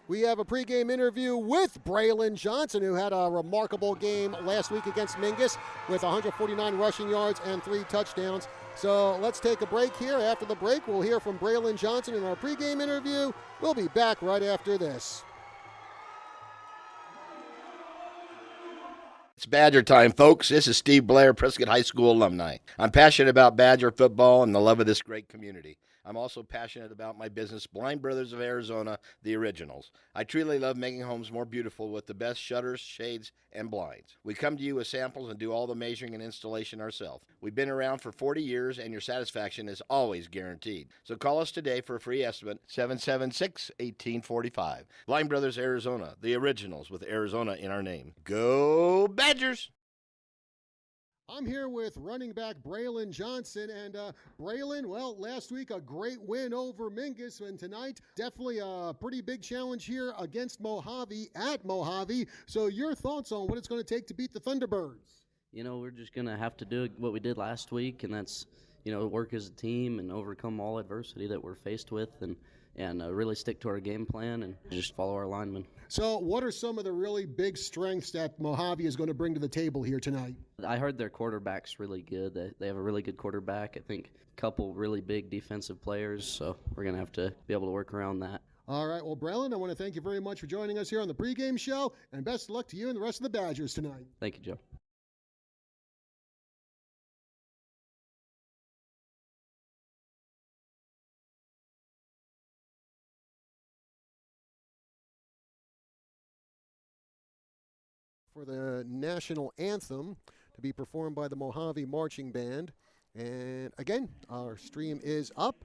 We have a pregame interview with Braylon Johnson, who had a remarkable game last week against Mingus with 149 rushing yards and 3 touchdowns. So let's take a break here. After the break, we'll hear from Braylon Johnson in our pregame interview. We'll be back right after this. It's Badger time, folks. This is Steve Blair, Prescott High School alumni. I'm passionate about Badger football and the love of this great community. I'm also passionate about my business, Blind Brothers of Arizona, the Originals. I truly love making homes more beautiful with the best shutters, shades, and blinds. We come to you with samples and do all the measuring and installation ourselves. We've been around for 40 years, and your satisfaction is always guaranteed. So call us today for a free estimate, 776-1845. Blind Brothers Arizona, the Originals, with Arizona in our name. Go Badgers! I'm here with running back Braylon Johnson, and Braylon, well, last week a great win over Mingus, and tonight definitely a pretty big challenge here against Mojave at Mojave. So your thoughts on what it's going to take to beat the Thunderbirds? You know, we're just going to have to do what we did last week, and that's, work as a team and overcome all adversity that we're faced with, and really stick to our game plan and just follow our linemen. So what are some of the really big strengths that Mojave is going to bring to the table here tonight? I heard their quarterback's really good. They have a really good quarterback. I think a couple really big defensive players, so we're going to have to be able to work around that. All right, well, Braylon, I want to thank you very much for joining us here on the pregame show, and best of luck to you and the rest of the Badgers tonight. Thank you, Joe. For the national anthem to be performed by the Mojave Marching Band. And again, our stream is up.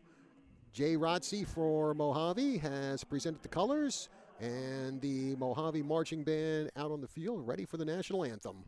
Jay Rotzi for Mojave has presented the colors, and the Mojave Marching Band out on the field ready for the national anthem.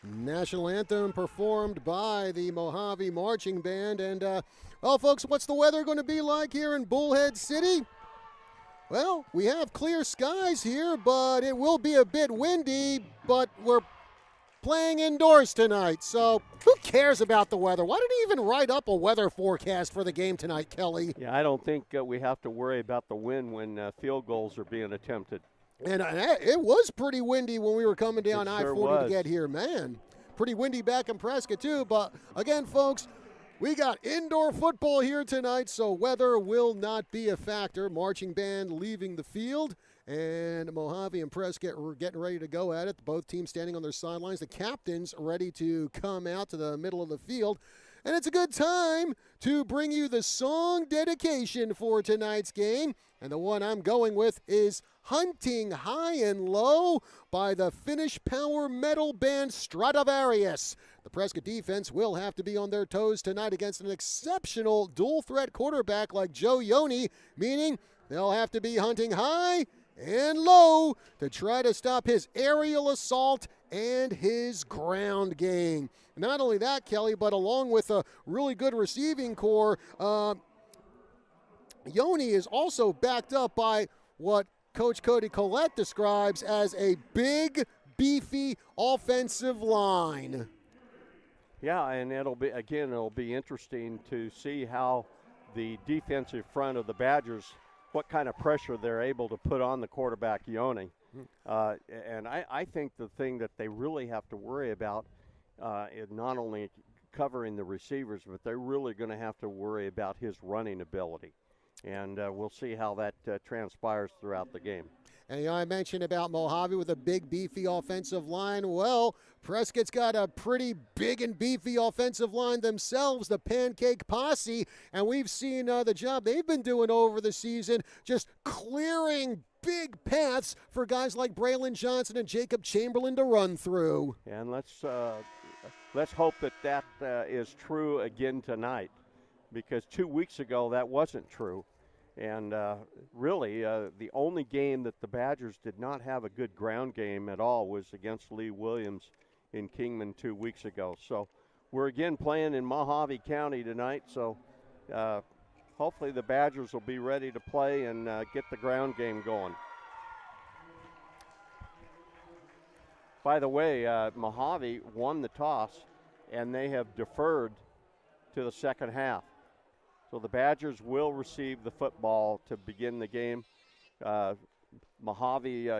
National anthem performed by the Mojave Marching Band. And, well, folks, what's the weather going to be like here in Bullhead City? Well, we have clear skies here, but it will be a bit windy, but we're playing indoors tonight, so who cares about the weather? Why did he even write up a weather forecast for the game tonight, Kelly? Yeah, I don't think we have to worry about the wind when field goals are being attempted. And it was pretty windy when we were coming down I-40 to get here, man. Pretty windy back in Prescott, too. But, again, folks, we got indoor football here tonight, so weather will not be a factor. Marching band leaving the field, and Mojave and Prescott were getting ready to go at it. Both teams standing on their sidelines. The captains ready to come out to the middle of the field. And it's a good time to bring you the song dedication for tonight's game. And the one I'm going with is Hunting High and Low by the Finnish power metal band Stradivarius. The Prescott defense will have to be on their toes tonight against an exceptional dual-threat quarterback like Joe Yoni, meaning they'll have to be hunting high and low to try to stop his aerial assault and his ground game. Not only that, Kelly, but along with a really good receiving core, Yoni is also backed up by what Coach Cody Collette describes as a big, beefy offensive line. Yeah, and it'll be interesting to see how the defensive front of the Badgers, what kind of pressure they're able to put on the quarterback, Ione. And I think the thing that they really have to worry about is not only covering the receivers, but they're really going to have to worry about his running ability. And we'll see how that transpires throughout the game. And I mentioned about Mojave with a big, beefy offensive line. Well, Prescott's got a pretty big and beefy offensive line themselves, the Pancake Posse, and we've seen the job they've been doing over the season, just clearing big paths for guys like Braylon Johnson and Jacob Chamberlain to run through. And let's hope that is true again tonight, because 2 weeks ago that wasn't true. And really, the only game that the Badgers did not have a good ground game at all was against Lee Williams in Kingman 2 weeks ago. So we're again playing in Mojave County tonight. So hopefully the Badgers will be ready to play and get the ground game going. By the way, Mojave won the toss, and they have deferred to the second half. So the Badgers will receive the football to begin the game. Mojave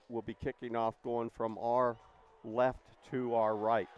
will be kicking off, going from our left to our right.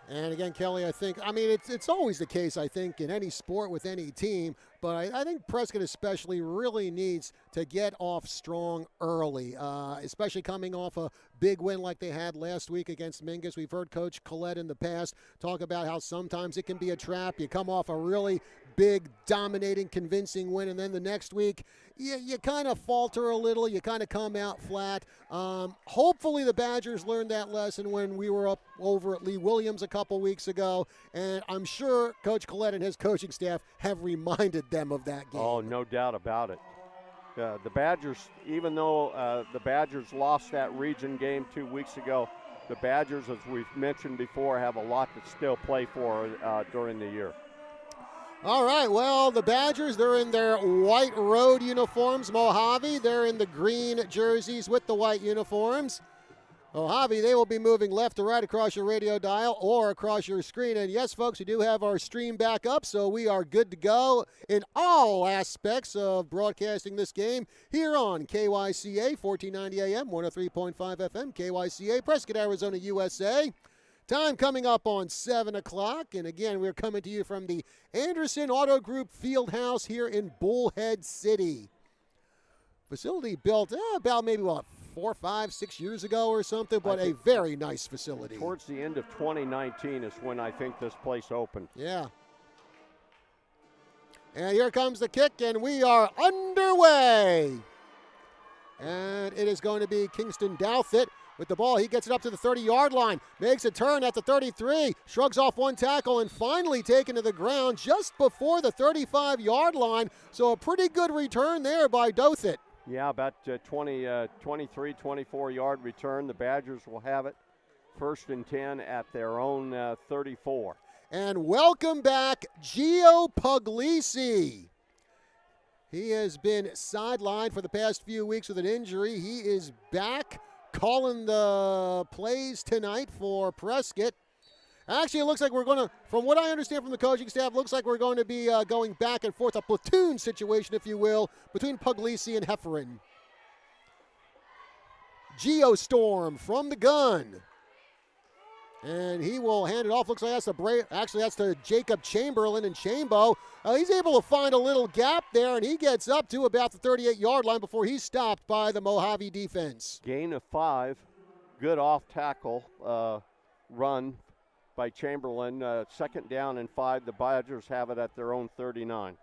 And again, Kelly, it's always the case, I think, in any sport with any team, but I think Prescott especially really needs to get off strong early, especially coming off a big win like they had last week against Mingus. We've heard Coach Collette in the past talk about how sometimes it can be a trap. You come off a really big, dominating, convincing win, and then the next week you kind of falter a little. You kind of come out flat. Hopefully the Badgers learned that lesson when we were up over at Lee Williams a couple weeks ago, and I'm sure Coach Collette and his coaching staff have reminded them of that game. Oh, no doubt about it. The Badgers, even though the Badgers lost that region game 2 weeks ago, the Badgers, as we've mentioned before, have a lot to still play for during the year. All right, well, the Badgers, they're in their white road uniforms. Mojave, they're in the green jerseys with the white uniforms. Mojave, they will be moving left to right across your radio dial or across your screen. And yes, folks, we do have our stream back up, so we are good to go in all aspects of broadcasting this game here on KYCA, 1490 AM, 103.5 FM, KYCA, Prescott, Arizona, USA. Time coming up on 7 o'clock. And again, we're coming to you from the Anderson Auto Group Fieldhouse here in Bullhead City. Facility built about maybe, 4, 5, 6 years ago or something, but a very nice facility. Towards the end of 2019 is when I think this place opened. Yeah. And here comes the kick, and we are underway. And it is going to be Kingston Douthit with the ball. He gets it up to the 30-yard line, makes a turn at the 33, shrugs off one tackle, and finally taken to the ground just before the 35-yard line. So a pretty good return there by Douthit. Yeah, about 23, 24-yard return. The Badgers will have it 1st and 10 at their own 34. And welcome back, Gio Puglisi. He has been sidelined for the past few weeks with an injury. He is back calling the plays tonight for Prescott. Actually, it looks like we're going to, from what I understand from the coaching staff, looks like we're going to be going back and forth, a platoon situation, if you will, between Puglisi and Hefferon. Geostorm from the gun. And he will hand it off. Looks like that's to Jacob Chamberlain, and Chambo. He's able to find a little gap there, and he gets up to about the 38-yard line before he's stopped by the Mojave defense. Gain of 5. Good off-tackle run by Chamberlain. 2nd down and 5. The Badgers have it at their own 39.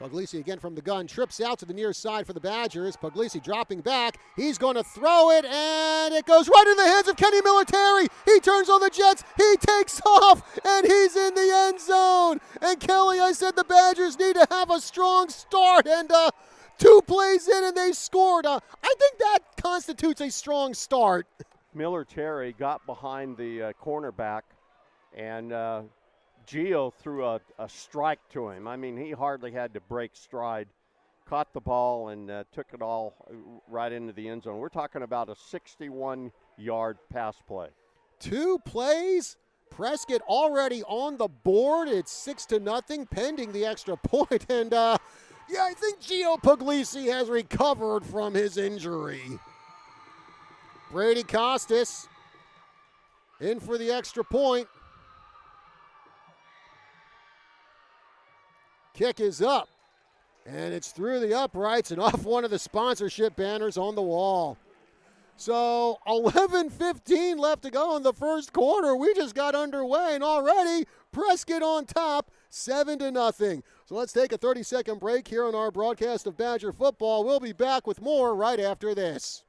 Puglisi again from the gun, trips out to the near side for the Badgers. Puglisi dropping back. He's going to throw it, and it goes right in the hands of Kenny Military. He turns on the Jets. He takes off, and he's in the end zone. And Kelly, I said the Badgers need to have a strong start, and 2 plays in, and they scored. I think that constitutes a strong start. Military got behind the cornerback, and Gio threw a strike to him. I mean, he hardly had to break stride. Caught the ball and took it all right into the end zone. We're talking about a yard pass play. 2 plays. Prescott already on the board. It's 6-0 pending the extra point. And yeah, I think Gio Puglisi has recovered from his injury. Brady Costas in for the extra point. Kick is up, and it's through the uprights and off one of the sponsorship banners on the wall. So 11:15 left to go in the first quarter. We just got underway, and already Prescott on top, 7-0. So let's take a 30-second break here on our broadcast of Badger football. We'll be back with more right after this.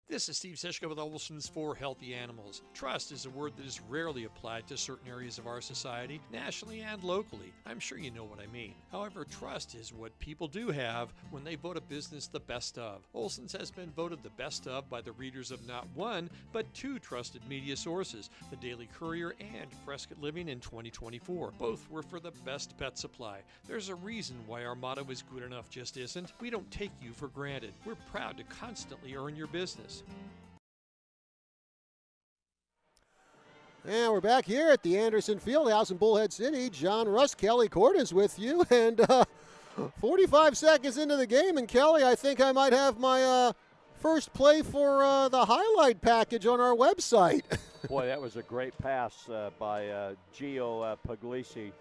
This is Steve Sishka with Olson's for Healthy Animals. Trust is a word that is rarely applied to certain areas of our society, nationally and locally. I'm sure you know what I mean. However, trust is what people do have when they vote a business the best of. Olson's has been voted the best of by the readers of not one, but 2 trusted media sources, the Daily Courier and Prescott Living in 2024. Both were for the best pet supply. There's a reason why our motto is good enough just isn't. We don't take you for granted. We're proud to constantly earn your business. And we're back here at the Anderson Fieldhouse in Bullhead City. John Russ, Kelly Court is with you. And 45 seconds into the game. And Kelly, I think I might have my first play for the highlight package on our website. Boy, that was a great pass by Gio Puglisi.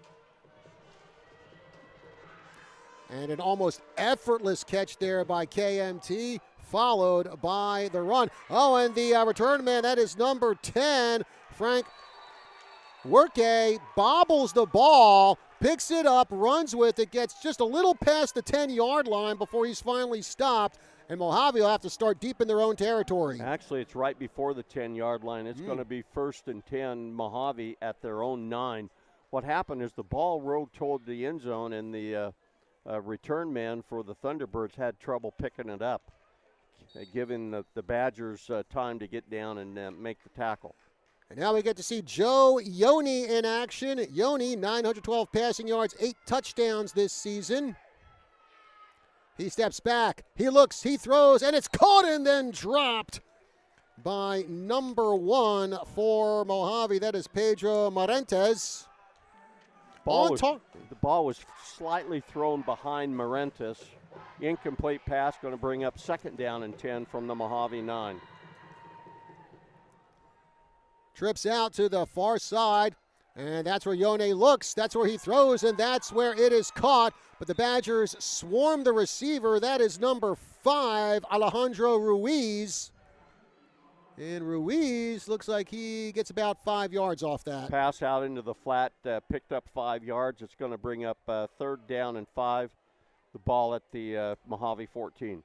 And an almost effortless catch there by KMT, followed by the run. Oh, and the return man, that is number 10, Frank Worke, bobbles the ball, picks it up, runs with it, gets just a little past the 10-yard line before he's finally stopped, and Mojave will have to start deep in their own territory. Actually, it's right before the 10-yard line. It's going to be 1st and 10, Mojave at their own 9. What happened is the ball rolled toward the end zone, and the return man for the Thunderbirds had trouble picking it up, giving the Badgers time to get down and make the tackle. And now we get to see Joe Yoni in action. Yoni, 912 passing yards, 8 touchdowns this season. He steps back, he looks, he throws, and it's caught and then dropped by number 1 for Mojave. That is Pedro Marentes. The ball was slightly thrown behind Marentes. Incomplete pass, going to bring up 2nd down and 10 from the Mojave 9. Trips out to the far side, and that's where Yone looks. That's where he throws, and that's where it is caught. But the Badgers swarm the receiver. That is number 5, Alejandro Ruiz. And Ruiz looks like he gets about 5 yards off that. Pass out into the flat, picked up 5 yards. It's going to bring up 3rd down and 5. The ball at the Mojave 14.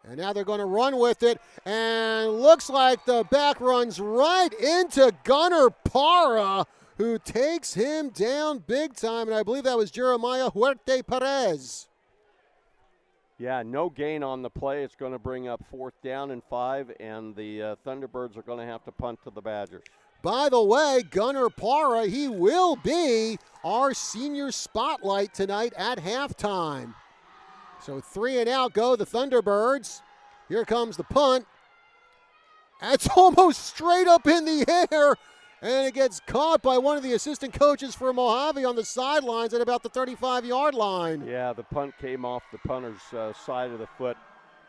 And now they're going to run with it, and looks like the back runs right into Gunnar Parra, who takes him down big time, and I believe that was Jeremiah Huerte Perez. Yeah, no gain on the play. It's going to bring up 4th down and 5, and the Thunderbirds are going to have to punt to the Badgers. By the way, Gunnar Parra, he will be our senior spotlight tonight at halftime. So 3 and out go the Thunderbirds. Here comes the punt. It's almost straight up in the air, and it gets caught by one of the assistant coaches for Mojave on the sidelines at about the 35-yard line. Yeah, the punt came off the punter's side of the foot.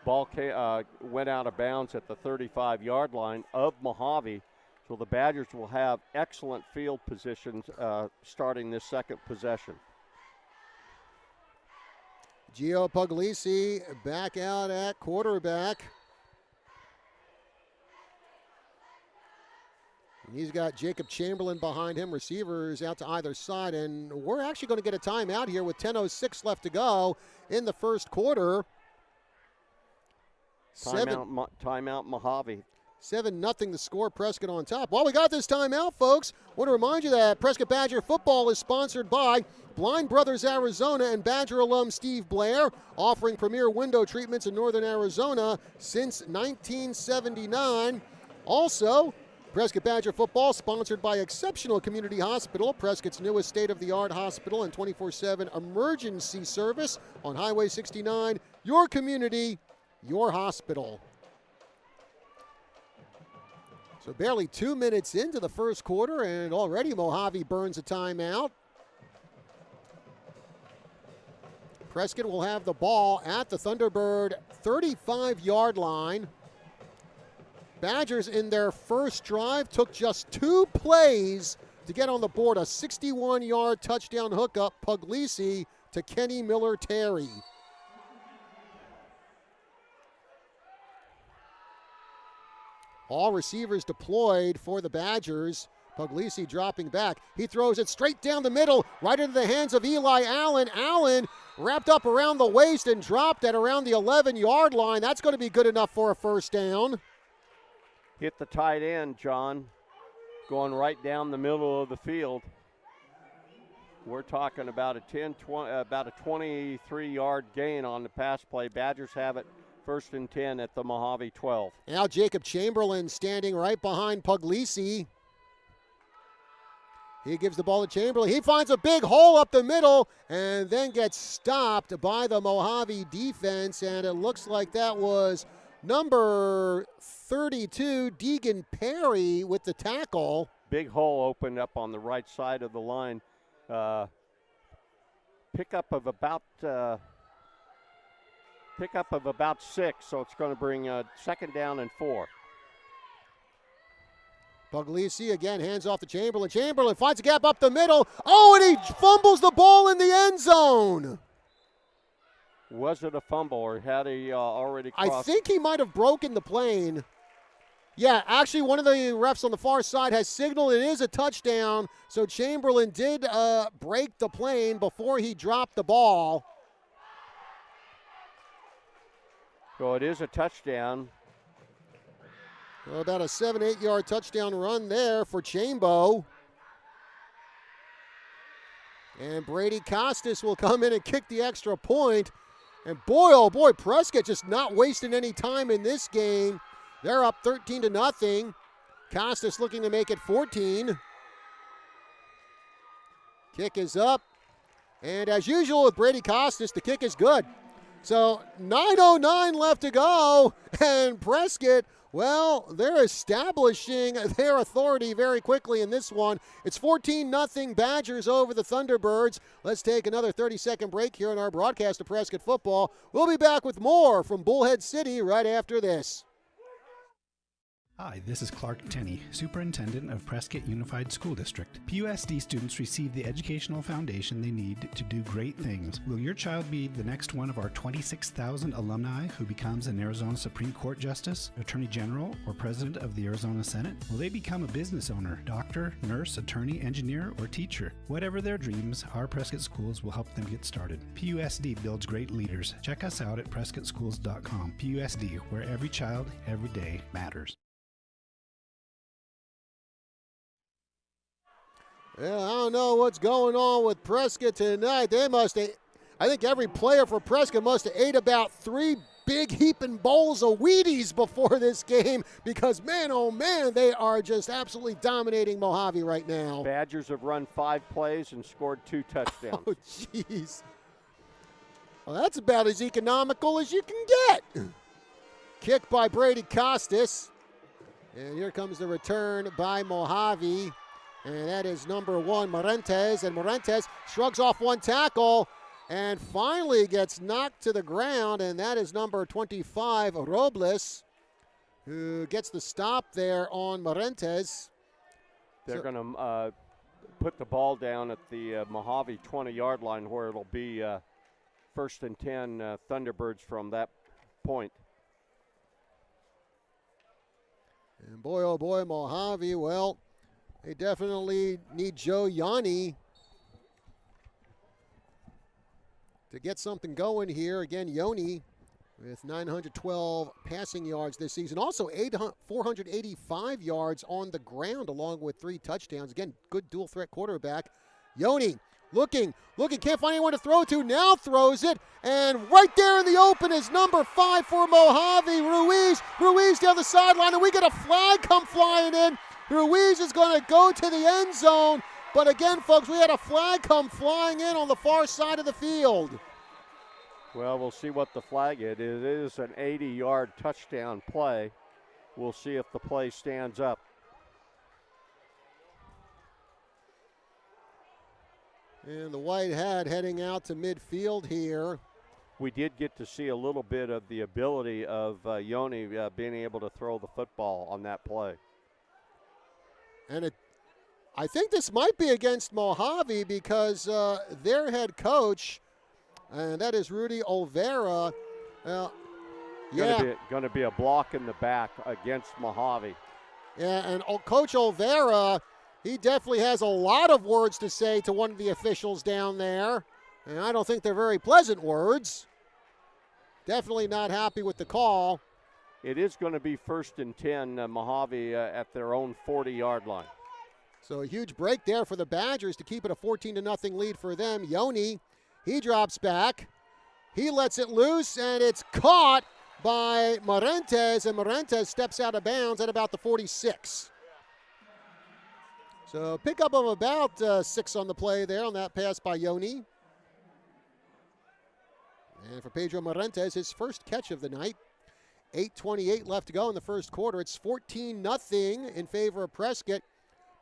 Ball went out of bounds at the 35-yard line of Mojave. So the Badgers will have excellent field positions starting this 2nd possession. Gio Puglisi back out at quarterback. And he's got Jacob Chamberlain behind him, receivers out to either side, and we're actually going to get a timeout here with 10:06 left to go in the first quarter. Timeout Mojave. 7-0 the score, Prescott on top. While we got this timeout, folks, I want to remind you that Prescott Badger football is sponsored by Blind Brothers Arizona and Badger alum Steve Blair, offering premier window treatments in northern Arizona since 1979. Also, Prescott Badger football sponsored by Exceptional Community Hospital, Prescott's newest state-of-the-art hospital and 24/7 emergency service on Highway 69. Your community, your hospital. So barely 2 minutes into the first quarter, and already Mojave burns a timeout. Prescott will have the ball at the Thunderbird 35-yard line. Badgers in their first drive took just 2 plays to get on the board. A 61-yard touchdown hookup, Puglisi to Kenny Miller-Terry. All receivers deployed for the Badgers. Puglisi dropping back. He throws it straight down the middle, right into the hands of Eli Allen. Allen wrapped up around the waist and dropped at around the 11-yard line. That's going to be good enough for a first down. Hit the tight end, John, going right down the middle of the field. We're talking about a 23-yard gain on the pass play. Badgers have it 1st and 10 at the Mojave 12. Now Jacob Chamberlain standing right behind Puglisi. He gives the ball to Chamberlain. He finds a big hole up the middle and then gets stopped by the Mojave defense, and it looks like that was number 32, Deegan Perry, with the tackle. Big hole opened up on the right side of the line. Pickup of about 6, so it's going to bring a 2nd down and 4. Puglisi again hands off to Chamberlain. Chamberlain finds a gap up the middle. Oh, and he fumbles the ball in the end zone. Was it a fumble, or had he already crossed? I think he might have broken the plane. Yeah, actually one of the refs on the far side has signaled it is a touchdown, so Chamberlain did break the plane before he dropped the ball. So it is a touchdown. Well, about a 7-8 yard touchdown run there for Chambo. And Brady Costas will come in and kick the extra point. And boy, oh boy, Prescott just not wasting any time in this game. They're up 13-0. Costas looking to make it 14. Kick is up. And as usual with Brady Costas, the kick is good. So 9:09 left to go. And Prescott, well, they're establishing their authority very quickly in this one. It's 14-0 Badgers over the Thunderbirds. Let's take another 30-second break here on our broadcast of Prescott football. We'll be back with more from Bullhead City right after this. Hi, this is Clark Tenney, Superintendent of Prescott Unified School District. PUSD students receive the educational foundation they need to do great things. Will your child be the next one of our 26,000 alumni who becomes an Arizona Supreme Court Justice, Attorney General, or President of the Arizona Senate? Will they become a business owner, doctor, nurse, attorney, engineer, or teacher? Whatever their dreams, our Prescott schools will help them get started. PUSD builds great leaders. Check us out at PrescottSchools.com. PUSD, where every child, every day matters. Yeah, I don't know what's going on with Prescott tonight. They must have, I think every player for Prescott must have ate about 3 big heaping bowls of Wheaties before this game, because man, oh man, they are just absolutely dominating Mojave right now. Badgers have run 5 plays and scored 2 touchdowns. Oh, jeez. Well, that's about as economical as you can get. Kick by Brady Costas. And here comes the return by Mojave. And that is number 1, Morentes. And Morentes shrugs off 1 tackle and finally gets knocked to the ground. And that is number 25, Robles, who gets the stop there on Morentes. They're going to put the ball down at the Mojave 20-yard line, where it'll be 1st and 10 Thunderbirds from that point. And boy, oh boy, Mojave, well, they definitely need Joe Yanni to get something going here. Again, Yoni with 912 passing yards this season. Also 485 yards on the ground along with 3 touchdowns. Again, good dual threat quarterback. Yoni looking, can't find anyone to throw to. Now throws it, and right there in the open is number 5 for Mojave, Ruiz down the sideline, and we get a flag come flying in. Ruiz is going to go to the end zone, but again, folks, we had a flag come flying in on the far side of the field. Well, we'll see what the flag is. It is an 80-yard touchdown play. We'll see if the play stands up. And the White Hat heading out to midfield here. We did get to see a little bit of the ability of Yoni being able to throw the football on that play. And I think this might be against Mojave because their head coach, and that is Rudy Olvera. Going to be a block in the back against Mojave. Yeah, and Coach Olvera, he definitely has a lot of words to say to one of the officials down there. And I don't think they're very pleasant words. Definitely not happy with the call. It is going to be 1st and 10, Mojave at their own 40-yard line. So a huge break there for the Badgers to keep it a 14-0 lead for them. Yoni, he drops back. He lets it loose, and it's caught by Marentes, and Marentes steps out of bounds at about the 46. So pickup of about 6 on the play there on that pass by Yoni. And for Pedro Marentes, his first catch of the night. 8:28 left to go in the first quarter. It's 14-0 in favor of Prescott.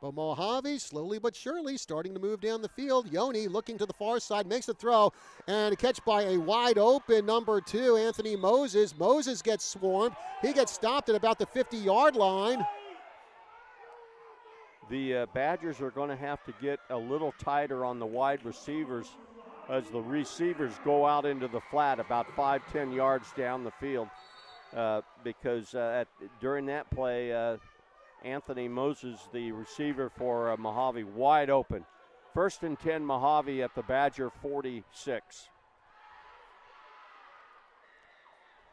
But Mojave slowly but surely starting to move down the field. Yoni looking to the far side, makes the throw, and a catch by a wide open number 2, Anthony Moses. Moses gets swarmed. He gets stopped at about the 50-yard line. The Badgers are going to have to get a little tighter on the wide receivers as the receivers go out into the flat about 5-10 yards down the field because during that play, Anthony Moses, the receiver for Mojave, wide open. 1st and 10, Mojave at the Badger 46.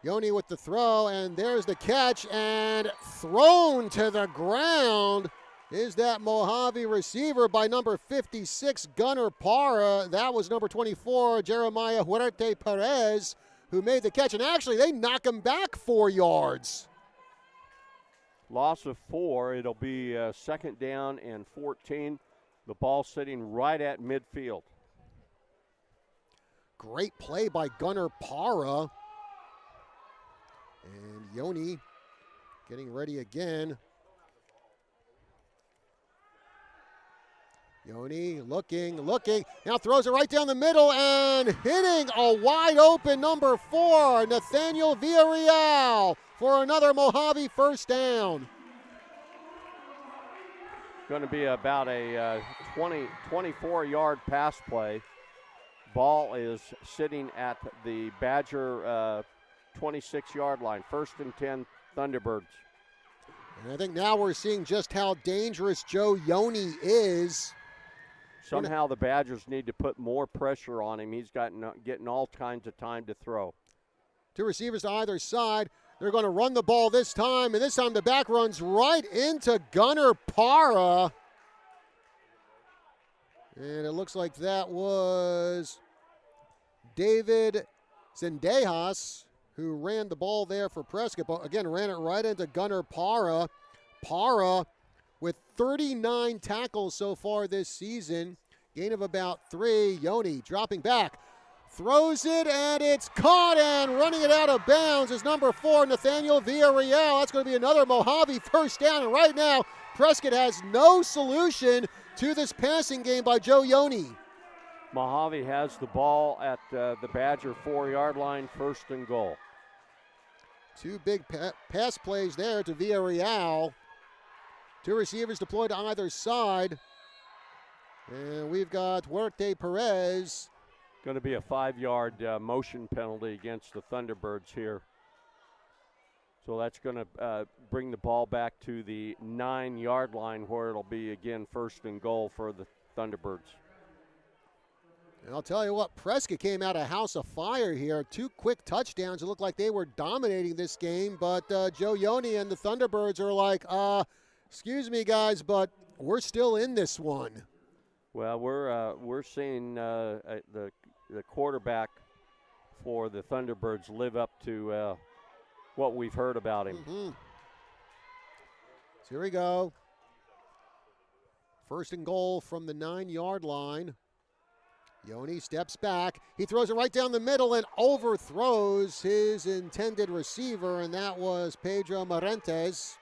Yoni with the throw, and there's the catch, and thrown to the ground is that Mojave receiver by number 56, Gunnar Parra. That was number 24, Jeremiah Huerte Perez, who made the catch. And actually, they knock him back 4 yards. Loss of 4. It'll be 2nd down and 14. The ball sitting right at midfield. Great play by Gunnar Parra. And Yoni getting ready again. Yoni looking, now throws it right down the middle and hitting a wide open number 4, Nathaniel Villarreal for another Mojave first down. Going to be about a 24-yard pass play. Ball is sitting at the Badger 26-yard line. 1st and 10, Thunderbirds. And I think now we're seeing just how dangerous Joe Yoni is. Somehow the Badgers need to put more pressure on him. He's getting all kinds of time to throw. 2 receivers to either side. They're going to run the ball this time, and this time the back runs right into Gunnar Parra. And it looks like that was David Zendejas who ran the ball there for Prescott. But again, ran it right into Gunnar Parra. Parra with 39 tackles so far this season. Gain of about 3. Yoni dropping back. Throws it, and it's caught, and running it out of bounds is number 4, Nathaniel Villarreal. That's going to be another Mojave first down. And right now, Prescott has no solution to this passing game by Joe Yoni. Mojave has the ball at the Badger 4-yard line, 1st and goal. 2 big pass plays there to Villarreal. 2 receivers deployed to either side. And we've got Huerte Perez. Going to be a 5-yard motion penalty against the Thunderbirds here. So that's going to bring the ball back to the 9-yard line where it'll be, again, 1st and goal for the Thunderbirds. And I'll tell you what, Prescott came out a house of fire here. 2 quick touchdowns. It looked like they were dominating this game, but Joe Yoni and the Thunderbirds are like, excuse me, guys, but we're still in this one. Well, we're seeing the quarterback for the Thunderbirds live up to what we've heard about him. Mm-hmm. So here we go. 1st and goal from the 9-yard line. Yoni steps back. He throws it right down the middle and overthrows his intended receiver, and that was Pedro Marentes.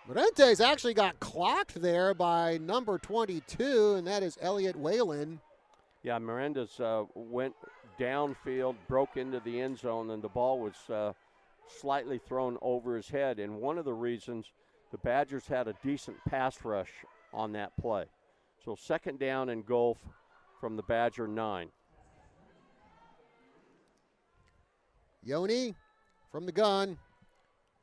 Marentes actually got clocked there by number 22, and that is Elliot Whalen. Yeah, Marentes went downfield, broke into the end zone, and the ball was slightly thrown over his head. And one of the reasons the Badgers had a decent pass rush on that play. So 2nd down and goal from the Badger 9. Yoni from the gun.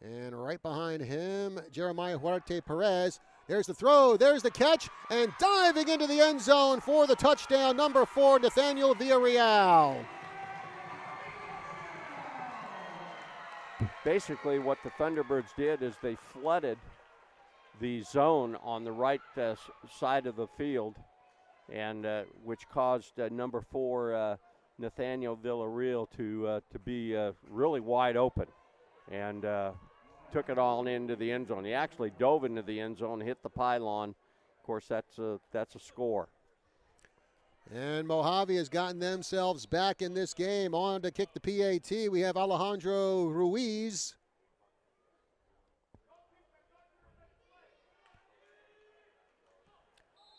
And right behind him, Jeremiah Huarte Perez. There's the throw, there's the catch, and diving into the end zone for the touchdown, number 4, Nathaniel Villarreal. Basically, what the Thunderbirds did is they flooded the zone on the right side of the field, and which caused number 4, Nathaniel Villarreal, to be really wide open, and took it all into the end zone. He actually dove into the end zone, hit the pylon. Of course, that's a score. And Mojave has gotten themselves back in this game. On to kick the PAT, we have Alejandro Ruiz.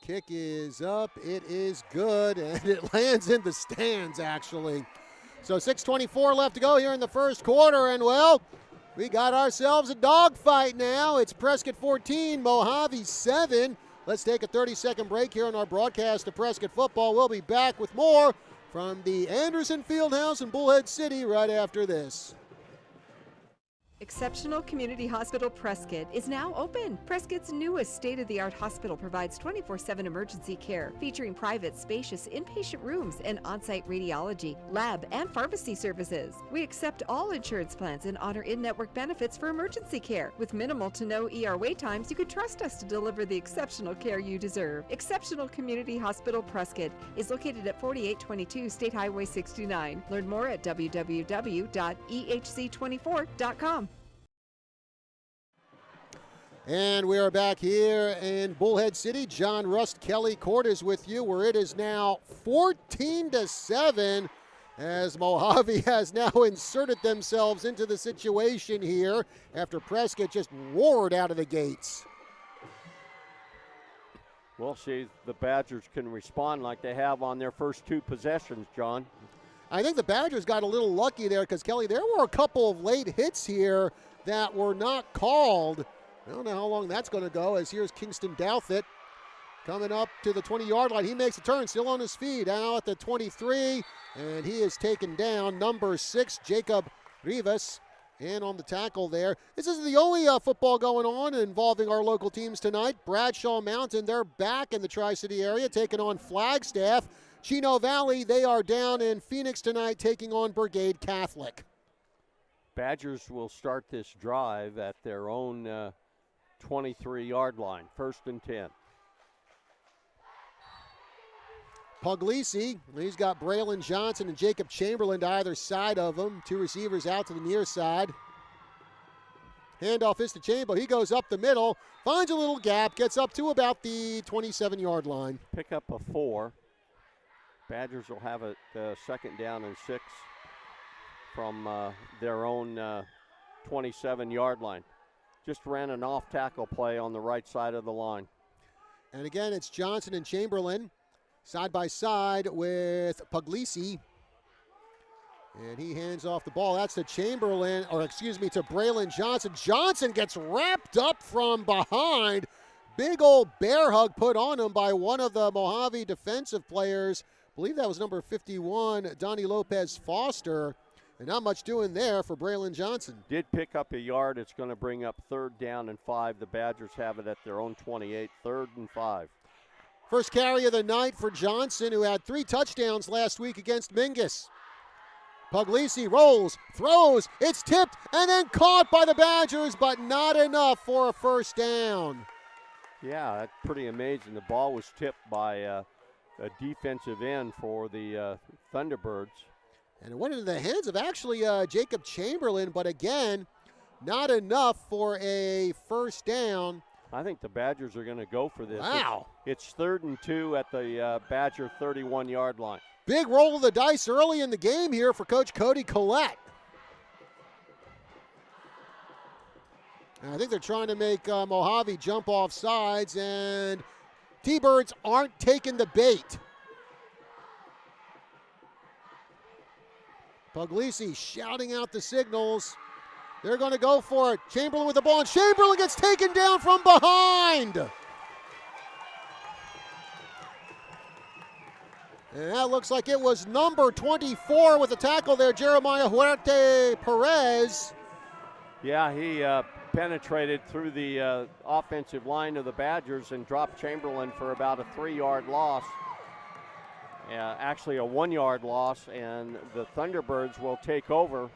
Kick is up, it is good, and it lands in the stands, actually. So 6:24 left to go here in the first quarter, and well, we got ourselves a dogfight now. It's Prescott 14, Mojave 7. Let's take a 30-second break here on our broadcast of Prescott football. We'll be back with more from the Anderson Fieldhouse in Bullhead City right after this. Exceptional Community Hospital Prescott is now open. Prescott's newest state-of-the-art hospital provides 24/7 emergency care, featuring private, spacious inpatient rooms and on-site radiology, lab, and pharmacy services. We accept all insurance plans and honor in-network benefits for emergency care. With minimal to no ER wait times, you can trust us to deliver the exceptional care you deserve. Exceptional Community Hospital Prescott is located at 4822 State Highway 69. Learn more at www.ehc24.com. And we are back here in Bullhead City. John Rust Kelly Court is with you, where it is now 14-7 as Mojave has now inserted themselves into the situation here after Prescott just roared out of the gates. We'll see if the Badgers can respond like they have on their first 2 possessions, John. I think the Badgers got a little lucky there because, Kelly, there were a couple of late hits here that were not called. I don't know how long that's going to go, as here's Kingston Douthit coming up to the 20-yard line. He makes a turn, still on his feet, now at the 23, and he is taken down. Number 6, Jacob Rivas, in on the tackle there. This isn't the only football going on involving our local teams tonight. Bradshaw Mountain, they're back in the Tri-City area, taking on Flagstaff. Chino Valley, they are down in Phoenix tonight, taking on Brigade Catholic. Badgers will start this drive at their own 23-yard line, 1st and 10. Puglisi, he's got Braylon Johnson and Jacob Chamberlain to either side of him. 2 receivers out to the near side. Handoff is to Chambo. He goes up the middle, finds a little gap, gets up to about the 27-yard line. Pick up a 4. Badgers will have it 2nd down and 6 from their own 27-yard line. Just ran an off-tackle play on the right side of the line. And again, it's Johnson and Chamberlain side by side with Puglisi. And he hands off the ball. That's to Chamberlain, or excuse me, to Braylon Johnson. Johnson gets wrapped up from behind. Big old bear hug put on him by one of the Mojave defensive players. I believe that was number 51, Donnie Lopez Foster. And not much doing there for Braylon Johnson. Did pick up a yard. It's going to bring up 3rd down and 5. The Badgers have it at their own 28, 3rd and 5. First carry of the night for Johnson, who had 3 touchdowns last week against Mingus. Puglisi rolls, throws, it's tipped, and then caught by the Badgers, but not enough for a 1st down. Yeah, that's pretty amazing. The ball was tipped by a defensive end for the Thunderbirds. And it went into the hands of actually Jacob Chamberlain, but again, not enough for a 1st down. I think the Badgers are going to go for this. Wow. It's 3rd and 2 at the Badger 31-yard line. big roll of the dice early in the game here for Coach Cody Collette. And I think they're trying to make Mojave jump off sides, and T-Birds aren't taking the bait. Puglisi shouting out the signals. They're going to go for it. Chamberlain with the ball, and Chamberlain gets taken down from behind. And that looks like it was number 24 with the tackle there, Jeremiah Huerte Perez. Yeah, he penetrated through the offensive line of the Badgers and dropped Chamberlain for about a 3-yard loss. Actually a 1-yard loss, and the Thunderbirds will take over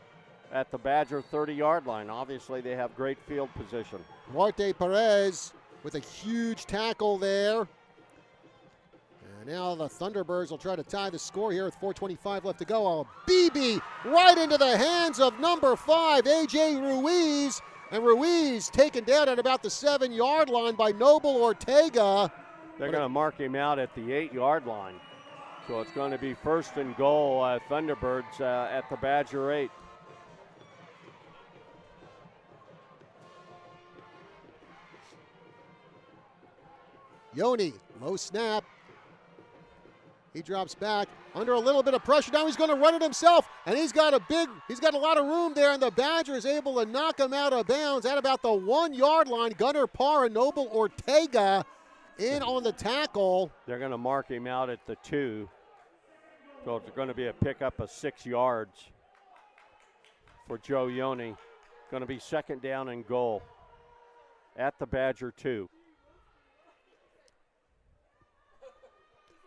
at the Badger 30-yard line. Obviously, they have great field position. Huarte Perez with a huge tackle there. And now the Thunderbirds will try to tie the score here with 4:25 left to go. A BB right into the hands of number 5, A.J. Ruiz. And Ruiz taken down at about the 7-yard line by Noble Ortega. They're going to mark him out at the 8-yard line. So it's going to be first and goal, Thunderbirds at the Badger 8. Yoni, low snap. He drops back under a little bit of pressure. Now he's going to run it himself, and he's got a lot of room there, and the Badger is able to knock him out of bounds at about the 1-yard line. Gunnar Parr and Noble Ortega in on the tackle. They're going to mark him out at the 2. So it's going to be a pickup of 6 yards for Joe Yoni. Going to be second down and goal at the Badger 2.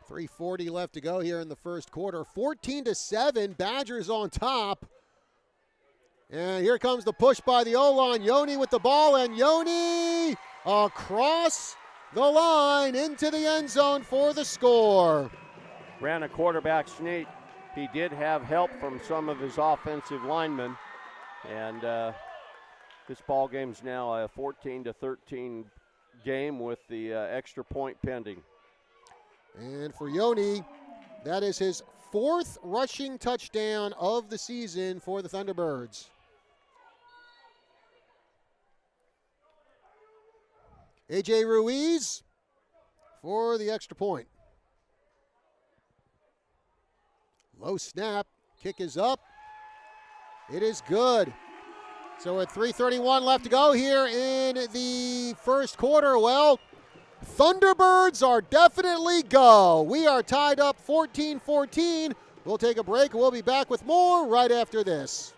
3:40 left to go here in the first quarter. 14-7, Badgers on top. And here comes the push by the O-line. Yoni with the ball, and Yoni across the line into the end zone for the score. Ran a quarterback sneak. He did have help from some of his offensive linemen. And this ball game's now a 14-13 game with the extra point pending. And for Yoni, that is his 4th rushing touchdown of the season for the Thunderbirds. A.J. Ruiz for the extra point. Low snap, kick is up. It is good. So at 3:31 left to go here in the first quarter, well, Thunderbirds are definitely go. We are tied up 14-14. We'll take a break, and we'll be back with more right after this.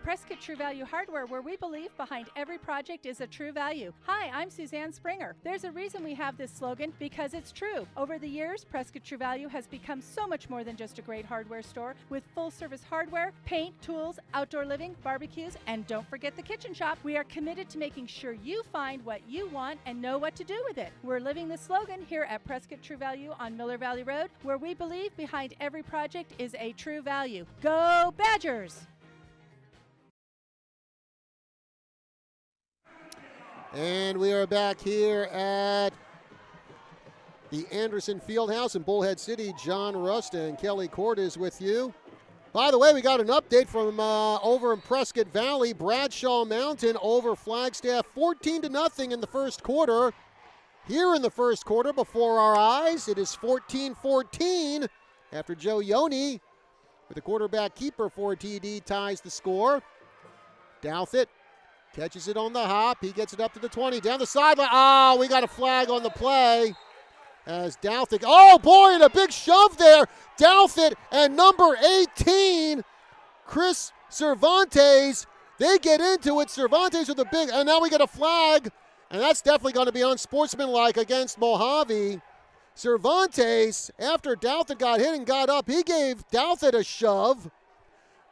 Prescott True Value Hardware, where we believe behind every project is a true value. Hi, I'm Suzanne Springer. There's a reason we have this slogan, because it's true. Over the years, Prescott True Value has become so much more than just a great hardware store with full-service hardware, paint, tools, outdoor living, barbecues, and don't forget the kitchen shop. We are committed to making sure you find what you want and know what to do with it. We're living the slogan here at Prescott True Value on Miller Valley Road, where we believe behind every project is a true value. Go Badgers! And we are back here at the Anderson Fieldhouse in Bullhead City. John Rust and Kelly Court is with you. By the way, we got an update from over in Prescott Valley. Bradshaw Mountain over Flagstaff, 14-0 in the first quarter. Here in the first quarter, before our eyes, it is 14-14 after Joe Yoni, with the quarterback keeper for TD, ties the score. Douthit catches it on the hop. He gets it up to the 20. Down the sideline. Oh, we got a flag on the play. As Douthit. Oh, boy, and a big shove there. Douthit and number 18, Chris Cervantes. They get into it. Cervantes with a big. And now we get a flag. And that's definitely going to be unsportsmanlike against Mojave. Cervantes, after Douthit got hit and got up, he gave Douthit a shove.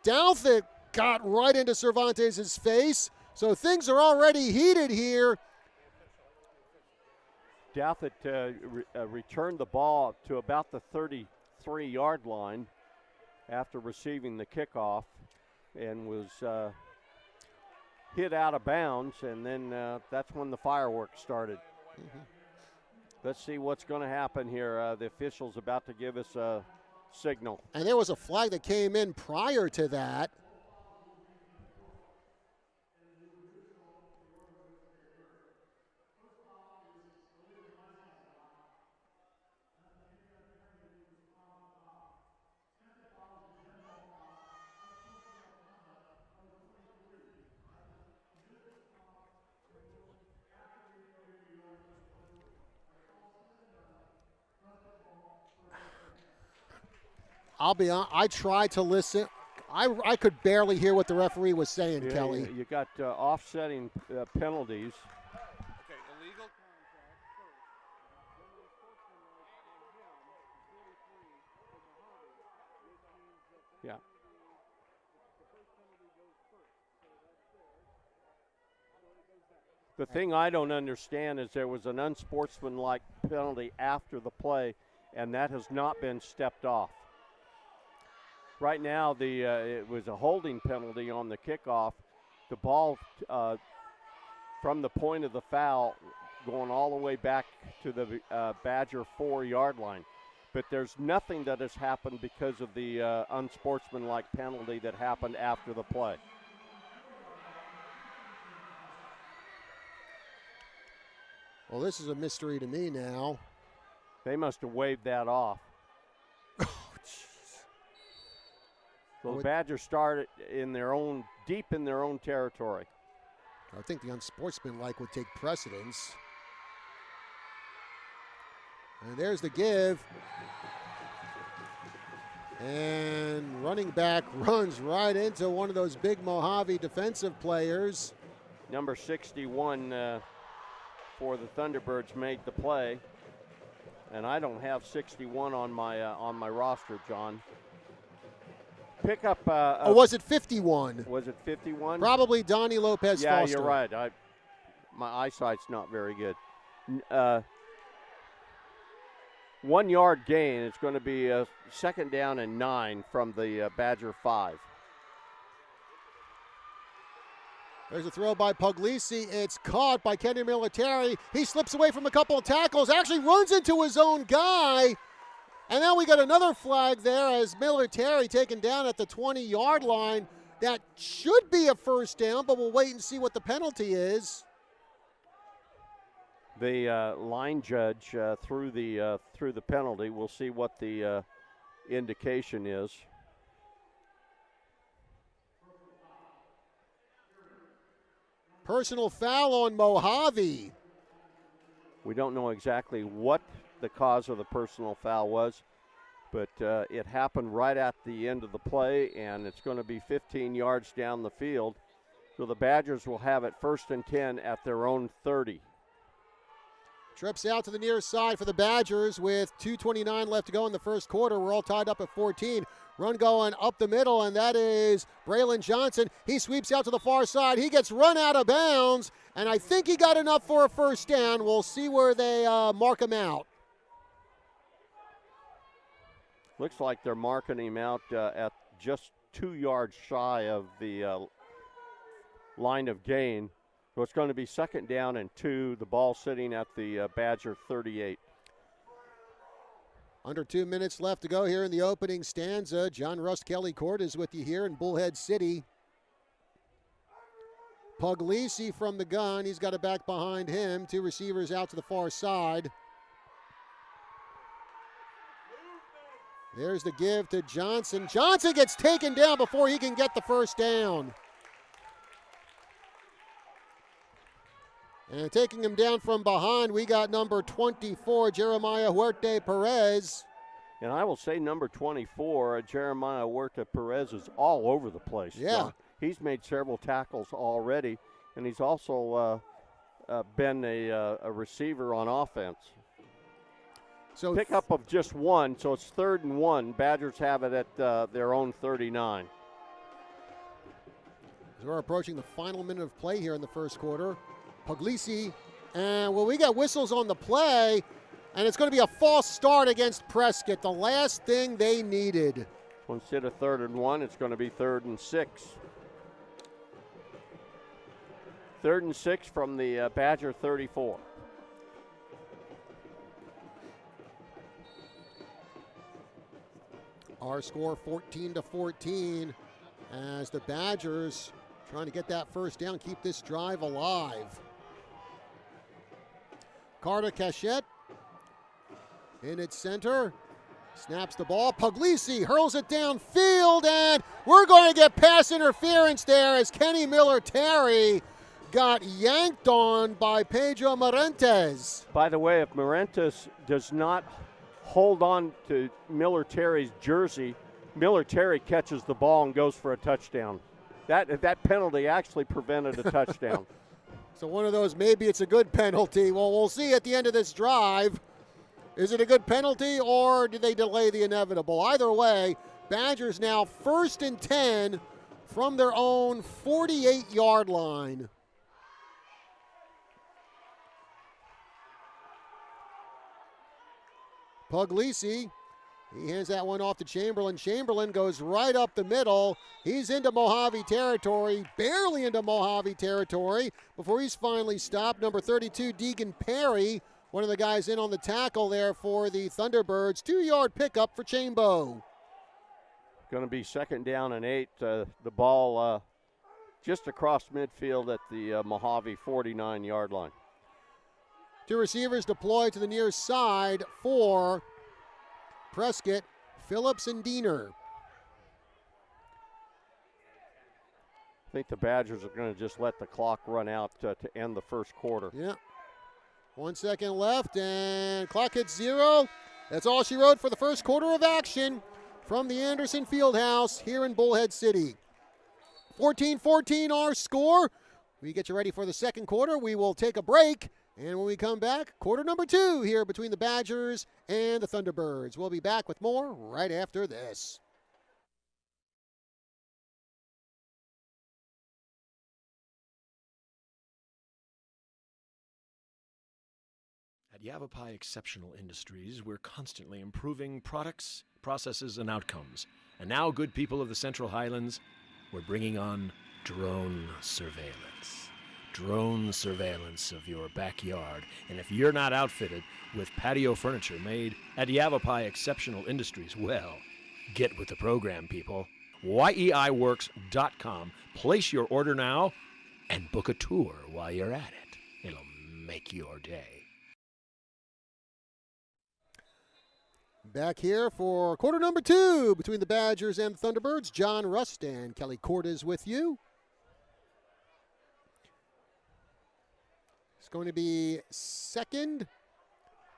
Douthit got right into Cervantes' face. So things are already heated here. Douthit returned the ball to about the 33-yard line after receiving the kickoff and was hit out of bounds, and then that's when the fireworks started. Let's see what's going to happen here. The official's about to give us a signal. And there was a flag that came in prior to that. I'll be honest, I tried to listen. I could barely hear what the referee was saying, Yeah, Kelly. You got offsetting penalties. Okay, illegal contact first. Yeah. The thing I don't understand is there was an unsportsmanlike penalty after the play, and that has not been stepped off. Right now, it was a holding penalty on the kickoff. The ball from the point of the foul going all the way back to the Badger 4-yard line. But there's nothing that has happened because of the unsportsmanlike penalty that happened after the play. Well, this is a mystery to me now. They must have waved that off. So the Badgers started deep in their own territory. I think the unsportsmanlike would take precedence. And there's the give. And running back runs right into one of those big Mojave defensive players. Number 61 for the Thunderbirds made the play. And I don't have 61 on my roster, John. Pick up. Was it 51? Was it 51? Probably Donnie Lopez Yeah, Foster. you're right. My eyesight's not very good. 1 yard gain. It's going to be a 2nd down and 9 from the Badger 5. There's a throw by Puglisi. It's caught by Kenny Military. He slips away from a couple of tackles, actually runs into his own guy. And now we got another flag there as Military taken down at the 20-yard line. That should be a 1st down, but we'll wait and see what the penalty is. The line judge threw the penalty. We'll see what the indication is. Personal foul on Mojave. We don't know exactly what the cause of the personal foul was, but it happened right at the end of the play, and it's going to be 15 yards down the field. So the Badgers will have it 1st and 10 at their own 30. Trips out to the near side for the Badgers with 2:29 left to go in the first quarter. We're all tied up at 14. Run going up the middle, and that is Braylon Johnson. He sweeps out to the far side. He gets run out of bounds, and I think he got enough for a 1st down. We'll see where they mark him out. Looks like they're marking him out at just 2 yards shy of the line of gain. So it's going to be 2nd down and 2. The ball sitting at the Badger 38. Under 2 minutes left to go here in the opening stanza. John Russ Kelly Court is with you here in Bullhead City. Puglisi from the gun. He's got it back behind him. 2 receivers out to the far side. There's the give to Johnson. Johnson gets taken down before he can get the 1st down. And taking him down from behind, we got number 24, Jeremiah Huerta Perez. And I will say number 24, Jeremiah Huerta Perez, is all over the place. Yeah. He's made several tackles already, and he's also been a receiver on offense. So pickup of just 1, so it's 3rd and 1. Badgers have it at their own 39. As we're approaching the final minute of play here in the first quarter. Puglisi, and we got whistles on the play, and it's going to be a false start against Prescott, the last thing they needed. So instead of 3rd and 1, it's going to be 3rd and 6. 3rd and 6 from the Badger 34. Our score 14-14 as the Badgers trying to get that first down, keep this drive alive. Carter Cachette in its center. Snaps the ball. Puglisi hurls it downfield, and we're going to get pass interference there as Kenny Miller-Terry got yanked on by Pedro Marentes. By the way, if Marentes does not hold on to Miller-Terry's jersey, Miller-Terry catches the ball and goes for a touchdown. That penalty actually prevented a touchdown. So one of those, maybe it's a good penalty. Well, we'll see at the end of this drive. Is it a good penalty, or did they delay the inevitable? Either way, Badgers now 1st and 10 from their own 48-yard line. Puglisi, he hands that one off to Chamberlain. Chamberlain goes right up the middle. He's into Mojave territory, barely into Mojave territory, before he's finally stopped. Number 32, Deegan Perry, one of the guys in on the tackle there for the Thunderbirds. 2-yard pickup for Chambo. Going to be 2nd down and 8. The ball just across midfield at the Mojave 49-yard line. 2 receivers deployed to the near side for Prescott, Phillips and Diener. I think the Badgers are going to just let the clock run out to end the first quarter. Yeah. 1 second left, and clock hits 0. That's all she wrote for the first quarter of action from the Anderson Fieldhouse here in Bullhead City. 14-14 our score. We get you ready for the second quarter. We will take a break, and when we come back, quarter number 2 here between the Badgers and the Thunderbirds. We'll be back with more right after this. At Yavapai Exceptional Industries, we're constantly improving products, processes, and outcomes. And now, good people of the Central Highlands, we're bringing on drone surveillance. Drone surveillance of your backyard. And if you're not outfitted with patio furniture made at Yavapai Exceptional Industries, well, get with the program, people. YEIWorks.com. Place your order now and book a tour while you're at it. It'll make your day. Back here for quarter number 2 between the Badgers and the Thunderbirds. John Rust and Kelly Cordes with you. It's going to be 2nd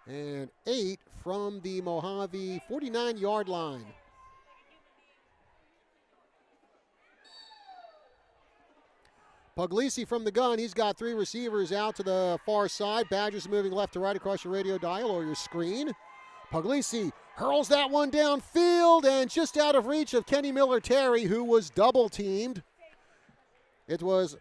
and 8 from the Mojave 49-yard line. Puglisi from the gun. He's got 3 receivers out to the far side. Badgers moving left to right across your radio dial or your screen. Puglisi hurls that one downfield and just out of reach of Kenny Miller-Terry, who was double-teamed. It was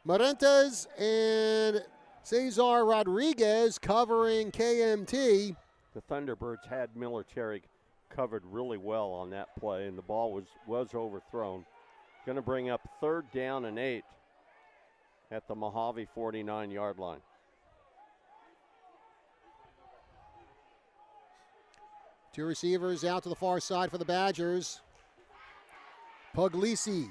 Marentes and Cesar Rodriguez covering KMT. The Thunderbirds had Miller-Terry covered really well on that play, and the ball was overthrown. Going to bring up 3rd down and 8 at the Mojave 49-yard line. Two receivers out to the far side for the Badgers. Puglisi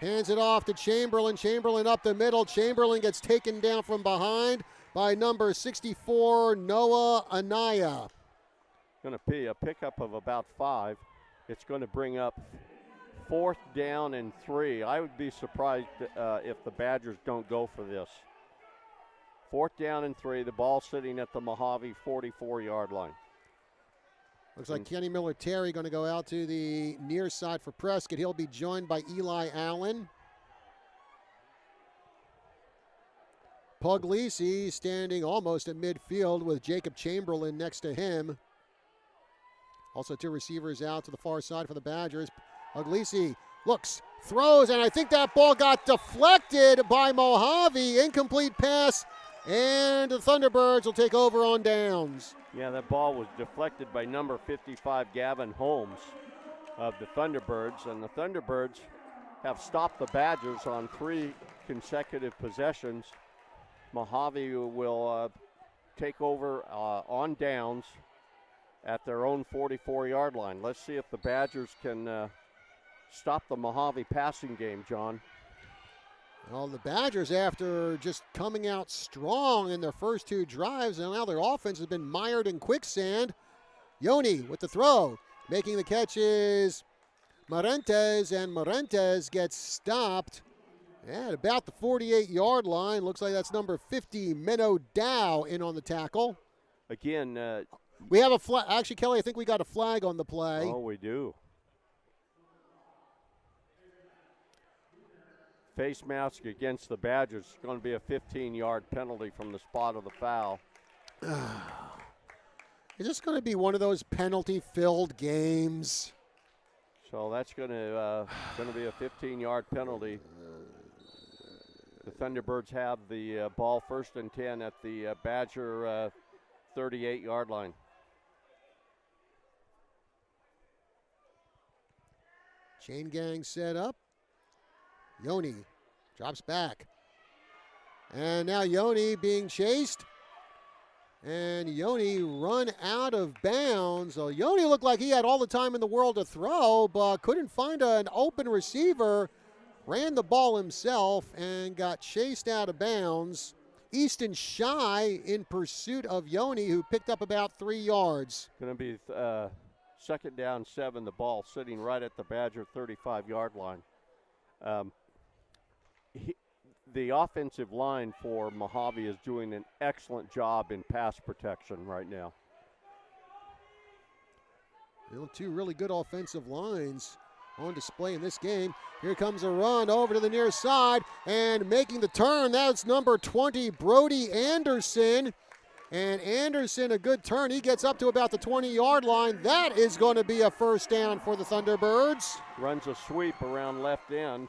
hands it off to Chamberlain. Chamberlain up the middle. Chamberlain gets taken down from behind by number 64, Noah Anaya. Going to be a pickup of about 5. It's going to bring up 4th down and 3. I would be surprised if the Badgers don't go for this. 4th down and 3. The ball sitting at the Mojave 44-yard line. Looks like Kenny Miller-Terry going to go out to the near side for Prescott. He'll be joined by Eli Allen. Puglisi standing almost at midfield with Jacob Chamberlain next to him. Also 2 receivers out to the far side for the Badgers. Puglisi looks, throws, and I think that ball got deflected by Mojave. Incomplete pass, and the Thunderbirds will take over on downs. Yeah, that ball was deflected by number 55, Gavin Holmes of the Thunderbirds. And the Thunderbirds have stopped the Badgers on 3 consecutive possessions. Mojave will take over on downs at their own 44-yard line. Let's see if the Badgers can stop the Mojave passing game, John. Well, the Badgers, after just coming out strong in their first 2 drives, and now their offense has been mired in quicksand. Yoni with the throw. Making the catch is Marentes, and Marentes gets stopped at about the 48-yard line. Looks like that's number 50, Menno Dow, in on the tackle. Again, we have a flag. Actually, Kelly, I think we got a flag on the play. Oh, we do. Face mask against the Badgers. It's going to be a 15-yard penalty from the spot of the foul. Is this going to be one of those penalty-filled games? So that's going to be a 15-yard penalty. The Thunderbirds have the ball 1st and 10 at the Badger 38-yard line. Chain gang set up. Yoni drops back. And now Yoni being chased. And Yoni run out of bounds. So Yoni looked like he had all the time in the world to throw, but couldn't find an open receiver. Ran the ball himself and got chased out of bounds. Easton Shy in pursuit of Yoni, who picked up about 3 yards. Going to be 2nd down 7, the ball sitting right at the Badger 35-yard line. The offensive line for Mojave is doing an excellent job in pass protection right now. 2 really good offensive lines on display in this game. Here comes a run over to the near side, and making the turn, that's number 20, Brody Anderson. And Anderson, a good turn. He gets up to about the 20-yard line. That is going to be a 1st down for the Thunderbirds. Runs a sweep around left end.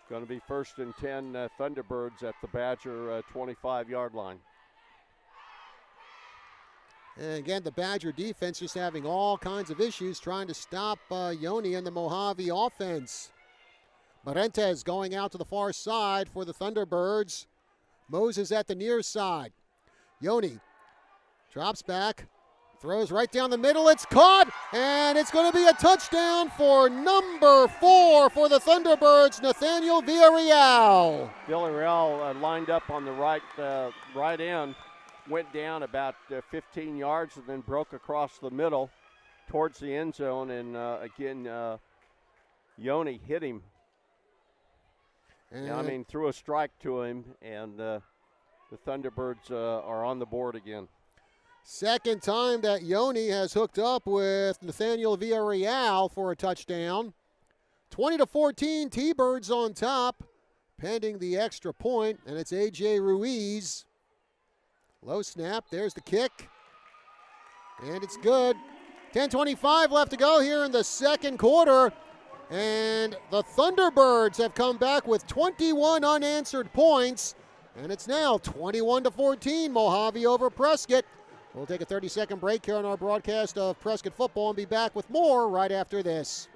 Going to be 1st and 10 Thunderbirds at the Badger 25-yard line. And again, the Badger defense just having all kinds of issues trying to stop Yoni and the Mojave offense. Marentes going out to the far side for the Thunderbirds. Moses at the near side. Yoni drops back, throws right down the middle. It's caught, and it's going to be a touchdown for number 4 for the Thunderbirds, Nathaniel Villarreal. Villarreal lined up on the right end, went down about 15 yards and then broke across the middle towards the end zone, and again, Yoni hit him. Threw a strike to him, and the Thunderbirds are on the board again. Second time that Yoni has hooked up with Nathaniel Villarreal for a touchdown. 20-14, T-Birds on top, pending the extra point, and it's A.J. Ruiz. Low snap, there's the kick, and it's good. 10:25 left to go here in the second quarter, and the Thunderbirds have come back with 21 unanswered points, and it's now 21-14, Mojave over Prescott. We'll take a 30-second break here on our broadcast of Prescott football and be back with more right after this.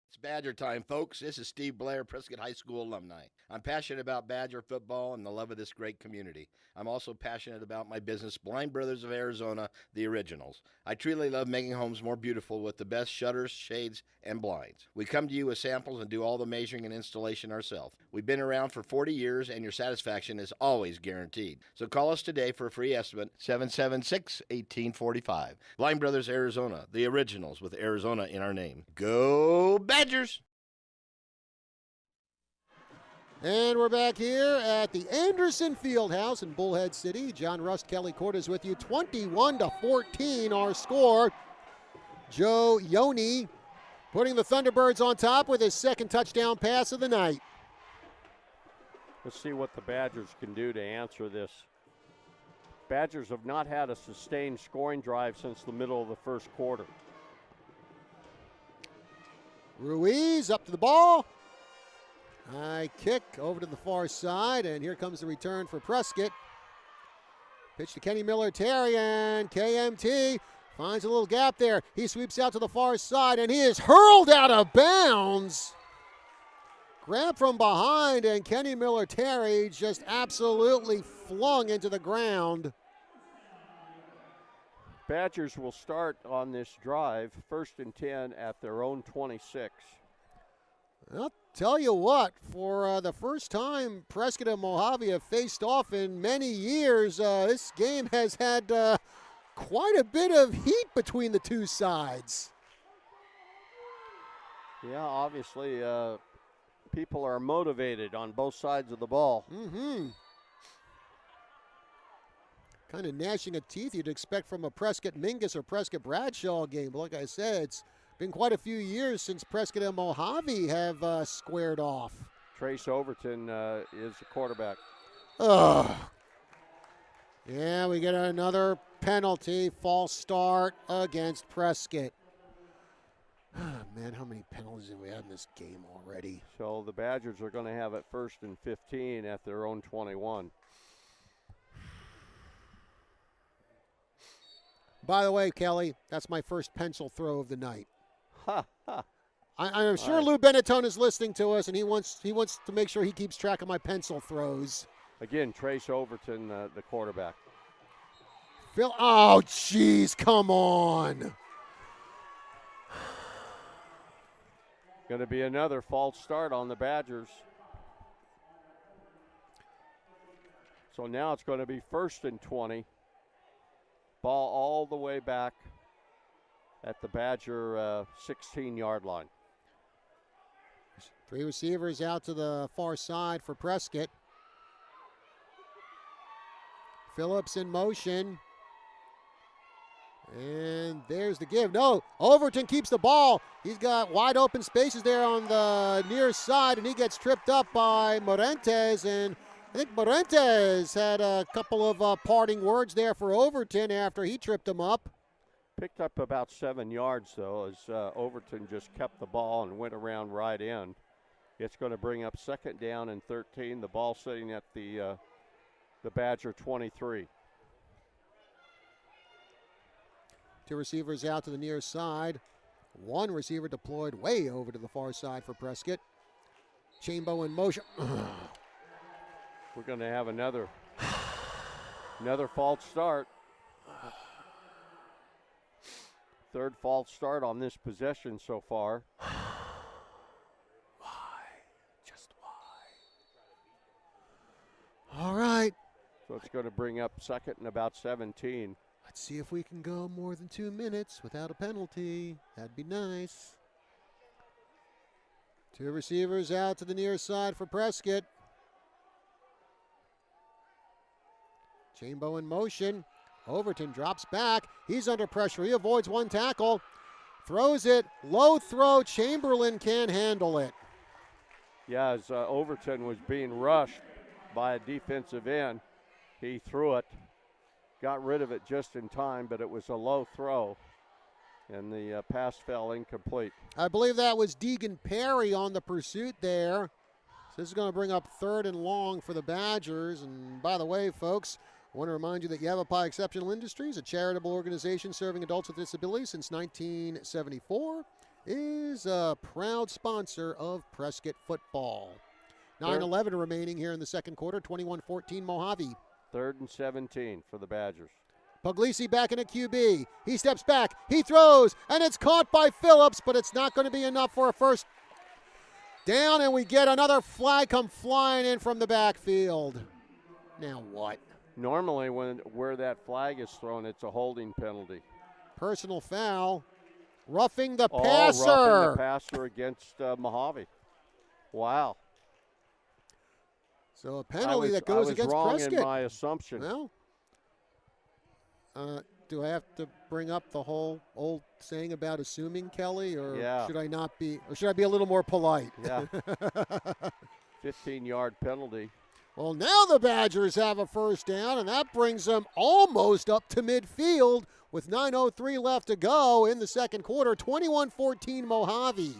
It's Badger time, folks. This is Steve Blair, Prescott High School alumni. I'm passionate about Badger football and the love of this great community. I'm also passionate about my business, Blind Brothers of Arizona, the Originals. I truly love making homes more beautiful with the best shutters, shades, and blinds. We come to you with samples and do all the measuring and installation ourselves. We've been around for 40 years, and your satisfaction is always guaranteed. So call us today for a free estimate, 776-1845. Blind Brothers Arizona, the Originals, with Arizona in our name. Go Badgers! And we're back here at the Anderson Fieldhouse in Bullhead City. John Rust, Kelly Court is with you. 21-14 our score. Joe Yoni putting the Thunderbirds on top with his second touchdown pass of the night. Let's see what the Badgers can do to answer this. Badgers have not had a sustained scoring drive since the middle of the first quarter. Ruiz up to the ball. High kick over to the far side, and here comes the return for Prescott. Pitch to Kenny Miller-Terry, and KMT finds a little gap there. He sweeps out to the far side, and he is hurled out of bounds. Grabbed from behind, and Kenny Miller-Terry just absolutely flung into the ground. Badgers will start on this drive, 1st and 10 at their own 26. I'll tell you what, for the first time Prescott and Mojave have faced off in many years, this game has had quite a bit of heat between the two sides. Yeah, obviously people are motivated on both sides of the ball. Kind of gnashing of teeth you'd expect from a Prescott Mingus or Prescott Bradshaw game. But like I said, it's been quite a few years since Prescott and Mojave have squared off. Trace Overton is the quarterback. Ugh. Yeah, we get another penalty, false start against Prescott. Man, how many penalties have we had in this game already? So the Badgers are going to have it 1st and 15 at their own 21. By the way, Kelly, that's my first pencil throw of the night. I'm sure Lou Benetton is listening to us, and he wants to make sure he keeps track of my pencil throws. Again, Trace Overton, the quarterback. Phil, oh, jeez, come on. Going to be another false start on the Badgers. So now it's going to be 1st and 20. Ball all the way back at the Badger 16-yard line. 3 receivers out to the far side for Prescott. Phillips in motion. And there's the give. No, Overton keeps the ball. He's got wide open spaces there on the near side, and he gets tripped up by Morentes. And I think Morentes had a couple of parting words there for Overton after he tripped him up. Picked up about 7 yards, though, as Overton just kept the ball and went around right in. It's going to bring up 2nd down and 13. The ball sitting at the Badger 23. 2 receivers out to the near side. 1 receiver deployed way over to the far side for Prescott. Chambo in motion. We're going to have another false start. 3rd false start on this possession so far. Why? Just why? All right. So it's going to bring up 2nd and about 17. Let's see if we can go more than 2 minutes without a penalty. That'd be nice. 2 receivers out to the near side for Prescott. Chambo in motion. Overton drops back. He's under pressure. He avoids 1 tackle. Throws it. Low throw. Chamberlain can't handle it. Yeah, as Overton was being rushed by a defensive end, he threw it. Got rid of it just in time, but it was a low throw, and the pass fell incomplete. I believe that was Deegan Perry on the pursuit there. So this is going to bring up 3rd and long for the Badgers. And by the way, folks, I want to remind you that Yavapai Exceptional Industries, a charitable organization serving adults with disabilities since 1974, is a proud sponsor of Prescott football. 9:11 remaining here in the second quarter, 21-14 Mojave. 3rd and 17 for the Badgers. Puglisi back in a QB. He steps back. He throws, and it's caught by Phillips, but it's not going to be enough for a first down, and we get another flag come flying in from the backfield. Now what? Normally where that flag is thrown, it's a holding penalty. Personal foul. Roughing the passer. Roughing the passer against Mojave. Wow. So a penalty that goes against Prescott. I was wrong in my assumption. Well, do I have to bring up the whole old saying about assuming, Kelly, or should I not be? Or should I be a little more polite? Yeah. 15-yard penalty. Well, now the Badgers have a first down, and that brings them almost up to midfield with 9:03 left to go in the second quarter. 21-14 Mojave.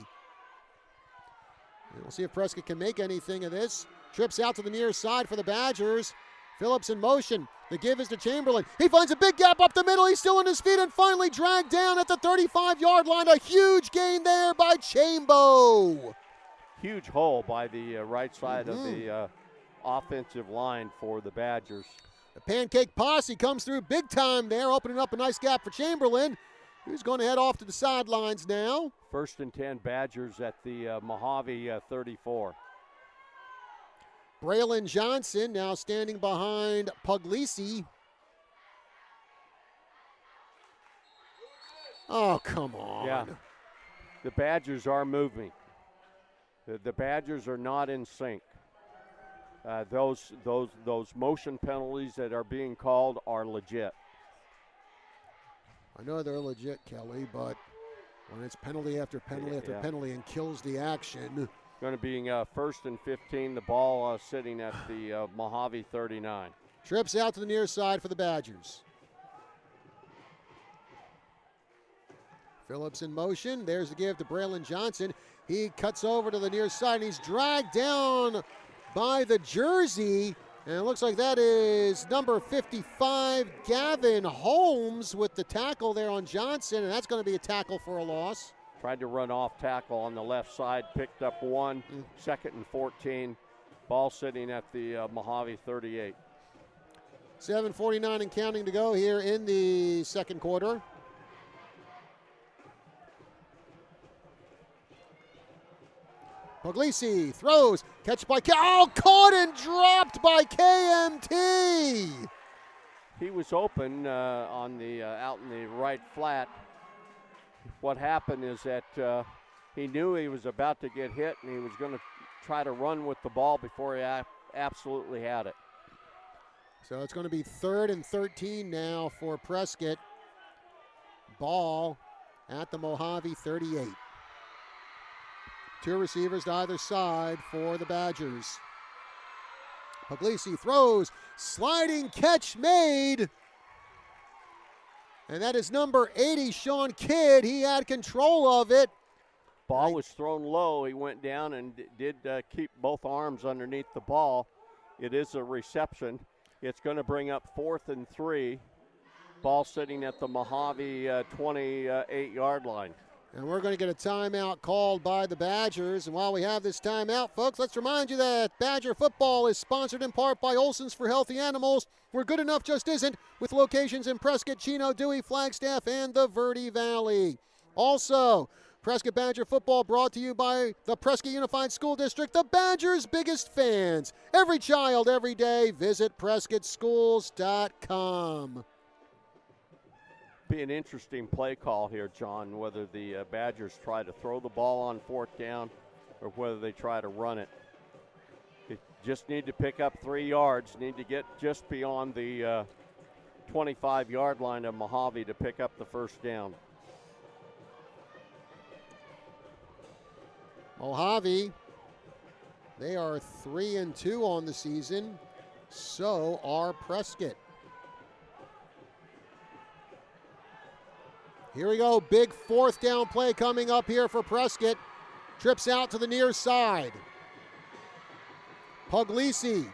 And we'll see if Prescott can make anything of this. Trips out to the near side for the Badgers. Phillips in motion. The give is to Chamberlain. He finds a big gap up the middle. He's still on his feet and finally dragged down at the 35-yard line. A huge gain there by Chambo. Huge hole by the right side of the offensive line for the Badgers. The Pancake Posse comes through big time there, opening up a nice gap for Chamberlain, who's going to head off to the sidelines now. 1st and 10 Badgers at the Mojave 34. Braylon Johnson now standing behind Puglisi. Oh, come on. Yeah, the Badgers are moving. The Badgers are not in sync. Those motion penalties that are being called are legit. I know they're legit, Kelly, but when it's penalty after penalty after penalty and kills the action. Going to be 1st and 15, the ball sitting at the Mojave 39. Trips out to the near side for the Badgers. Phillips in motion. There's the give to Braylon Johnson. He cuts over to the near side, and he's dragged down by the jersey. And it looks like that is number 55, Gavin Holmes, with the tackle there on Johnson, and that's going to be a tackle for a loss. Tried to run off tackle on the left side, picked up 1, 2nd and 14. Ball sitting at the Mojave 38. 7:49 and counting to go here in the second quarter. Puglisi throws, catch by caught and dropped by KMT. He was open on the out in the right flat. What happened is that he knew he was about to get hit, and he was going to try to run with the ball before he absolutely had it. So it's going to be 3rd and 13 now for Prescott. Ball at the Mojave 38. 2 receivers to either side for the Badgers. Puglisi throws, sliding catch made. And that is number 80, Sean Kidd. He had control of it. Ball was thrown low. He went down and did keep both arms underneath the ball. It is a reception. It's going to bring up 4th and 3. Ball sitting at the Mojave 28-yard line. And we're going to get a timeout called by the Badgers. And while we have this timeout, folks, let's remind you that Badger football is sponsored in part by Olson's for Healthy Animals, where good enough just isn't, with locations in Prescott, Chino, Dewey, Flagstaff, and the Verde Valley. Also, Prescott Badger football brought to you by the Prescott Unified School District, the Badgers' biggest fans. Every child, every day. Visit PrescottSchools.com. Be an interesting play call here, John, whether the Badgers try to throw the ball on 4th down or whether they try to run it. They just need to pick up 3 yards, need to get just beyond the 25-yard line of Mojave to pick up the 1st down. Mojave, they are 3-2 on the season. So are Prescott. Here we go, big 4th down play coming up here for Prescott. Trips out to the near side. Puglisi.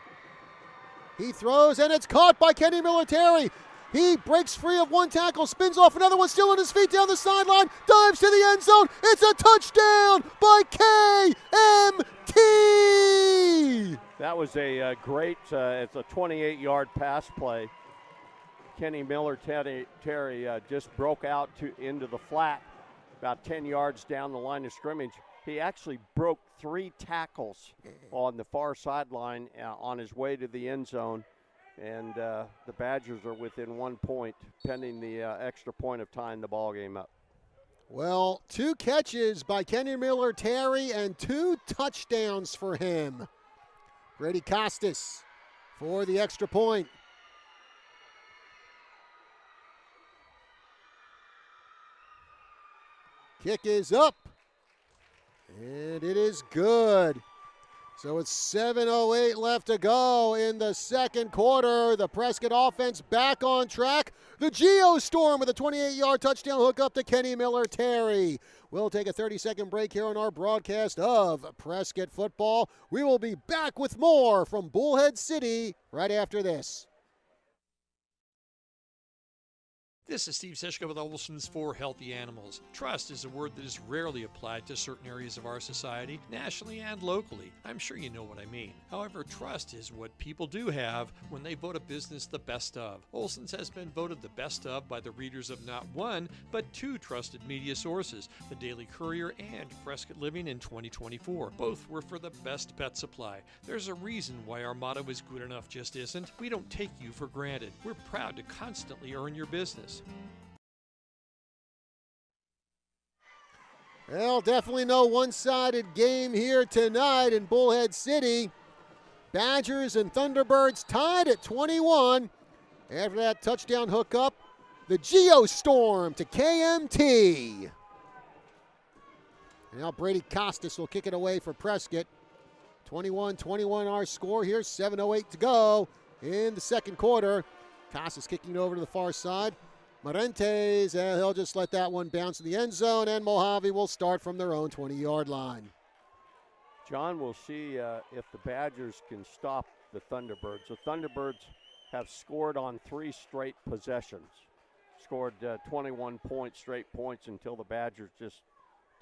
He throws, and it's caught by Kenny Military. He breaks free of 1 tackle, spins off another one, still on his feet down the sideline, dives to the end zone. It's a touchdown by KMT. That was a great, it's a 28-yard pass play. Kenny Military just broke out into the flat about 10 yards down the line of scrimmage. He actually broke 3 tackles on the far sideline on his way to the end zone. And the Badgers are within 1 point, pending the extra point of tying the ball game up. Well, 2 catches by Kenny Military and 2 touchdowns for him. Brady Costas for the extra point. Kick is up, and it is good. So it's 7:08 left to go in the second quarter. The Prescott offense back on track. The Geostorm with a 28-yard touchdown hook up to Kenny Military. We'll take a 30-second break here on our broadcast of Prescott football. We will be back with more from Bullhead City right after this. This is Steve Sishka with Olson's for Healthy Animals. Trust is a word that is rarely applied to certain areas of our society, nationally and locally. I'm sure you know what I mean. However, trust is what people do have when they vote a business the best of. Olson's has been voted the best of by the readers of not one, but two trusted media sources, the Daily Courier and Prescott Living in 2024. Both were for the best pet supply. There's a reason why our motto is good enough just isn't. We don't take you for granted. We're proud to constantly earn your business. Well, definitely no one-sided game here tonight in Bullhead City. Badgers and Thunderbirds tied at 21. After that touchdown hookup, the Geostorm to KMT. Now Brady Costas will kick it away for Prescott. 21-21 our score here, 7:08 to go in the second quarter. Costas kicking it over to the far side. Marentes, and he'll just let that one bounce in the end zone, and Mojave will start from their own 20-yard line. John, we'll see if the Badgers can stop the Thunderbirds. The Thunderbirds have scored on 3 straight possessions, scored 21 straight points until the Badgers just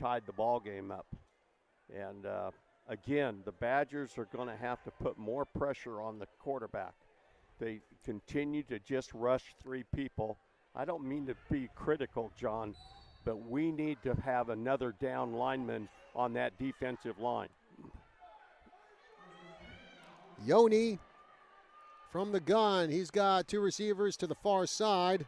tied the ball game up. And again, the Badgers are going to have to put more pressure on the quarterback. They continue to just rush 3 people. I don't mean to be critical, John, but we need to have another down lineman on that defensive line. Yoni from the gun. He's got 2 receivers to the far side.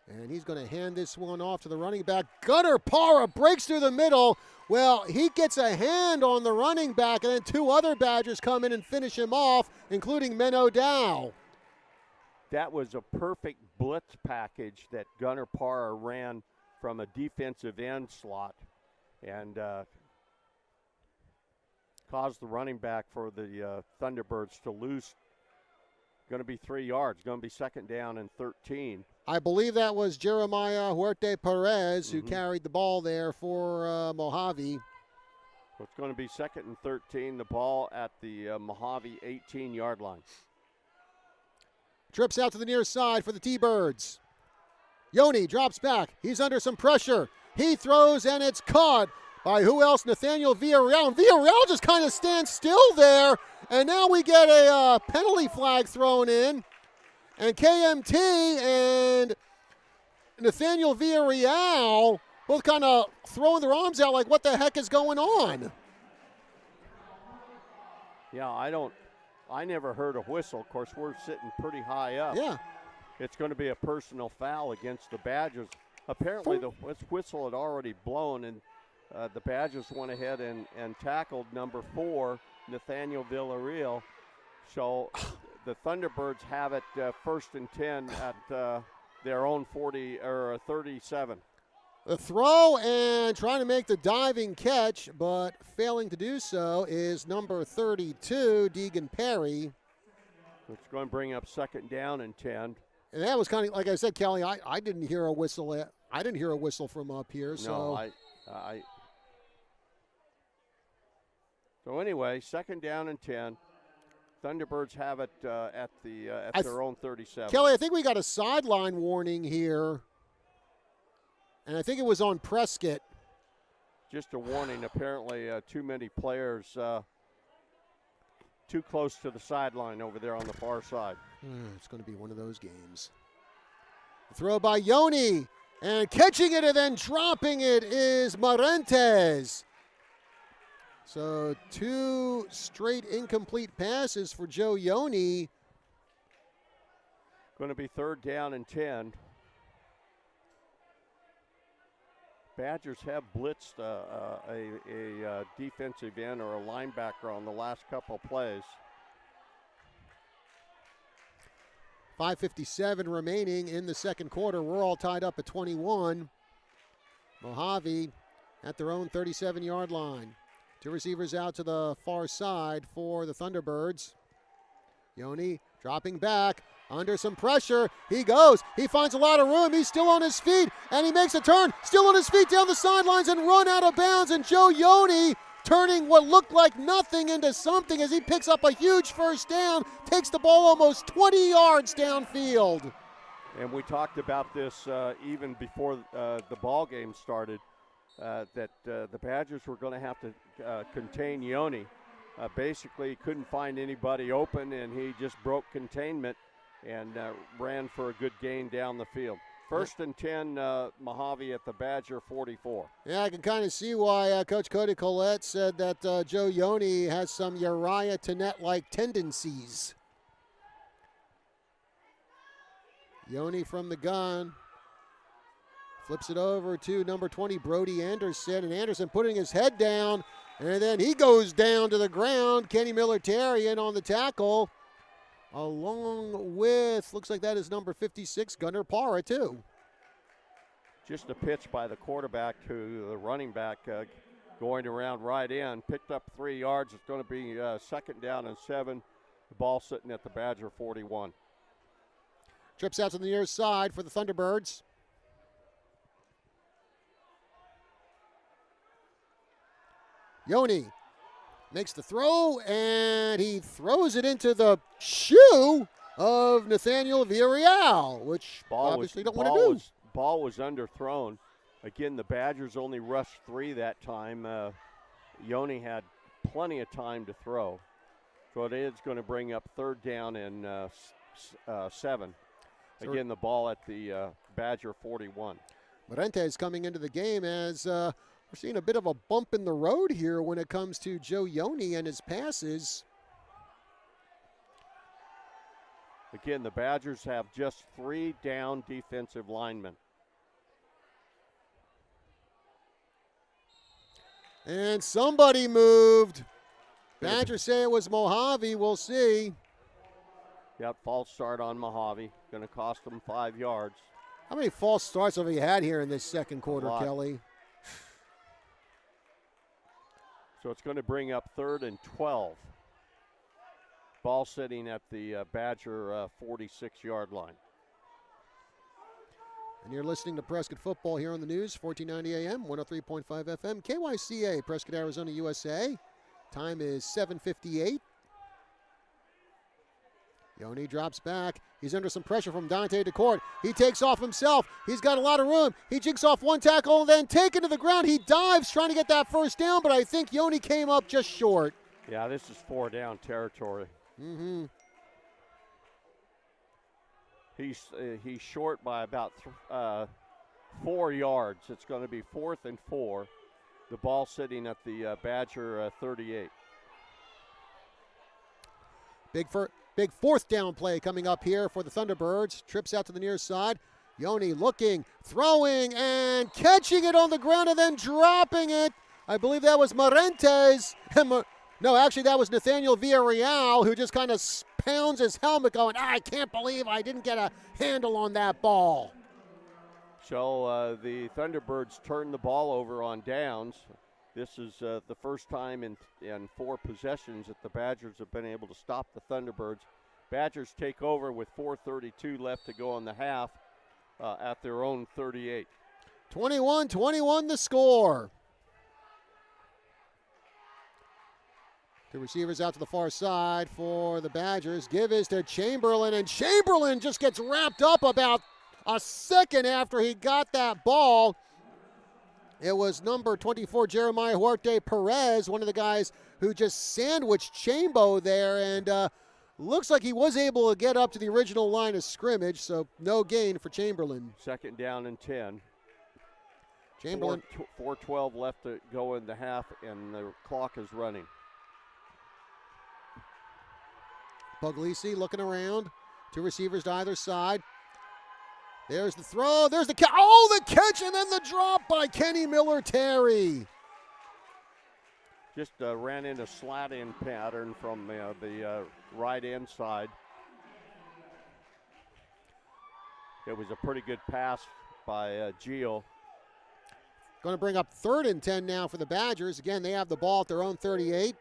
And he's going to hand this one off to the running back. Gunnar Parra breaks through the middle. Well, he gets a hand on the running back, and then 2 other Badgers come in and finish him off, including Menno Dow. That was a perfect blitz package that Gunnar Parra ran from a defensive end slot and caused the running back for the Thunderbirds to lose. Going to be 3 yards. Going to be 2nd down and 13. I believe that was Jeremiah Huerta Perez who carried the ball there for Mojave. So it's going to be 2nd and 13. The ball at the Mojave 18-yard line. Trips out to the near side for the T-Birds. Yoni drops back. He's under some pressure. He throws, and it's caught by who else? Nathaniel Villarreal. And Villarreal just kind of stands still there. And now we get a penalty flag thrown in. And KMT and Nathaniel Villarreal both kind of throwing their arms out like, what the heck is going on? Yeah, I never heard a whistle. Of course, we're sitting pretty high up. Yeah. It's going to be a personal foul against the Badgers. Apparently, the whistle had already blown, and the Badgers went ahead and tackled number 4, Nathaniel Villarreal. So the Thunderbirds have it 1st and 10 at their own 40 or 37. The throw and trying to make the diving catch, but failing to do so is number 32, Deegan Perry. It's going to bring up 2nd down and 10. And that was kind of, like I said, Kelly, I didn't hear a whistle. I didn't hear a whistle from up here. So. No, So anyway, 2nd down and 10. Thunderbirds have it at their own 37. Kelly, I think we got a sideline warning here. And I think it was on Prescott. Just a warning. Apparently, too many players too close to the sideline over there on the far side. It's going to be one of those games. Throw by Yoni. And catching it and then dropping it is Marentes. So 2 straight incomplete passes for Joe Yoni. Going to be 3rd down and 10. Badgers have blitzed a defensive end or a linebacker on the last couple plays. 5:57 remaining in the second quarter. We're all tied up at 21. Mojave at their own 37-yard line. 2 receivers out to the far side for the Thunderbirds. Yoni dropping back. Under some pressure, he goes. He finds a lot of room. He's still on his feet, and he makes a turn. Still on his feet down the sidelines and run out of bounds. And Joe Yoni turning what looked like nothing into something as he picks up a huge 1st down, takes the ball almost 20 yards downfield. And we talked about this even before the ball game started, that the Badgers were going to have to contain Yoni. Basically, couldn't find anybody open, and he just broke containment and ran for a good gain down the field. 1st and 10, Mojave at the Badger 44. Yeah, I can kind of see why Coach Cody Collette said that Joe Yoni has some Uriah Tenet-like tendencies. Yoni from the gun. Flips it over to number 20, Brody Anderson. And Anderson putting his head down. And then he goes down to the ground. Kenny Miller-Terry in on the tackle. Along with, looks like that is number 56, Gunnar Parra, too. Just a pitch by the quarterback to the running back going around right in. Picked up 3 yards. It's going to be 2nd down and 7. The ball sitting at the Badger 41. Trips out to the near side for the Thunderbirds. Yoni makes the throw, and he throws it into the shoe of Nathaniel Villarreal, which obviously don't want to do. Ball was underthrown. Again, the Badgers only rushed 3 that time. Yoni had plenty of time to throw. So it is going to bring up 3rd down and 7. Again, the ball at the Badger 41. Morentes coming into the game as we're seeing a bit of a bump in the road here when it comes to Joe Yoni and his passes. Again, the Badgers have just 3 down defensive linemen. And somebody moved. Badgers say it was Mojave. We'll see. Yep, false start on Mojave. Going to cost them 5 yards. How many false starts have we had here in this second quarter, Kelly? So it's going to bring up 3rd and 12. Ball sitting at the Badger 46-yard line. And you're listening to Prescott Football here on the news, 1490 AM, 103.5 FM, KYCA, Prescott, Arizona, USA. Time is 7:58. Yoni drops back. He's under some pressure from Dante DeCourt. He takes off himself. He's got a lot of room. He jigs off one tackle, then taken to the ground. He dives trying to get that 1st down, but I think Yoni came up just short. Yeah, this is 4 down territory. Mm-hmm. He's short by about 4 yards. It's going to be 4th and 4. The ball sitting at the Badger 38. Big 4th down play coming up here for the Thunderbirds. Trips out to the near side. Yoni looking, throwing, and catching it on the ground and then dropping it. I believe that was Morentes. No, actually that was Nathaniel Villarreal, who just kind of pounds his helmet going, I can't believe I didn't get a handle on that ball. So the Thunderbirds turned the ball over on downs. This is the first time in 4 possessions that the Badgers have been able to stop the Thunderbirds. Badgers take over with 4:32 left to go in the half at their own 38. 21-21 the score. 2 receivers out to the far side for the Badgers. Give is to Chamberlain, and Chamberlain just gets wrapped up about a second after he got that ball. It was number 24, Jeremiah Huarte Perez, one of the guys who just sandwiched Chambo there, and looks like he was able to get up to the original line of scrimmage, so no gain for Chamberlain. 2nd down and 10. Chamberlain. 4:12 left to go in the half, and the clock is running. Puglisi looking around. 2 receivers to either side. There's the throw. There's the catch. Oh, the catch and then the drop by Kenny Miller-Terry. Just ran into slant-in pattern from the right end side. It was a pretty good pass by Gio. Going to bring up 3rd and 10 now for the Badgers. Again, they have the ball at their own 38.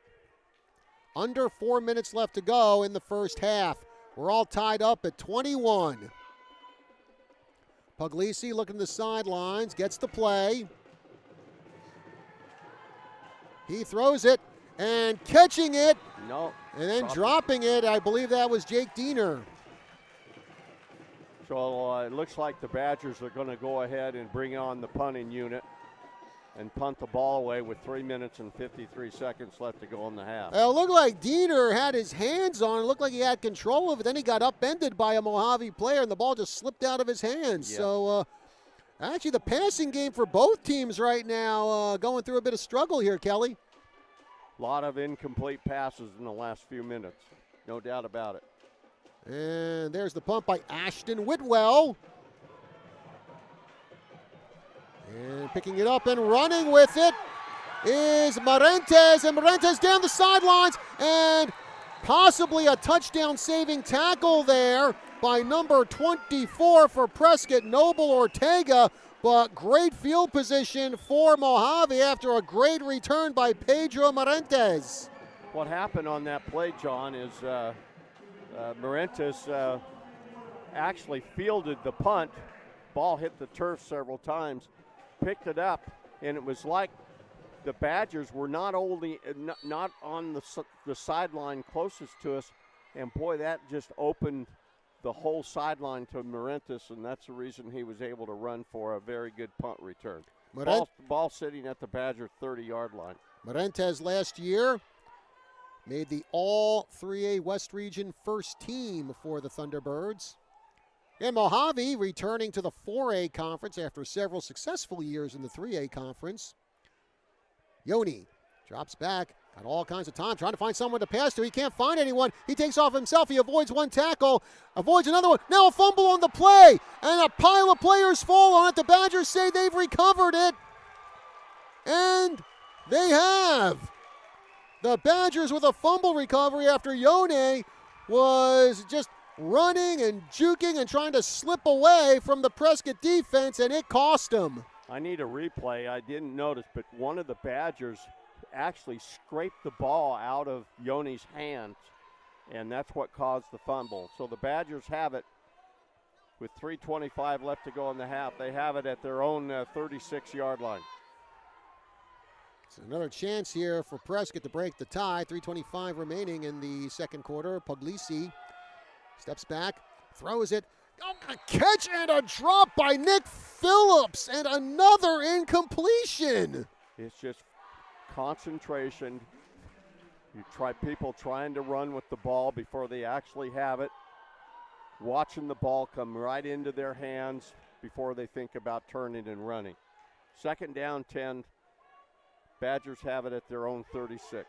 Under 4 minutes left to go in the first half. We're all tied up at 21. Puglisi looking to the sidelines, gets the play. He throws it and catching it. No. And then dropping it. I believe that was Jake Diener. So it looks like the Badgers are going to go ahead and bring on the punting unit and punt the ball away with 3 minutes and 53 seconds left to go in the half. It looked like Diener had his hands on it. Looked like he had control of it. Then he got upended by a Mojave player, and the ball just slipped out of his hands. Yeah. So, actually, the passing game for both teams right now going through a bit of struggle here, Kelly. A lot of incomplete passes in the last few minutes. No doubt about it. And there's the punt by Ashton Whitwell. And picking it up and running with it is Marentes. And Marentes down the sidelines. And possibly a touchdown-saving tackle there by number 24 for Prescott, Noble Ortega. But great field position for Mojave after a great return by Pedro Marentes. What happened on that play, John, is Marentes actually fielded the punt. Ball hit the turf several times, picked it up, and it was like the Badgers were not on the sideline closest to us, and boy, that just opened the whole sideline to Marentes, and that's the reason he was able to run for a very good punt return. Ball sitting at the Badger 30-yard line. Marentes last year made the All 3A West Region first team for the Thunderbirds. And Mojave returning to the 4A conference after several successful years in the 3A conference. Yoni drops back, got all kinds of time, trying to find someone to pass to. He can't find anyone. He takes off himself. He avoids one tackle, avoids another one. Now a fumble on the play, and a pile of players fall on it. The Badgers say they've recovered it, and they have. The Badgers with a fumble recovery after Yone was just running and juking and trying to slip away from the Prescott defense, and it cost him. I need a replay. I didn't notice, but one of the Badgers actually scraped the ball out of Yone's hands, and that's what caused the fumble. So the Badgers have it with 3:25 left to go in the half. They have it at their own 36-yard line. It's another chance here for Prescott to break the tie. 3:25 remaining in the second quarter. Puglisi steps back, throws it. Oh, a catch and a drop by Nick Phillips, and another incompletion. It's just concentration. You try people trying to run with the ball before they actually have it, watching the ball come right into their hands before they think about turning and running. Second down, 10. Badgers have it at their own 36.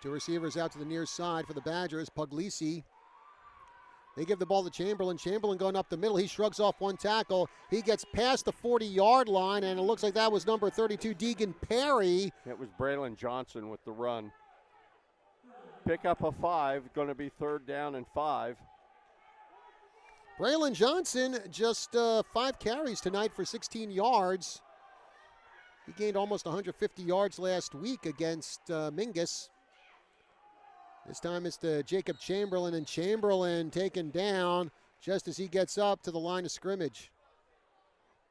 Two receivers out to the near side for the Badgers. Puglisi. They give the ball to Chamberlain. Chamberlain going up the middle. He shrugs off one tackle. He gets past the 40-yard line, and it looks like that was number 32, Deegan Perry. It was Braylon Johnson with the run. Pick up a 5, going to be 3rd down and 5. Braylon Johnson just 5 carries tonight for 16 yards. He gained almost 150 yards last week against Mingus. This time it's to Jacob Chamberlain, and Chamberlain taken down just as he gets up to the line of scrimmage.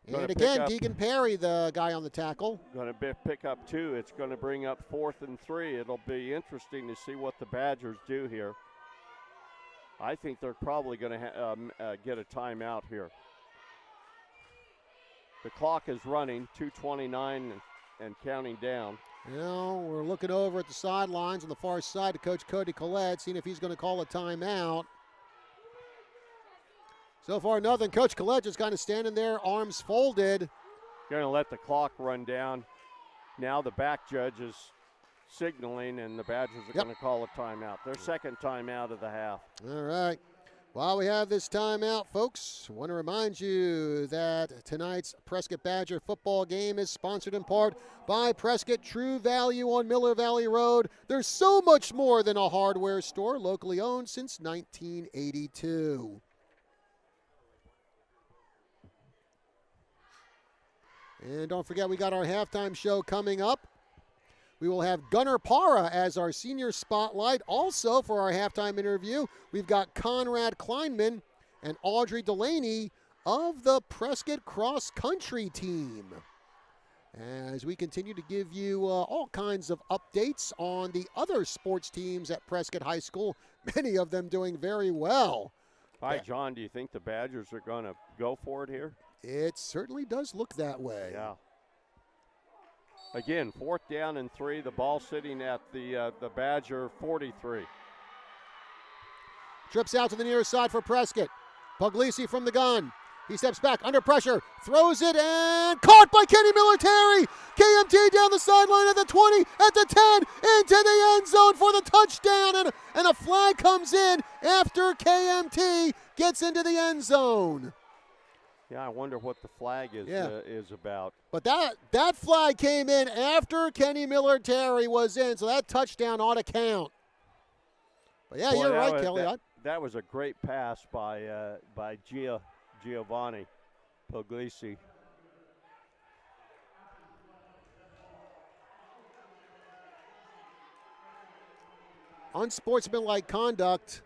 And again, Deegan Perry, the guy on the tackle. Going to pick up 2. It's going to bring up 4th and 3. It'll be interesting to see what the Badgers do here. I think they're probably going to get a timeout here. The clock is running, 2:29 and counting down. Now we're looking over at the sidelines on the far side to Coach Cody Collette, seeing if he's going to call a timeout. So far, nothing. Coach Collette just kind of standing there, arms folded. Going to let the clock run down. Now the back judge is signaling, and the Badgers are going to call a timeout. Their second timeout of the half. All right. While we have this timeout, folks, I want to remind you that tonight's Prescott Badger football game is sponsored in part by Prescott True Value on Miller Valley Road. There's so much more than a hardware store, locally owned since 1982. And don't forget, we got our halftime show coming up. We will have Gunnar Para as our senior spotlight. Also, for our halftime interview, we've got Conrad Kleinman and Audrey Delaney of the Prescott Cross Country team, as we continue to give you all kinds of updates on the other sports teams at Prescott High School, many of them doing very well. All right, John, do you think the Badgers are going to go for it here? It certainly does look that way. Yeah. Again, 4th down and 3. The ball sitting at the Badger 43. Trips out to the near side for Prescott. Puglisi from the gun. He steps back under pressure, throws it, and caught by Kenny Military. KMT down the sideline at the 20, at the 10, into the end zone for the touchdown, and a flag comes in after KMT gets into the end zone. Yeah, I wonder what the flag is about. But that flag came in after Kenny Military was in, so that touchdown ought to count. But yeah, you're right, Kelly. That was a great pass by Giovanni Puglisi. Unsportsmanlike conduct.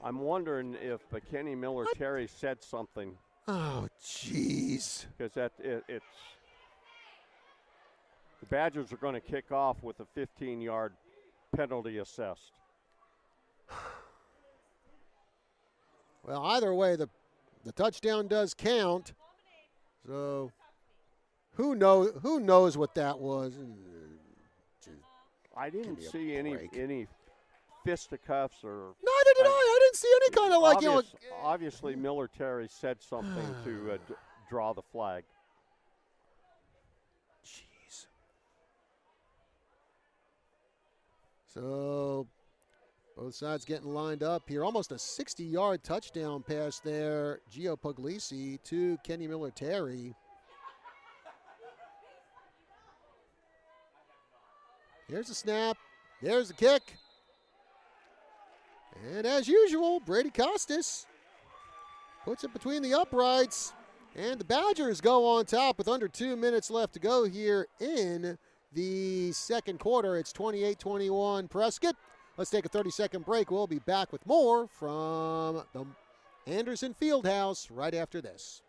I'm wondering if Kenny Military said something. Oh, jeez. Because it's the Badgers are going to kick off with a 15-yard penalty assessed. Well, either way, the touchdown does count. So who knows what that was? I didn't see any fisticuffs or. Neither did I didn't see any kind of Obviously, Military said something to draw the flag. Jeez. So both sides getting lined up here. Almost a 60-yard touchdown pass there. Gio Puglisi to Kenny Military. Here's the snap. There's the kick. And as usual, Brady Costas puts it between the uprights. And the Badgers go on top with under 2 minutes left to go here in the second quarter. It's 28-21 Prescott. Let's take a 30-second break. We'll be back with more from the Anderson Fieldhouse right after this.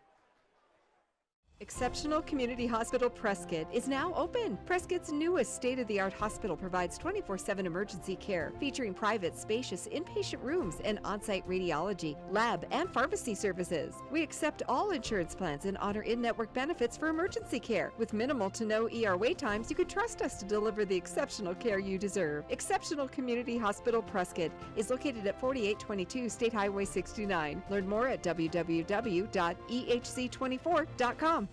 Exceptional Community Hospital Prescott is now open. Prescott's newest state-of-the-art hospital provides 24/7 emergency care, featuring private, spacious inpatient rooms and on-site radiology, lab, and pharmacy services. We accept all insurance plans and honor in-network benefits for emergency care. With minimal to no ER wait times, you can trust us to deliver the exceptional care you deserve. Exceptional Community Hospital Prescott is located at 4822 State Highway 69. Learn more at www.ehc24.com.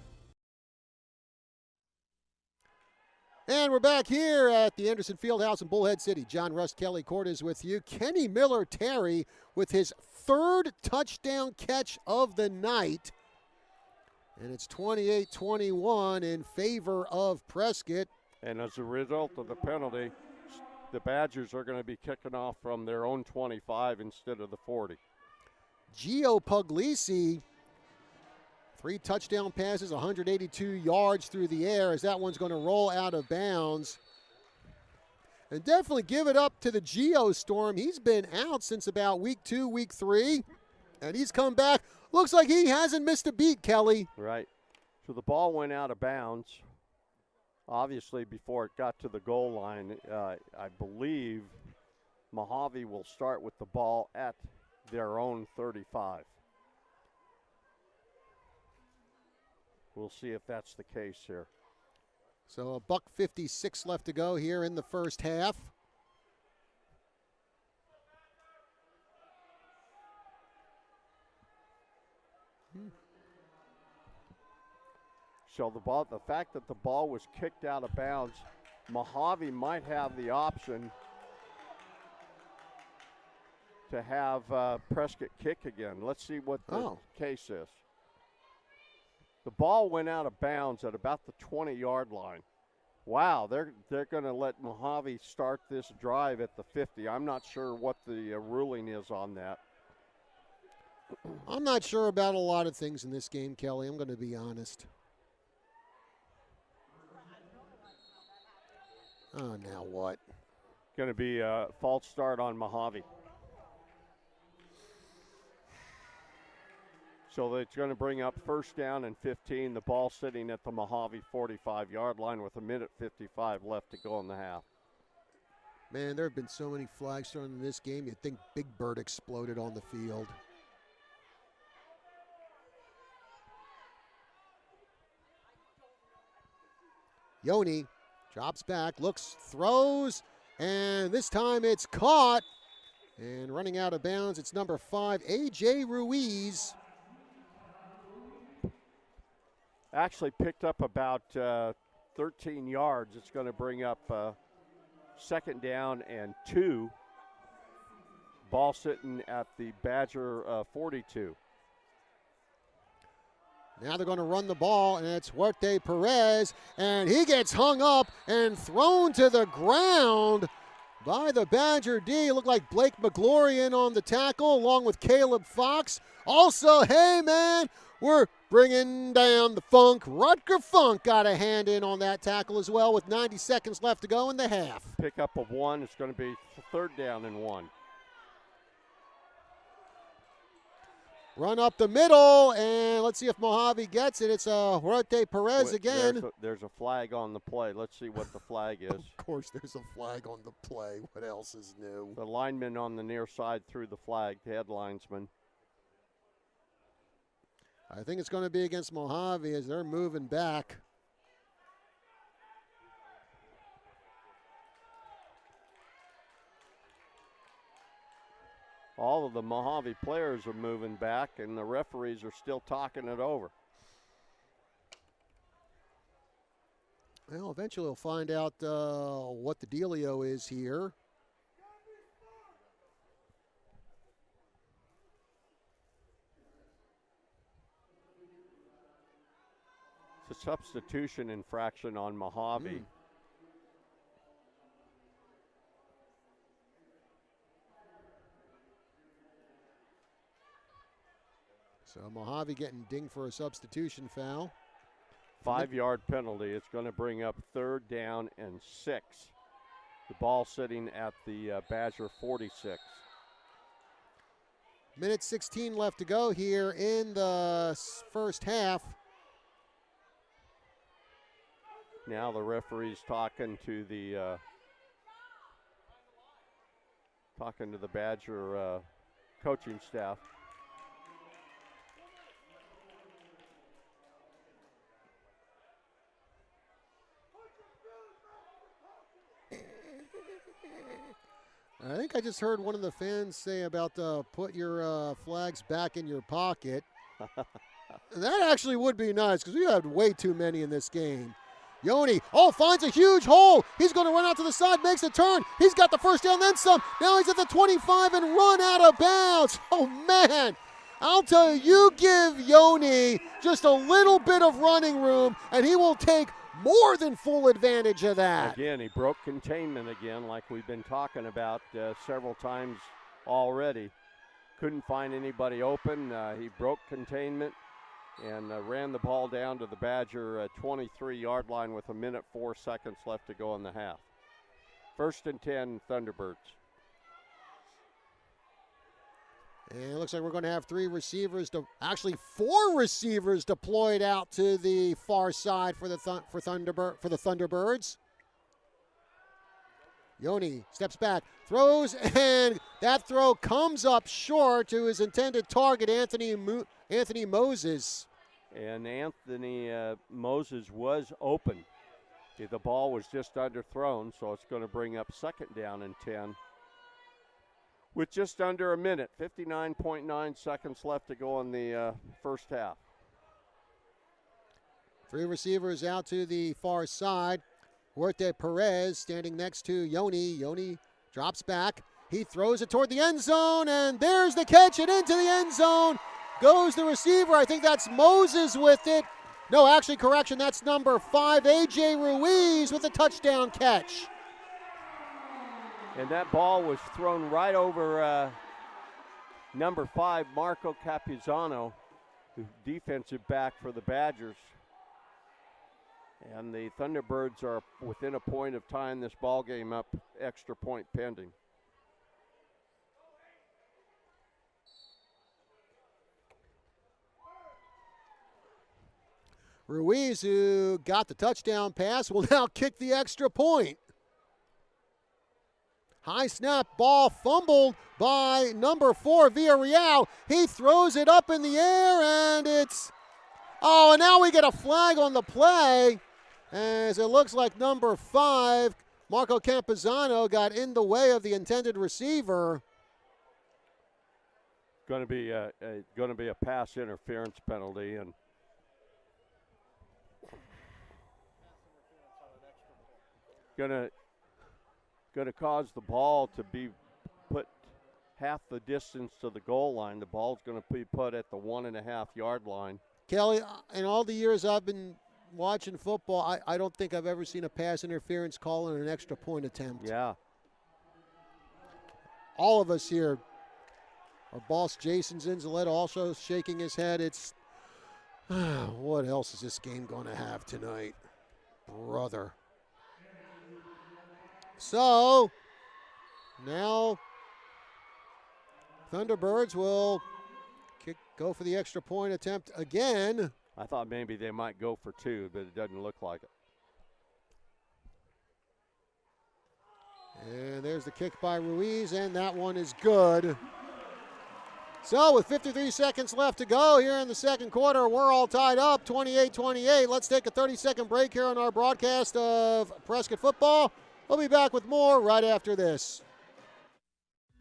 And we're back here at the Anderson Fieldhouse in Bullhead City. John Russ Kelly Court is with you. Kenny Military with his 3rd touchdown catch of the night. And it's 28-21 in favor of Prescott. And as a result of the penalty, the Badgers are going to be kicking off from their own 25 instead of the 40. Gio Puglisi, 3 touchdown passes, 182 yards through the air as that one's going to roll out of bounds. And definitely give it up to the Gio Storm. He's been out since about week 2, week 3, and he's come back. Looks like he hasn't missed a beat, Kelly. Right. So the ball went out of bounds. Obviously, before it got to the goal line, I believe Mojave will start with the ball at their own 35. We'll see if that's the case here. So $1:56 left to go here in the first half. So the fact that the ball was kicked out of bounds, Mojave might have the option to have Prescott kick again. Let's see what the case is. The ball went out of bounds at about the 20-yard line. Wow, they're going to let Mojave start this drive at the 50. I'm not sure what the ruling is on that. I'm not sure about a lot of things in this game, Kelly. I'm going to be honest. Oh, now what? Going to be a false start on Mojave. So it's going to bring up 1st down and 15. The ball sitting at the Mojave 45-yard line with 1:55 left to go in the half. Man, there have been so many flags thrown in this game, you'd think Big Bird exploded on the field. Yoni drops back, looks, throws, and this time it's caught. And running out of bounds, it's number 5, A.J. Ruiz. Actually picked up about 13 yards. It's going to bring up second down and 2. Ball sitting at the Badger 42. Now they're going to run the ball, and it's Huarte Perez, and he gets hung up and thrown to the ground by the Badger D. It looked like Blake McGlorian on the tackle, along with Caleb Fox. Also, hey, man, we're bringing down the Funk. Rutger Funk got a hand in on that tackle as well with 90 seconds left to go in the half. Pickup of 1. It's going to be third down and 1. Run up the middle, and let's see if Mojave gets it. It's Huarte Perez again. There's a flag on the play. Let's see what the flag is. Of course there's a flag on the play. What else is new? The lineman on the near side threw the flag, the head linesman. I think it's going to be against Mojave as they're moving back. All of the Mojave players are moving back, and the referees are still talking it over. Well, eventually we'll find out what the dealio is here. It's a substitution infraction on Mojave. So Mojave getting dinged for a substitution foul. 5-yard penalty. It's going to bring up third down and 6. The ball sitting at the Badger 46. Minute 16 left to go here in the first half. Now the referee's talking to the Badger coaching staff. I think I just heard one of the fans say about put your flags back in your pocket. That actually would be nice because we had way too many in this game. Yoni, finds a huge hole. He's going to run out to the side, makes a turn. He's got the first down, then some. Now he's at the 25 and run out of bounds. Oh, man. I'll tell you, you give Yoni just a little bit of running room, and he will take more than full advantage of that. Again, he broke containment again, like we've been talking about several times already. Couldn't find anybody open. He broke containment and ran the ball down to the Badger 23-yard line with 1:04 left to go in the half. 1st and 10, Thunderbirds. And it looks like we're going to have 4 receivers deployed out to the far side for the Thunderbirds. Yoni steps back, throws, and that throw comes up short to his intended target, Anthony Moses. And Anthony Moses was open. The ball was just underthrown, so it's going to bring up 2nd down and 10. With just under a minute, 59.9 seconds left to go in the first half. 3 receivers out to the far side. Huarte Perez standing next to Yoni. Yoni drops back. He throws it toward the end zone, and there's the catch, and into the end zone goes the receiver. I think that's Moses with it. No, actually, correction, that's number 5, A.J. Ruiz with a touchdown catch. And that ball was thrown right over number 5, Marco Capuzano, the defensive back for the Badgers. And the Thunderbirds are within a point of tying this ball game up, extra point pending. Ruiz, who got the touchdown pass, will now kick the extra point. High snap, ball fumbled by number 4, Villarreal. He throws it up in the air, and it's, oh, and now we get a flag on the play, as it looks like number 5, Marco Campuzano, got in the way of the intended receiver. Going to be a pass interference penalty, and going to cause the ball to be put half the distance to the goal line. The ball's going to be put at the 1.5 yard line. Kelly, in all the years I've been watching football, I don't think I've ever seen a pass interference call in an extra point attempt. Yeah. All of us here, our boss Jason Zinzaletta also shaking his head. It's, what else is this game going to have tonight? Brother. So, now Thunderbirds will go for the extra point attempt again. I thought maybe they might go for 2, but it doesn't look like it. And there's the kick by Ruiz, and that one is good. So with 53 seconds left to go here in the second quarter, we're all tied up, 28-28. Let's take a 30-second break here on our broadcast of Prescott football. We'll be back with more right after this.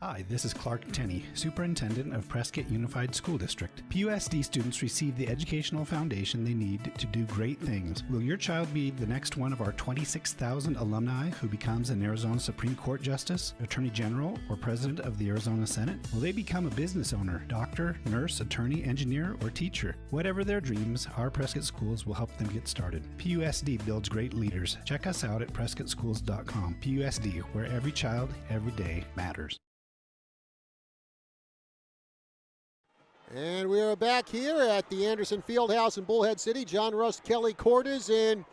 Hi, this is Clark Tenney, Superintendent of Prescott Unified School District. PUSD students receive the educational foundation they need to do great things. Will your child be the next one of our 26,000 alumni who becomes an Arizona Supreme Court Justice, Attorney General, or President of the Arizona Senate? Will they become a business owner, doctor, nurse, attorney, engineer, or teacher? Whatever their dreams, our Prescott schools will help them get started. PUSD builds great leaders. Check us out at prescottschools.com. PUSD, where every child, every day matters. And we are back here at the Anderson Fieldhouse in Bullhead City. John Rust, Kelly Cordes, and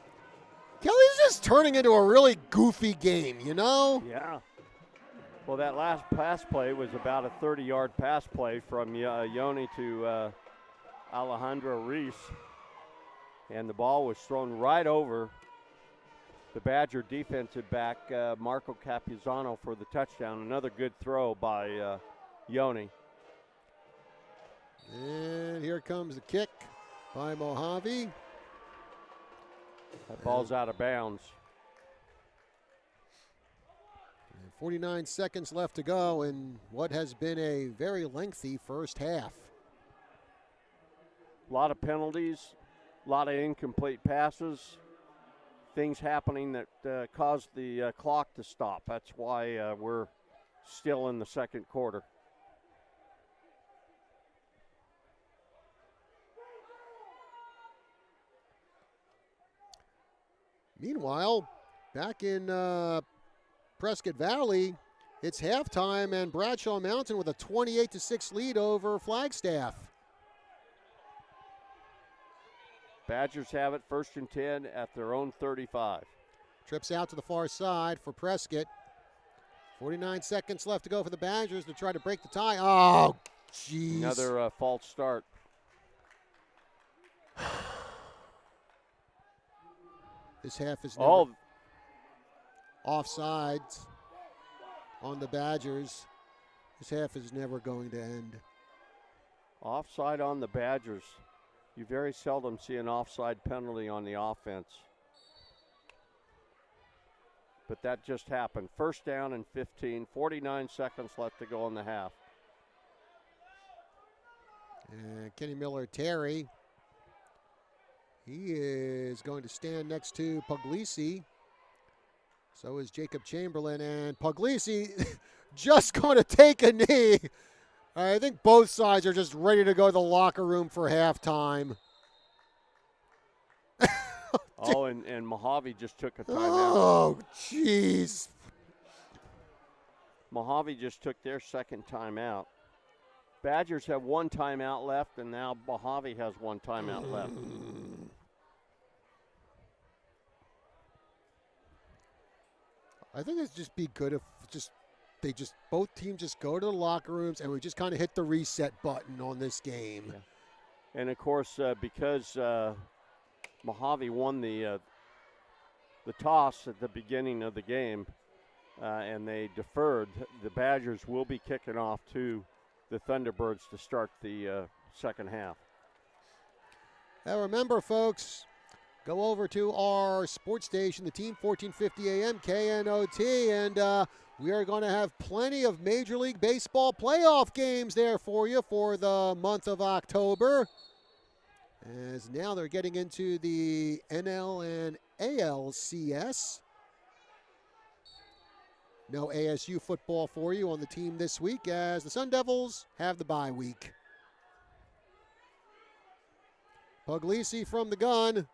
Kelly's just turning into a really goofy game, you know? Yeah. Well, that last pass play was about a 30-yard pass play from Yoni to Alejandro Reese. And the ball was thrown right over the Badger defensive back, Marco Campuzano, for the touchdown. Another good throw by Yoni. And here comes the kick by Mojave. That ball's out of bounds. And 49 seconds left to go in what has been a very lengthy first half. A lot of penalties, a lot of incomplete passes, things happening that caused the clock to stop. That's why we're still in the second quarter. Meanwhile, back in Prescott Valley, it's halftime, and Bradshaw Mountain with a 28-6 lead over Flagstaff. Badgers have it, 1st and 10 at their own 35. Trips out to the far side for Prescott. 49 seconds left to go for the Badgers to try to break the tie. Oh, jeez. Another false start. This half is never offsides on the Badgers. This half is never going to end. Offside on the Badgers. You very seldom see an offside penalty on the offense. But that just happened. 1st down and 15, 49 seconds left to go in the half. And Kenny Miller-Terry, he is going to stand next to Puglisi. So is Jacob Chamberlain, and Puglisi just going to take a knee. I think both sides are just ready to go to the locker room for halftime. And Mojave just took a timeout. Oh, jeez. Mojave just took their second timeout. Badgers have 1 timeout left, and now Mojave has 1 timeout left. I think it'd just be good if both teams just go to the locker rooms and we just kind of hit the reset button on this game. Yeah. And of course, because Mojave won the toss at the beginning of the game, and they deferred. The Badgers will be kicking off to the Thunderbirds to start the second half. Now remember, folks, go over to our sports station, the team, 1450 AM KNOT, and we are going to have plenty of Major League Baseball playoff games there for you for the month of October. As now they're getting into the NL and ALCS. No ASU football for you on the team this week as the Sun Devils have the bye week. Puglisi from the gun.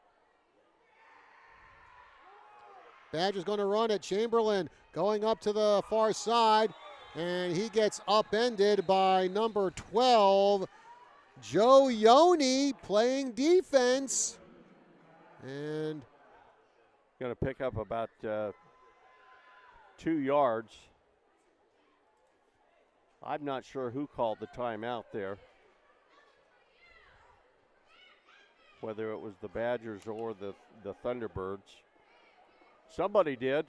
Badger's going to run it. Chamberlain going up to the far side, and he gets upended by number 12, Joe Yoni, playing defense. And going to pick up about 2 yards. I'm not sure who called the timeout there, whether it was the Badgers or the Thunderbirds. Somebody did.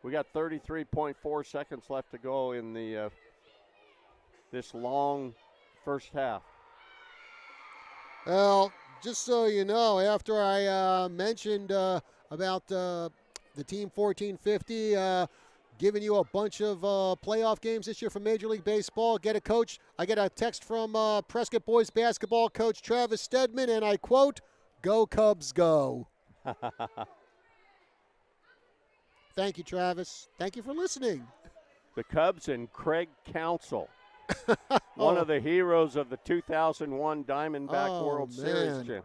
We got 33.4 seconds left to go in the this long first half. Well, just so you know, after I mentioned about the team 1450 giving you a bunch of playoff games this year from Major League Baseball, I get a text from Prescott boys basketball coach Travis Stedman, and I quote, "Go Cubs, go." Thank you, Travis. Thank you for listening. The Cubs and Craig Counsell, one of the heroes of the 2001 Diamondback World Series.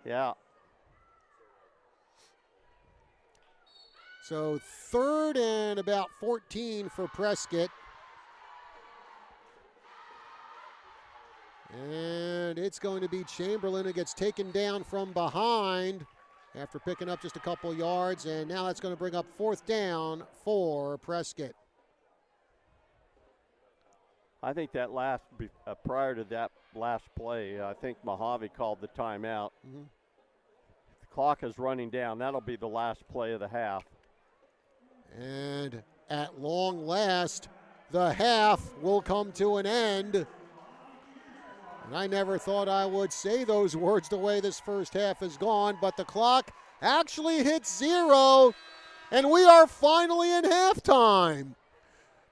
Yeah. So 3rd and about 14 for Prescott. And it's going to be Chamberlain who gets taken down from behind after picking up just a couple yards, and now that's going to bring up 4th down for Prescott. I think that prior to that last play, I think Mojave called the timeout. Mm-hmm. The clock is running down. That'll be the last play of the half. And at long last, the half will come to an end. And I never thought I would say those words the way this first half has gone, but the clock actually hits 0, and we are finally in halftime.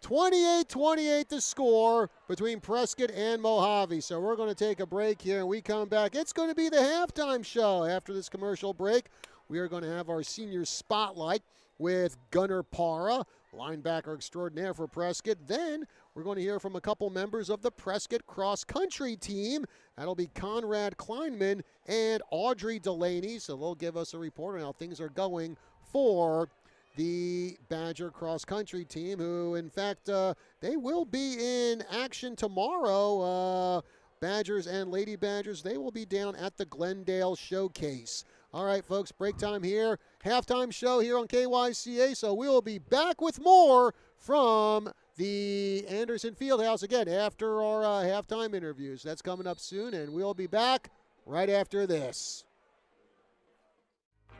28-28 the score between Prescott and Mojave. So we're going to take a break here, and we come back. It's going to be the halftime show. After this commercial break, we are going to have our senior spotlight with Gunnar Parra, linebacker extraordinaire for Prescott. Then we're going to hear from a couple members of the Prescott cross-country team. That'll be Conrad Kleinman and Audrey Delaney. So they'll give us a report on how things are going for the Badger cross-country team, who, in fact, they will be in action tomorrow. Badgers and Lady Badgers, they will be down at the Glendale Showcase. All right, folks, break time here. Halftime show here on KYCA, so we will be back with more from the Anderson Fieldhouse again after our halftime interviews. That's coming up soon, and we'll be back right after this.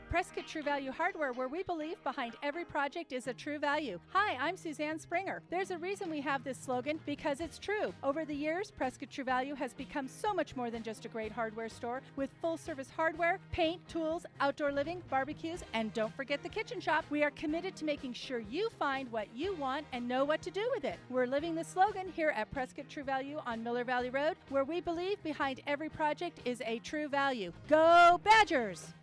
Prescott True Value Hardware, where we believe behind every project is a true value. Hi, I'm Suzanne Springer. There's a reason we have this slogan, because it's true. Over the years, Prescott True Value has become so much more than just a great hardware store with full-service hardware, paint, tools, outdoor living, barbecues, and don't forget the kitchen shop. We are committed to making sure you find what you want and know what to do with it. We're living the slogan here at Prescott True Value on Miller Valley Road, where we believe behind every project is a true value. Go Badgers!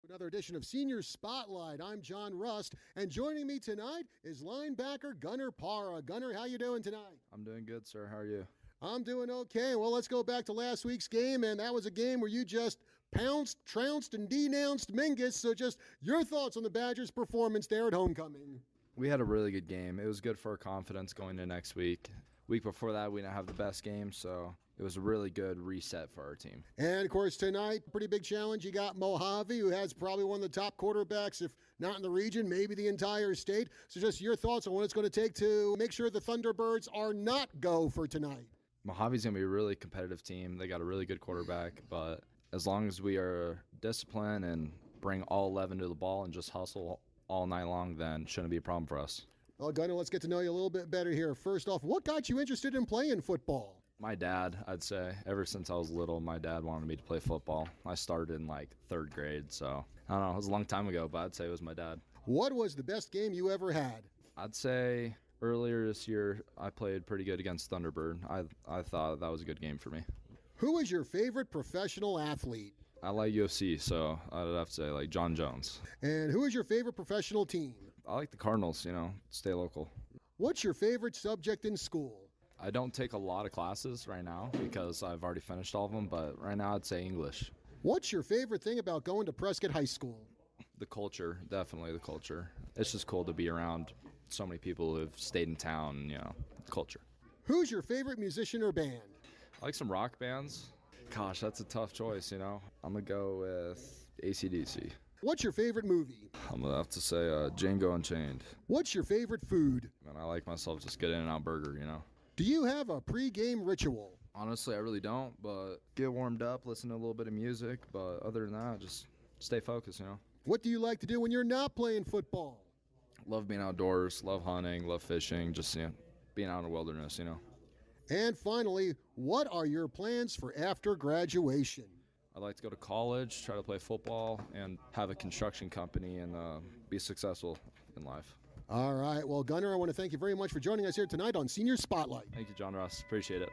Another edition of Senior Spotlight. I'm John Rust, and joining me tonight is linebacker Gunnar Parra. Gunnar, how you doing tonight? I'm doing good, sir. How are you? I'm doing okay. Well, let's go back to last week's game, and that was a game where you just pounced, trounced, and denounced Mingus. So just your thoughts on the Badgers' performance there at homecoming. We had a really good game. It was good for our confidence going into next week. Week before that, we didn't have the best game, so it was a really good reset for our team. And, of course, tonight, pretty big challenge. You got Mojave, who has probably one of the top quarterbacks, if not in the region, maybe the entire state. So just your thoughts on what it's going to take to make sure the Thunderbirds are not go for tonight. Mojave's going to be a really competitive team. They got a really good quarterback, but as long as we are disciplined and bring all 11 to the ball and just hustle all night long, then shouldn't be a problem for us. Well, Gunnar, let's get to know you a little bit better here. First off, what got you interested in playing football? My dad, I'd say. Ever since I was little, my dad wanted me to play football. I started in like 3rd grade, so I don't know. It was a long time ago, but I'd say it was my dad. What was the best game you ever had? I'd say earlier this year, I played pretty good against Thunderbird. I thought that was a good game for me. Who is your favorite professional athlete? I like UFC, so I'd have to say like John Jones. And who is your favorite professional team? I like the Cardinals, stay local. What's your favorite subject in school? I don't take a lot of classes right now because I've already finished all of them, but right now I'd say English. What's your favorite thing about going to Prescott High School? The culture, definitely the culture. It's just cool to be around so many people who have stayed in town, culture. Who's your favorite musician or band? I like some rock bands. Gosh, that's a tough choice, I'm going to go with AC/DC. What's your favorite movie? I'm going to have to say Django Unchained. What's your favorite food? Man, I like myself just get In-N-Out Burger, Do you have a pre-game ritual? Honestly, I really don't, but get warmed up, listen to a little bit of music, but other than that, just stay focused, What do you like to do when you're not playing football? Love being outdoors, love hunting, love fishing, just being out in the wilderness, And finally, what are your plans for after graduation? I'd like to go to college, try to play football, and have a construction company and be successful in life. All right. Well, Gunnar, I want to thank you very much for joining us here tonight on Senior Spotlight. Thank you, John Ross. Appreciate it.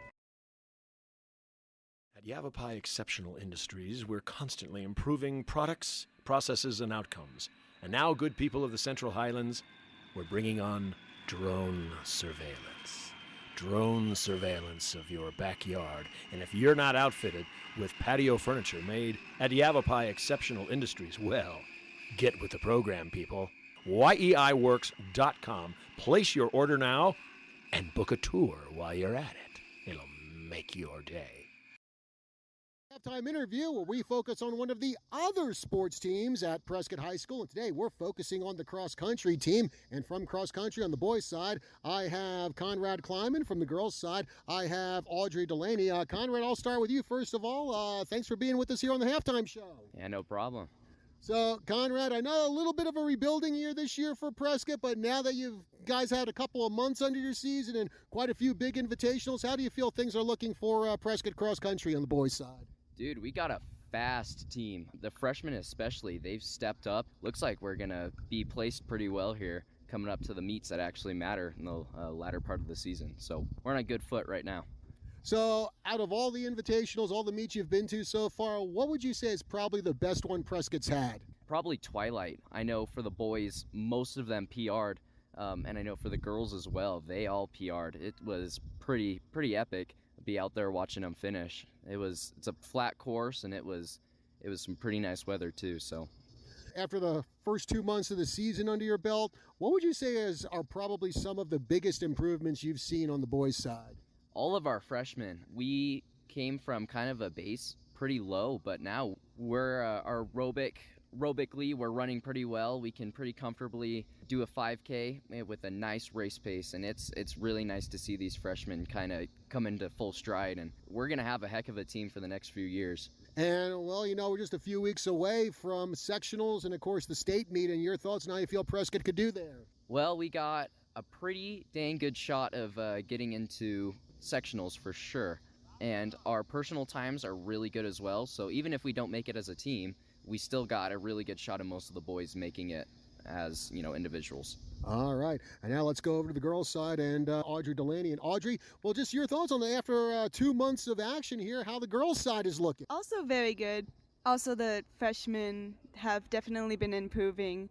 At Yavapai Exceptional Industries, we're constantly improving products, processes, and outcomes. And now, good people of the Central Highlands, we're bringing on drone surveillance. Drone surveillance of your backyard. And if you're not outfitted with patio furniture made at Yavapai Exceptional Industries, well, get with the program, people. YEIWorks.com. Place your order now and book a tour while you're at it. It'll make your day. Halftime interview where we focus on one of the other sports teams at Prescott High School. And today we're focusing on the cross-country team. And from cross-country on the boys' side, I have Conrad Kleiman. From the girls' side, I have Audrey Delaney. Conrad, I'll start with you first of all. Thanks for being with us here on the halftime show. Yeah, no problem. So, Conrad, I know a little bit of a rebuilding year this year for Prescott, but now that you guys had a couple of months under your season and quite a few big invitationals, how do you feel things are looking for Prescott cross-country on the boys' side? Dude, we got a fast team. The freshmen especially, they've stepped up. Looks like we're going to be placed pretty well here coming up to the meets that actually matter in the latter part of the season. So we're on a good foot right now. So out of all the invitationals, all the meets you've been to so far, what would you say is probably the best one Prescott's had? Probably Twilight. I know for the boys, most of them PR'd, and I know for the girls as well, they all PR'd. It was pretty epic. Be out there watching them finish. It's a flat course, and it was some pretty nice weather too. So after the first 2 months of the season under your belt, what would you say are probably some of the biggest improvements you've seen on the boys' side? All of our freshmen, we came from kind of a base pretty low, but now we're aerobically we're running pretty well. We can pretty comfortably do a 5K with a nice race pace, and it's really nice to see these freshmen kind of come into full stride, and we're going to have a heck of a team for the next few years. And, well, we're just a few weeks away from sectionals and, of course, the state meet, and your thoughts on how you feel Prescott could do there? Well, we got a pretty dang good shot of getting into sectionals for sure, and our personal times are really good as well, so even if we don't make it as a team, we still got a really good shot of most of the boys making it as, individuals. All right. And now let's go over to the girls' side and Audrey Delaney. And Audrey, well, just your thoughts on after 2 months of action here, how the girls' side is looking. Also very good. Also, the freshmen have definitely been improving,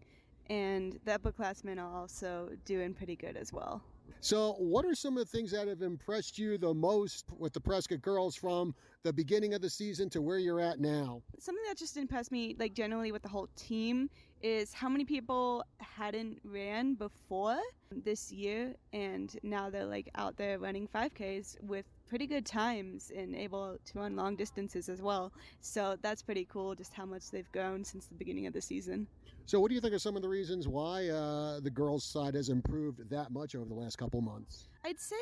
and the upperclassmen are also doing pretty good as well. So what are some of the things that have impressed you the most with the Prescott girls from the beginning of the season to where you're at now? Something that just impressed me, generally with the whole team, is how many people hadn't ran before this year, and now they're out there running 5Ks with pretty good times and able to run long distances as well. So that's pretty cool, just how much they've grown since the beginning of the season. So what do you think are some of the reasons why the girls' side has improved that much over the last couple months? I'd say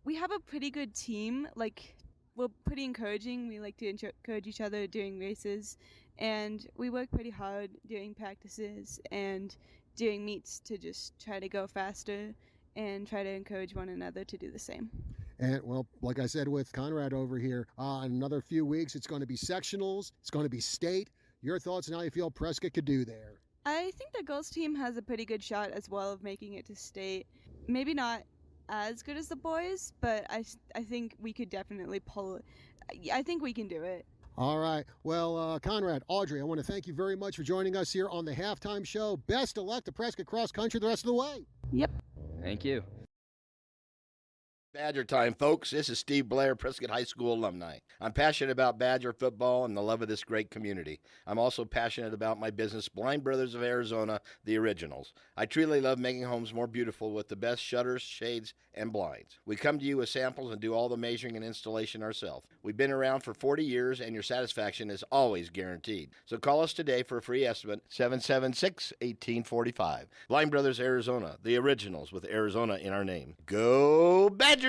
we have a pretty good team. We're pretty encouraging. We like to encourage each other during races, And we work pretty hard during practices and during meets to just try to go faster and try to encourage one another to do the same. And, well, like I said with Conrad over here, in another few weeks, it's going to be sectionals. It's going to be state. Your thoughts on how you feel Prescott could do there? I think the girls team has a pretty good shot as well of making it to state. Maybe not as good as the boys, but I think we could definitely pull it. I think we can do it. All right. Well, Conrad, Audrey, I want to thank you very much for joining us here on the halftime show. Best of luck to Prescott Cross Country the rest of the way. Yep. Thank you. Badger time, folks. This is Steve Blair, Prescott High School alumni. I'm passionate about Badger football and the love of this great community. I'm also passionate about my business, Blind Brothers of Arizona, the Originals. I truly love making homes more beautiful with the best shutters, shades, and blinds. We come to you with samples and do all the measuring and installation ourselves. We've been around for 40 years, and your satisfaction is always guaranteed. So call us today for a free estimate, 776-1845. Blind Brothers Arizona, the Originals, with Arizona in our name. Go Badgers!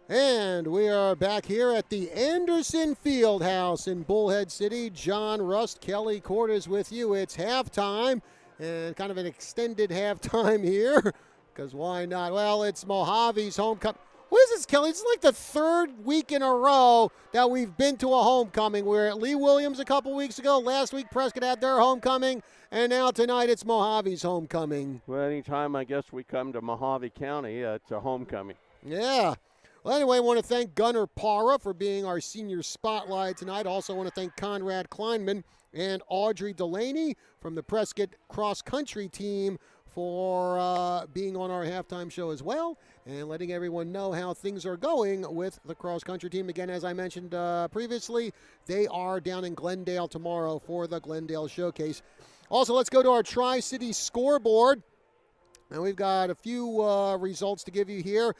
And we are back here at the Anderson Fieldhouse in Bullhead City. John Rust, Kelly Court is with you. It's halftime, and kind of an extended halftime here, because why not? Well, it's Mojave's homecoming. What is this, Kelly? It's like the third week in a row that we've been to a homecoming. We were at Lee Williams a couple weeks ago. Last week, Prescott had their homecoming, and now tonight it's Mojave's homecoming. Well, anytime I guess we come to Mojave County, it's a homecoming. Yeah. Well, anyway, I want to thank Gunnar Para for being our senior spotlight tonight. Also want to thank Conrad Kleinman and Audrey Delaney from the Prescott Cross Country team for being on our halftime show as well and letting everyone know how things are going with the cross country team. Again, as I mentioned previously, they are down in Glendale tomorrow for the Glendale Showcase. Also, let's go to our Tri-City scoreboard. And we've got a few results to give you here.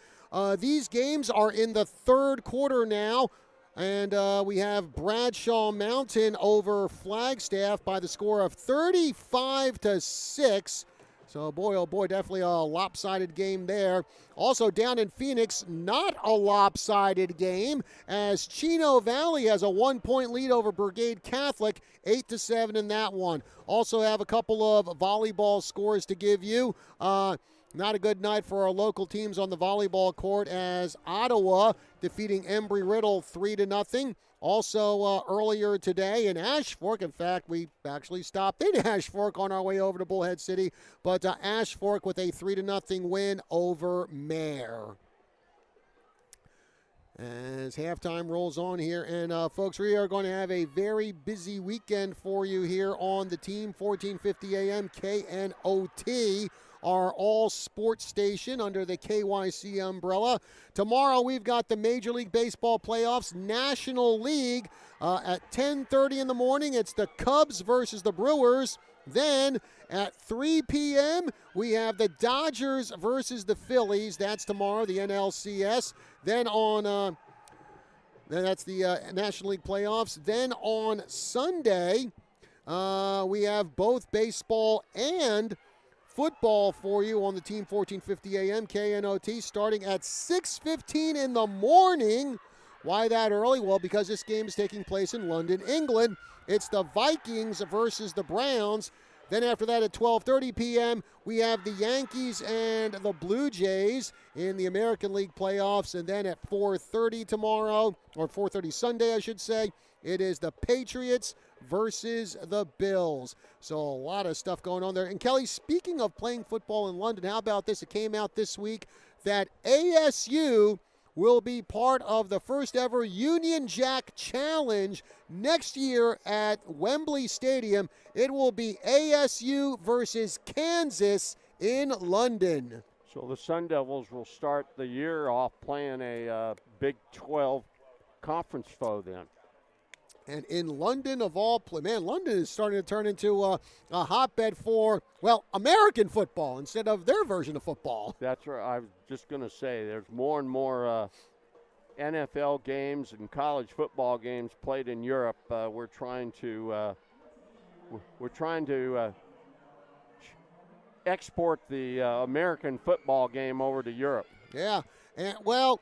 These games are in the third quarter now, and we have Bradshaw Mountain over Flagstaff by the score of 35-6. So, boy, oh boy, definitely a lopsided game there. Also, down in Phoenix, not a lopsided game, as Chino Valley has a 1-point lead over Brigade Catholic, 8-7 in that one. Also have a couple of volleyball scores to give you. Not a good night for our local teams on the volleyball court, as Ottawa defeating Embry-Riddle 3-0. Also earlier today in Ash Fork, in fact, we actually stopped in Ash Fork on our way over to Bullhead City, but Ash Fork with a 3-0 win over Mare. As halftime rolls on here, and folks, we are going to have a very busy weekend for you here on the team. 1450 AM KNOT, our all-sports station under the KYC umbrella. Tomorrow we've got the Major League Baseball playoffs, National League, at 10:30 in the morning. It's the Cubs versus the Brewers. Then at 3 p.m., we have the Dodgers versus the Phillies. That's tomorrow, the NLCS. Then on, that's the National League playoffs. Then on Sunday, We have both baseball and football for you on the Team 1450 AM KNOT starting at 6:15 in the morning. Why that early? Well, because this game is taking place in London, England. It's the Vikings versus the Browns. Then after that at 12:30 p.m., we have the Yankees and the Blue Jays in the American League playoffs. And then at 4:30 tomorrow, or 4:30 Sunday, I should say, it is the Patriots versus the Bills. So a lot of stuff going on there. And Kelly, speaking of playing football in London, how about this? It came out this week that ASU will be part of the first ever Union Jack Challenge next year at Wembley Stadium. It will be ASU versus Kansas in London. So the Sun Devils will start the year off playing a Big 12 conference foe then. And in London of all man, London is starting to turn into a hotbed for, well, American football instead of their version of football. That's right. I was just going to say there's more and more NFL games and college football games played in Europe. We're trying to export the American football game over to Europe. Yeah, and well,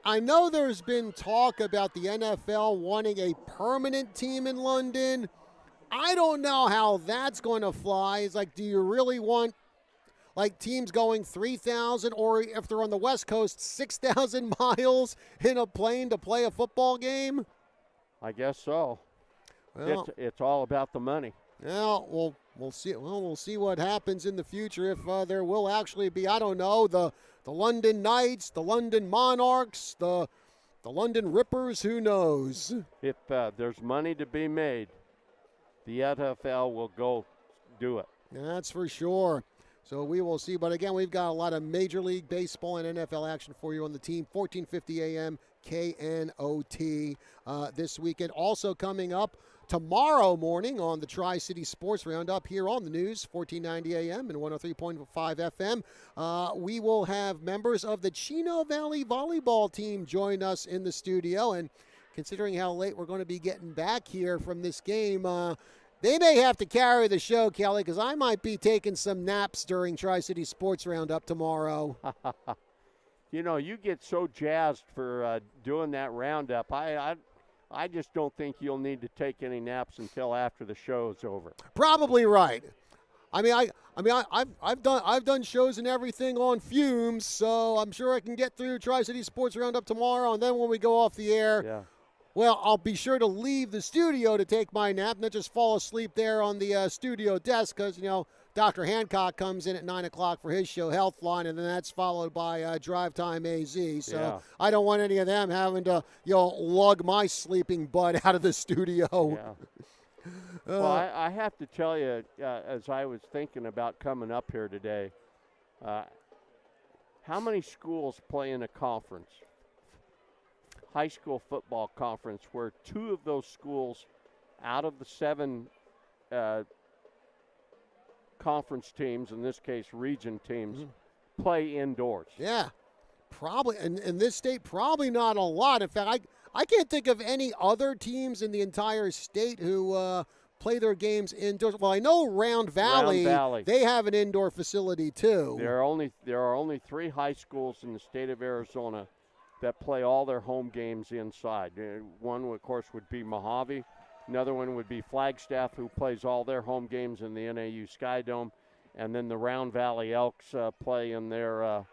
I know there's been talk about the NFL wanting a permanent team in London. I don't know how that's going to fly. It's like, do you really want like teams going 3,000 or if they're on the West Coast, 6,000 miles in a plane to play a football game? I guess so. Well, it's all about the money. Well, we'll see. Well, we'll see what happens in the future if there will actually be, I don't know, the London Knights, the London Monarchs, the London Rippers, who knows? If there's money to be made, the NFL will go do it. That's for sure. So we will see. But again, we've got a lot of Major League Baseball and NFL action for you on the Team 1450 AM KNOT this weekend. Also coming up tomorrow morning on the Tri-City Sports Roundup here on the News, 1490 AM and 103.5 FM. We will have members of the Chino Valley volleyball team join us in the studio. And considering how late we're going to be getting back here from this game, they may have to carry the show, Kelly, because I might be taking some naps during Tri-City Sports Roundup tomorrow. You know, you get so jazzed for doing that roundup. I just don't think you'll need to take any naps until after the show's over. Probably right. I've done shows and everything on fumes, so I'm sure I can get through Tri-City Sports Roundup tomorrow, and then when we go off the air, well, I'll be sure to leave the studio to take my nap and not just fall asleep there on the studio desk because, you know, Dr. Hancock comes in at 9 o'clock for his show, Healthline, and then that's followed by Drive Time AZ. So I don't want any of them having to, lug my sleeping butt out of the studio. Yeah. Well, I have to tell you, as I was thinking about coming up here today, how many schools play in a conference, high school football conference, where two of those schools out of the 7 conference teams, in this case region teams, play indoors? Yeah, probably. And in this state, probably not a lot. In fact, I can't think of any other teams in the entire state who play their games indoors. Well, I know Round Valley, they have an indoor facility too. There are only 3 high schools in the state of Arizona that play all their home games inside. One, of course, would be Mojave. Another one would be Flagstaff, who plays all their home games in the NAU Sky Dome. And then the Round Valley Elks play in their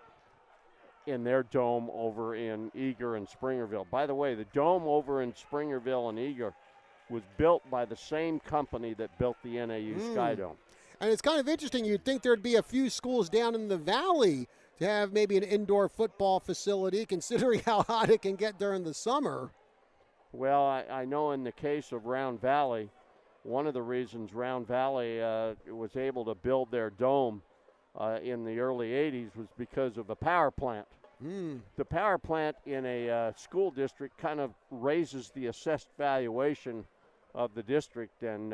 dome over in Eager and Springerville. By the way, the dome over in Springerville and Eager was built by the same company that built the NAU Sky Dome. And it's kind of interesting. You'd think there'd be a few schools down in the valley to have maybe an indoor football facility, considering how hot it can get during the summer. Well, I know in the case of Round Valley, one of the reasons Round Valley was able to build their dome in the early 80s was because of a power plant. The power plant in a school district kind of raises the assessed valuation of the district, and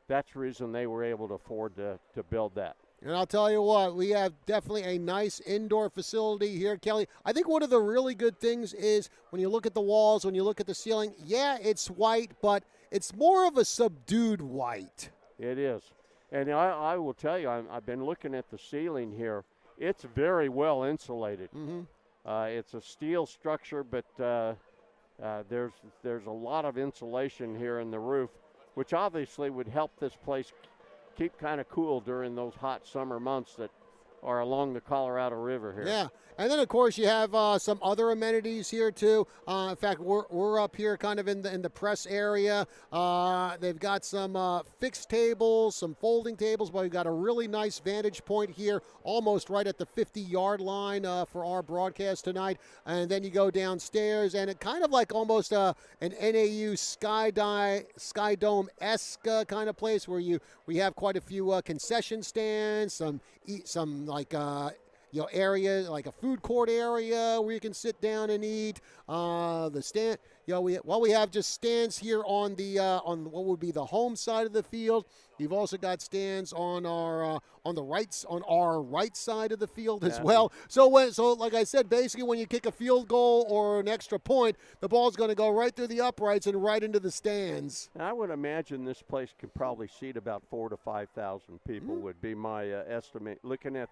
that's the reason they were able to afford to build that. And I'll tell you what, we have definitely a nice indoor facility here, Kelly. I think one of the really good things is when you look at the walls, when you look at the ceiling, yeah, it's white, but it's more of a subdued white. It is. And I will tell you, I've been looking at the ceiling here. It's very well insulated. It's a steel structure, but there's a lot of insulation here in the roof, which obviously would help this place keep kind of cool during those hot summer months that are along the Colorado River here. Yeah, and then of course you have some other amenities here too. In fact, we're up here kind of in the press area. They've got some fixed tables, some folding tables, but we've got a really nice vantage point here, almost right at the 50-yard line for our broadcast tonight. And then you go downstairs, and it kind of like almost an NAU Sky Dome-esque kind of place where we have quite a few concession stands, some area like a food court area where you can sit down and eat. The stand, we have just stands here on the on what would be the home side of the field. You've also got stands on our right side of the field as well. So like I said, basically when you kick a field goal or an extra point, the ball's going to go right through the uprights and right into the stands. I would imagine this place could probably seat about 4,000 to 5,000 people. Would be my estimate. Looking at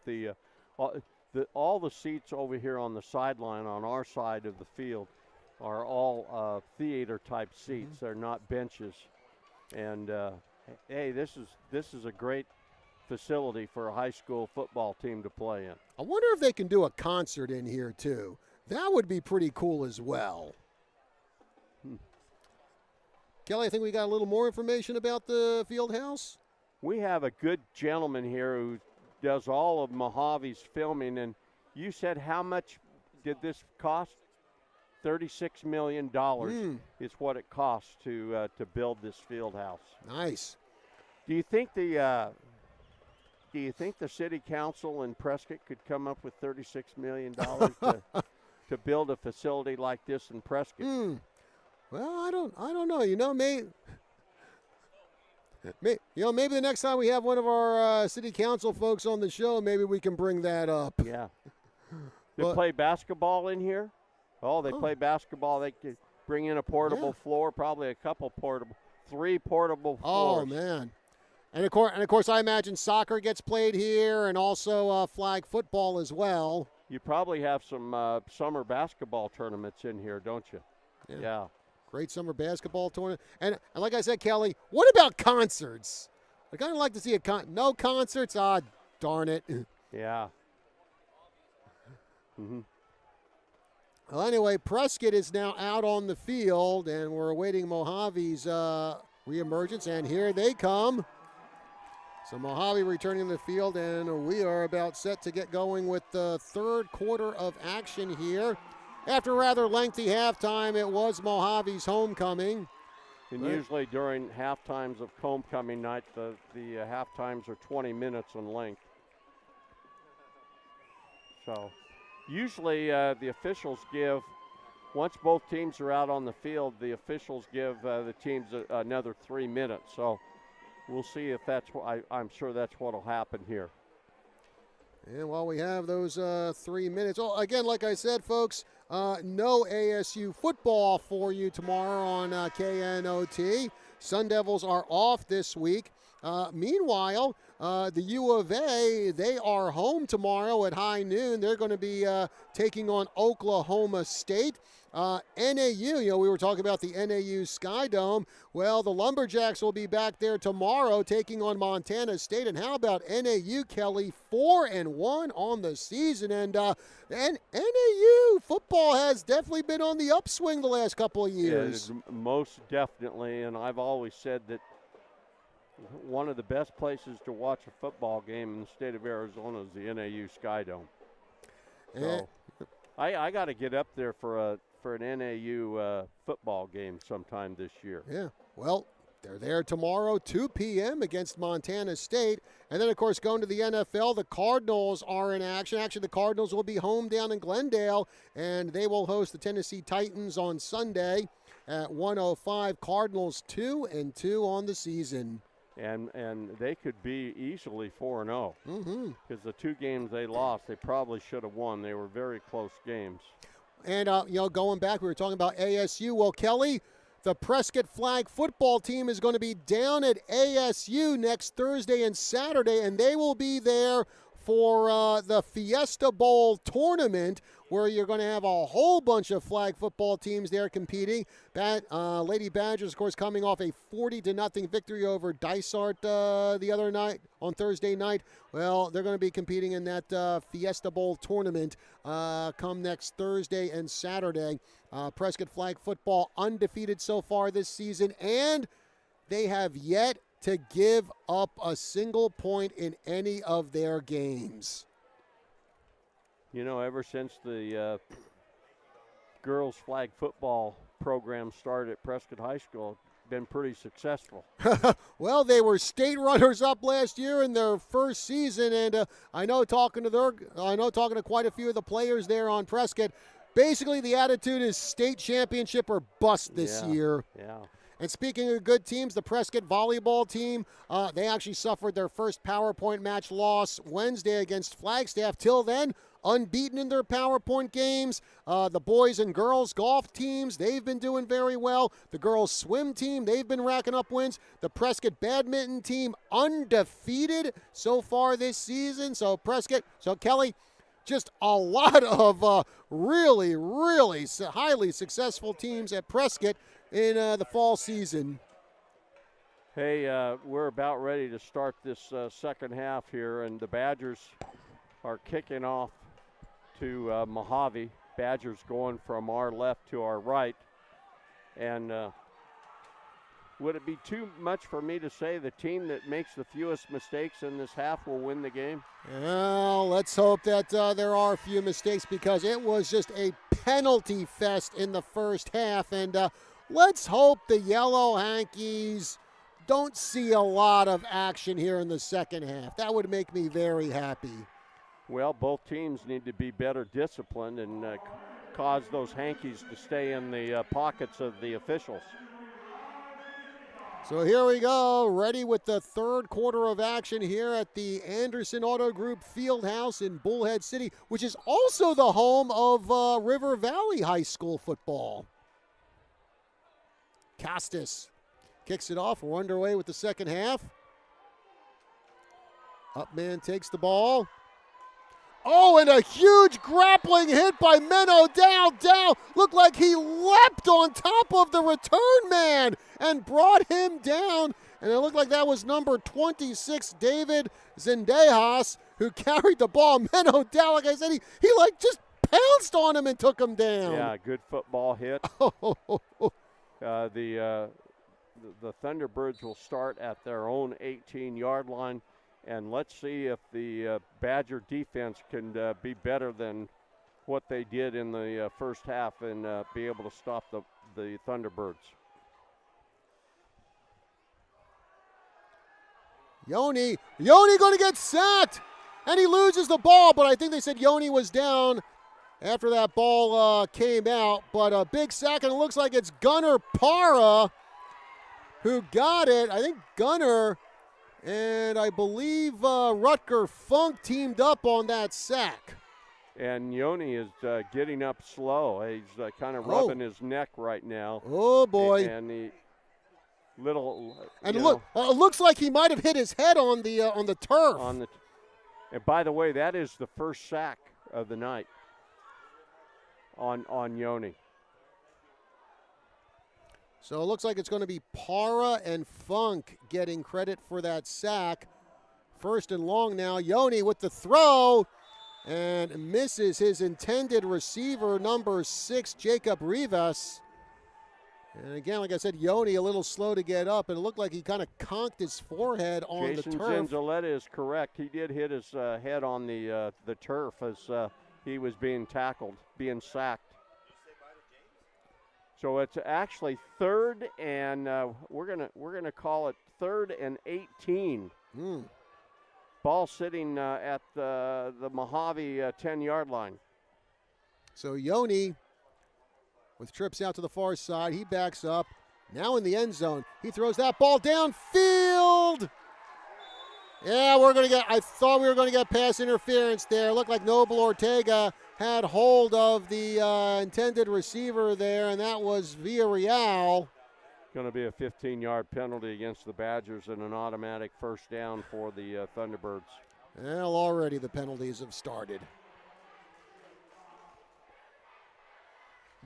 all the seats over here on the sideline on our side of the field are all theater-type seats. They're not benches. And hey, this is a great facility for a high school football team to play in. I wonder if they can do a concert in here too. That would be pretty cool as well. Kelly, I think we got a little more information about the field house. We have a good gentleman here who does all of Mojave's filming, and you said how much did this cost? $36 million is what it costs to build this field house. Nice. Do you think the city council in Prescott could come up with $36 million to build a facility like this in Prescott? Well, I don't know. Maybe the next time we have one of our city council folks on the show, maybe we can bring that up. Yeah. They play basketball in here? They play basketball. They could bring in a portable floor, probably three portable floors. Oh, man. And of course, I imagine soccer gets played here and also flag football as well. You probably have some summer basketball tournaments in here, don't you? Yeah. Great summer basketball tournament. And like I said, Kelly, what about concerts? I kind of like to see no concerts. Ah, darn it. Yeah. Well, anyway, Prescott is now out on the field, and we're awaiting Mojave's reemergence, and here they come. So Mojave returning to the field, and we are about set to get going with the third quarter of action here. After a rather lengthy halftime, it was Mojave's homecoming. And usually during halftimes of homecoming night, the halftimes are 20 minutes in length. So usually the officials give, once both teams are out on the field, the officials give the teams another 3 minutes. So we'll see if I'm sure that's what will happen here. And while we have those 3 minutes, again, like I said, folks, no ASU football for you tomorrow on KNOT. Sun Devils are off this week. Meanwhile, the U of A, they are home tomorrow at high noon. They're going to be taking on Oklahoma State. NAU, we were talking about the NAU Sky Dome. Well, the Lumberjacks will be back there tomorrow taking on Montana State. And how about NAU, Kelly? 4-1 on the season. And NAU football has definitely been on the upswing the last couple of years. Yeah, most definitely. And I've always said that one of the best places to watch a football game in the state of Arizona is the NAU Sky Dome. So I got to get up there for an NAU football game sometime this year. Yeah, well, they're there tomorrow, 2 p.m. against Montana State. And then, of course, going to the NFL, the Cardinals are in action. Actually, the Cardinals will be home down in Glendale, and they will host the Tennessee Titans on Sunday at 1:05. Cardinals 2-2 on the season. And they could be easily 4-0. Because the two games they lost, they probably should have won. They were very close games. And, going back, we were talking about ASU. Well, Kelly, the Prescott flag football team is going to be down at ASU next Thursday and Saturday, and they will be there for the Fiesta Bowl tournament, where you're going to have a whole bunch of flag football teams there competing. Lady Badgers, of course, coming off a 40-0 victory over Dysart the other night, on Thursday night. Well, they're going to be competing in that Fiesta Bowl tournament come next Thursday and Saturday. Prescott flag football undefeated so far this season, and they have yet to give up a single point in any of their games. You know, ever since the girls flag football program started at Prescott High School, it's been pretty successful. Well, they were state runners-up last year in their first season, and I know talking to quite a few of the players there on Prescott, basically the attitude is state championship or bust this year. Yeah. And speaking of good teams, the Prescott volleyball team, they actually suffered their first PowerPoint match loss Wednesday against Flagstaff. Till then, unbeaten in their PowerPoint games. The boys and girls golf teams, they've been doing very well. The girls swim team, they've been racking up wins. The Prescott badminton team, undefeated so far this season. So Kelly, just a lot of really, really highly successful teams at Prescott in the fall season. Hey, we're about ready to start this second half here, and the Badgers are kicking off to Mojave. Badgers going from our left to our right. And would it be too much for me to say the team that makes the fewest mistakes in this half will win the game? Well, let's hope that there are a few mistakes, because it was just a penalty fest in the first half. And let's hope the Yellow Hankies don't see a lot of action here in the second half. That would make me very happy. Well, both teams need to be better disciplined and cause those Hankies to stay in the pockets of the officials. So here we go, ready with the third quarter of action here at the Anderson Auto Group Fieldhouse in Bullhead City, which is also the home of River Valley High School football. Costas kicks it off. We're underway with the second half. Upman takes the ball. Oh, and a huge grappling hit by Menno Dow. Dow looked like he leapt on top of the return man and brought him down. And it looked like that was number 26, David Zendejas, who carried the ball. Menno Dow, like I said, he like just pounced on him and took him down. Yeah, good football hit. The Thunderbirds will start at their own 18-yard line. And let's see if the Badger defense can be better than what they did in the first half and be able to stop the Thunderbirds. Yoni going to get sacked, and he loses the ball, but I think they said Yoni was down after that ball came out. But a big sack, and it looks like it's Gunnar Para who got it. I think Gunnar and I believe Rutger Funk teamed up on that sack. And Yoni is getting up slow. He's kind of rubbing his neck right now. Oh, boy. And the little, and look, it looks like he might have hit his head on the turf. And by the way, that is the first sack of the night on Yoni. So it looks like it's going to be Para and Funk getting credit for that sack. First and long now. Yoni with the throw and misses his intended receiver, number 6, Jacob Rivas. And again, like I said, Yoni a little slow to get up, and it looked like he kind of conked his forehead on the turf. Jason Zenzaletta is correct. He did hit his head on the turf as he was being tackled, being sacked. So it's actually third and we're gonna call it 3rd and 18. Ball sitting at the Mojave 10-yard line. So Yoni with trips out to the far side. He backs up. Now in the end zone. He throws that ball downfield. Yeah, I thought we were going to get pass interference there. It looked like Noble Ortega had hold of the intended receiver there, and that was Villarreal. Going to be a 15-yard penalty against the Badgers and an automatic first down for the Thunderbirds. Well, already the penalties have started.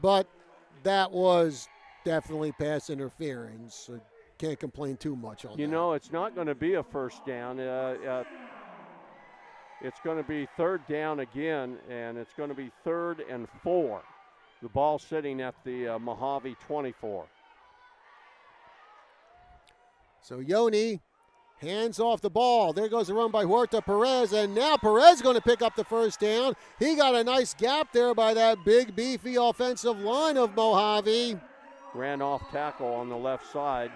But that was definitely pass interference. So can't complain too much on that. You know, it's not going to be a first down. It's going to be third down again, and it's going to be 3rd and 4. The ball sitting at the Mojave 24. So Yoni hands off the ball. There goes the run by Huerta Perez, and now Perez going to pick up the first down. He got a nice gap there by that big, beefy offensive line of Mojave. Ran off tackle on the left side.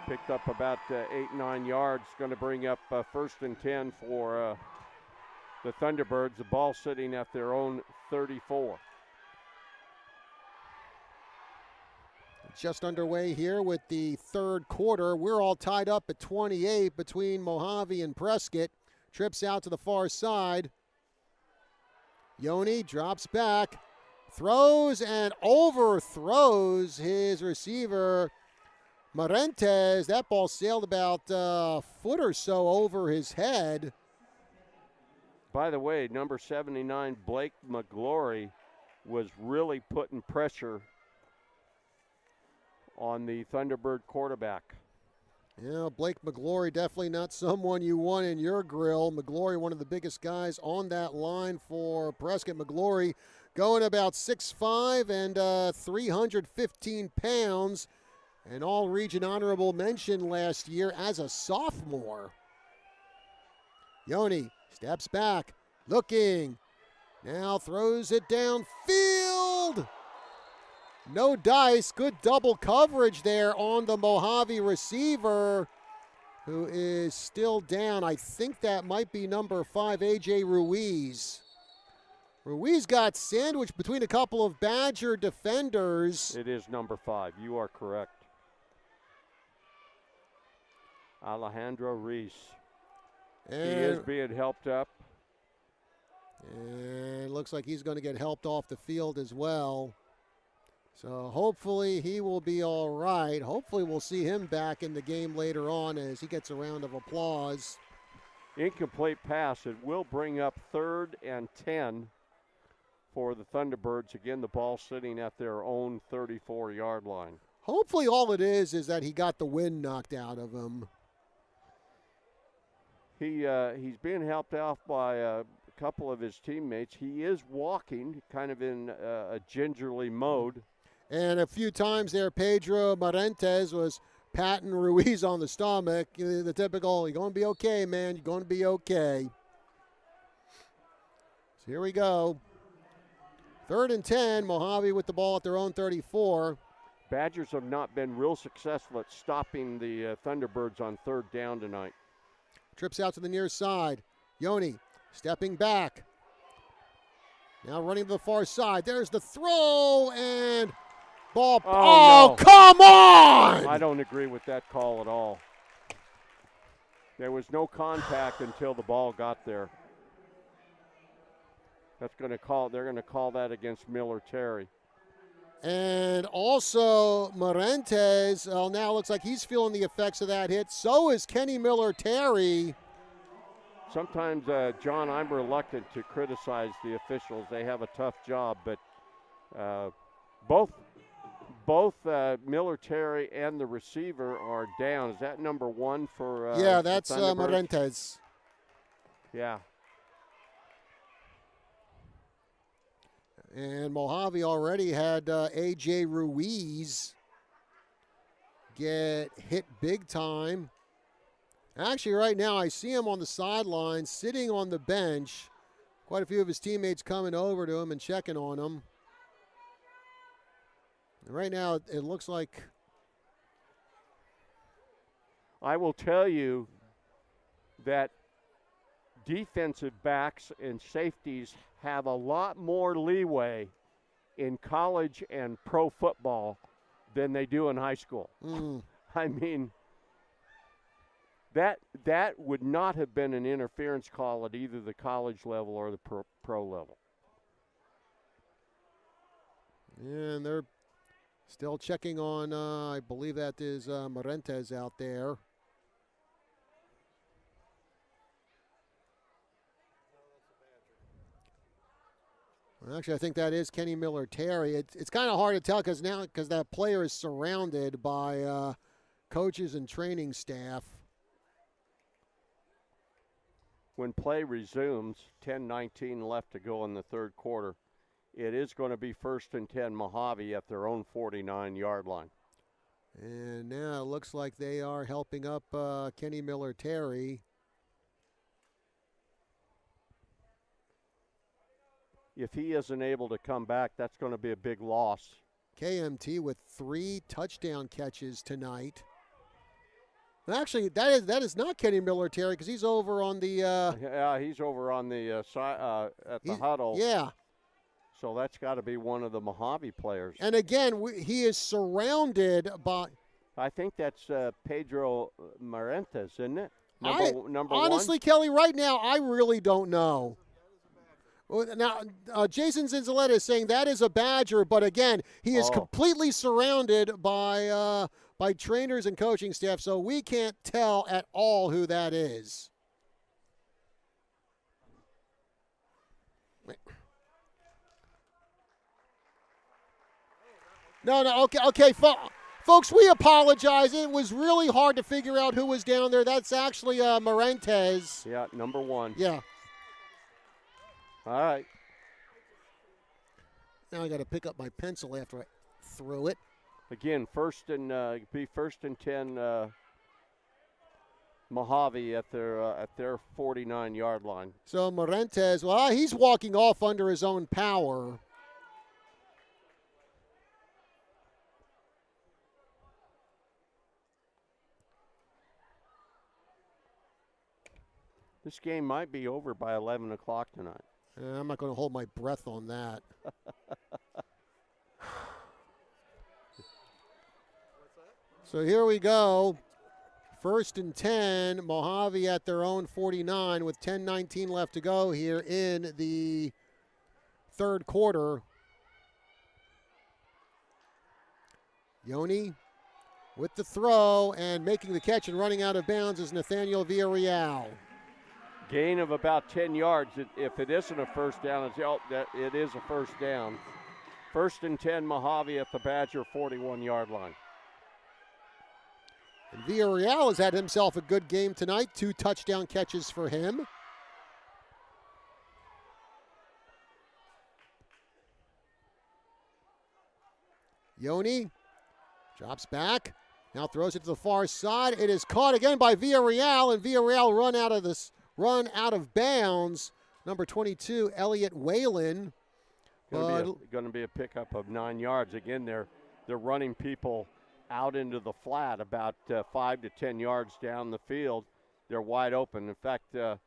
Picked up about 8-9 yards. Going to bring up 1st and 10 for the Thunderbirds. The ball sitting at their own 34. Just underway here with the third quarter. We're all tied up at 28 between Mojave and Prescott. Trips out to the far side. Yoni drops back, throws and overthrows his receiver, Marentes. That ball sailed about a foot or so over his head. By the way, number 79, Blake McGlory, was really putting pressure on the Thunderbird quarterback. Yeah, Blake McGlory, definitely not someone you want in your grill. McGlory, one of the biggest guys on that line for Prescott. McGlory going about 6'5" and 315 pounds. An all-region honorable mention last year as a sophomore. Yoni steps back, looking. Now throws it downfield. No dice. Good double coverage there on the Mojave receiver, who is still down. I think that might be number 5, A.J. Ruiz. Ruiz got sandwiched between a couple of Badger defenders. It is number 5. You are correct. Alejandro Reese. He is being helped up. And it looks like he's going to get helped off the field as well. So hopefully he will be all right. Hopefully we'll see him back in the game later on as he gets a round of applause. Incomplete pass. It will bring up 3rd and 10 for the Thunderbirds. Again, the ball sitting at their own 34-yard line. Hopefully all it is that he got the wind knocked out of him. He's being helped off by a couple of his teammates. He is walking kind of in a gingerly mode. And a few times there, Pedro Marentes was patting Ruiz on the stomach. The typical, you're going to be okay, man. You're going to be okay. So here we go. 3rd and 10, Mojave with the ball at their own 34. Badgers have not been real successful at stopping the Thunderbirds on 3rd down tonight. Trips out to the near side. Yoni stepping back. Now running to the far side. There's the throw and ball. No. Come on! I don't agree with that call at all. There was no contact until the ball got there. They're going to call that against Miller Terry. And also Marentes, now looks like he's feeling the effects of that hit. So is Kenny Miller Terry. Sometimes, John, I'm reluctant to criticize the officials. They have a tough job, but both Miller Terry and the receiver are down. Is that number 1 for? Yeah, that's Marentes. Yeah. And Mojave already had A.J. Ruiz get hit big time. Actually, right now, I see him on the sideline, sitting on the bench. Quite a few of his teammates coming over to him and checking on him. And right now, it looks like... I will tell you that defensive backs and safeties have a lot more leeway in college and pro football than they do in high school. I mean, that would not have been an interference call at either the college level or the pro level. And they're Still checking on, I believe that is Marentes out there. Well, actually, I think that is Kenny Miller-Terry. It's kind of hard to tell because that player is surrounded by coaches and training staff. When play resumes, 10:19 left to go in the third quarter, it is going to be 1st and 10 Mojave at their own 49-yard line. And now it looks like they are helping up Kenny Miller-Terry. If he isn't able to come back, that's going to be a big loss. KMT with 3 touchdown catches tonight. Actually, that is not Kenny Miller-Terry because he's over on the. Yeah, he's over on the side at the huddle. Yeah. So that's got to be one of the Mojave players. And again, he is surrounded by. I think that's Pedro Marentes, isn't it? Number honestly, one? Kelly, right now, I really don't know. Now, Jason Zinzaletta is saying that is a Badger, but again, he is completely surrounded by trainers and coaching staff, so we can't tell at all who that is. No, okay, folks, we apologize. It was really hard to figure out who was down there. That's actually Marentes. Yeah, number 1. Yeah. All right. Now I got to pick up my pencil after I threw it. Again, 1st and 10 Mojave at their 49-yard line. So Marentes, well, he's walking off under his own power. This game might be over by 11 o'clock tonight. I'm not going to hold my breath on that. So here we go. 1st and 10, Mojave at their own 49 with 10:19 left to go here in the third quarter. Yoni with the throw and making the catch and running out of bounds is Nathaniel Villarreal. Gain of about 10 yards. If it isn't a first down, it is a first down. 1st and 10, Mojave at the Badger 41-yard line. And Villarreal has had himself a good game tonight. 2 touchdown catches for him. Yoni drops back. Now throws it to the far side. It is caught again by Villarreal, and Villarreal run out of bounds. Number 22, Elliott Whalen. Going to be a pickup of 9 yards. Again, they're running people out into the flat about 5 to 10 yards down the field. They're wide open. In fact, going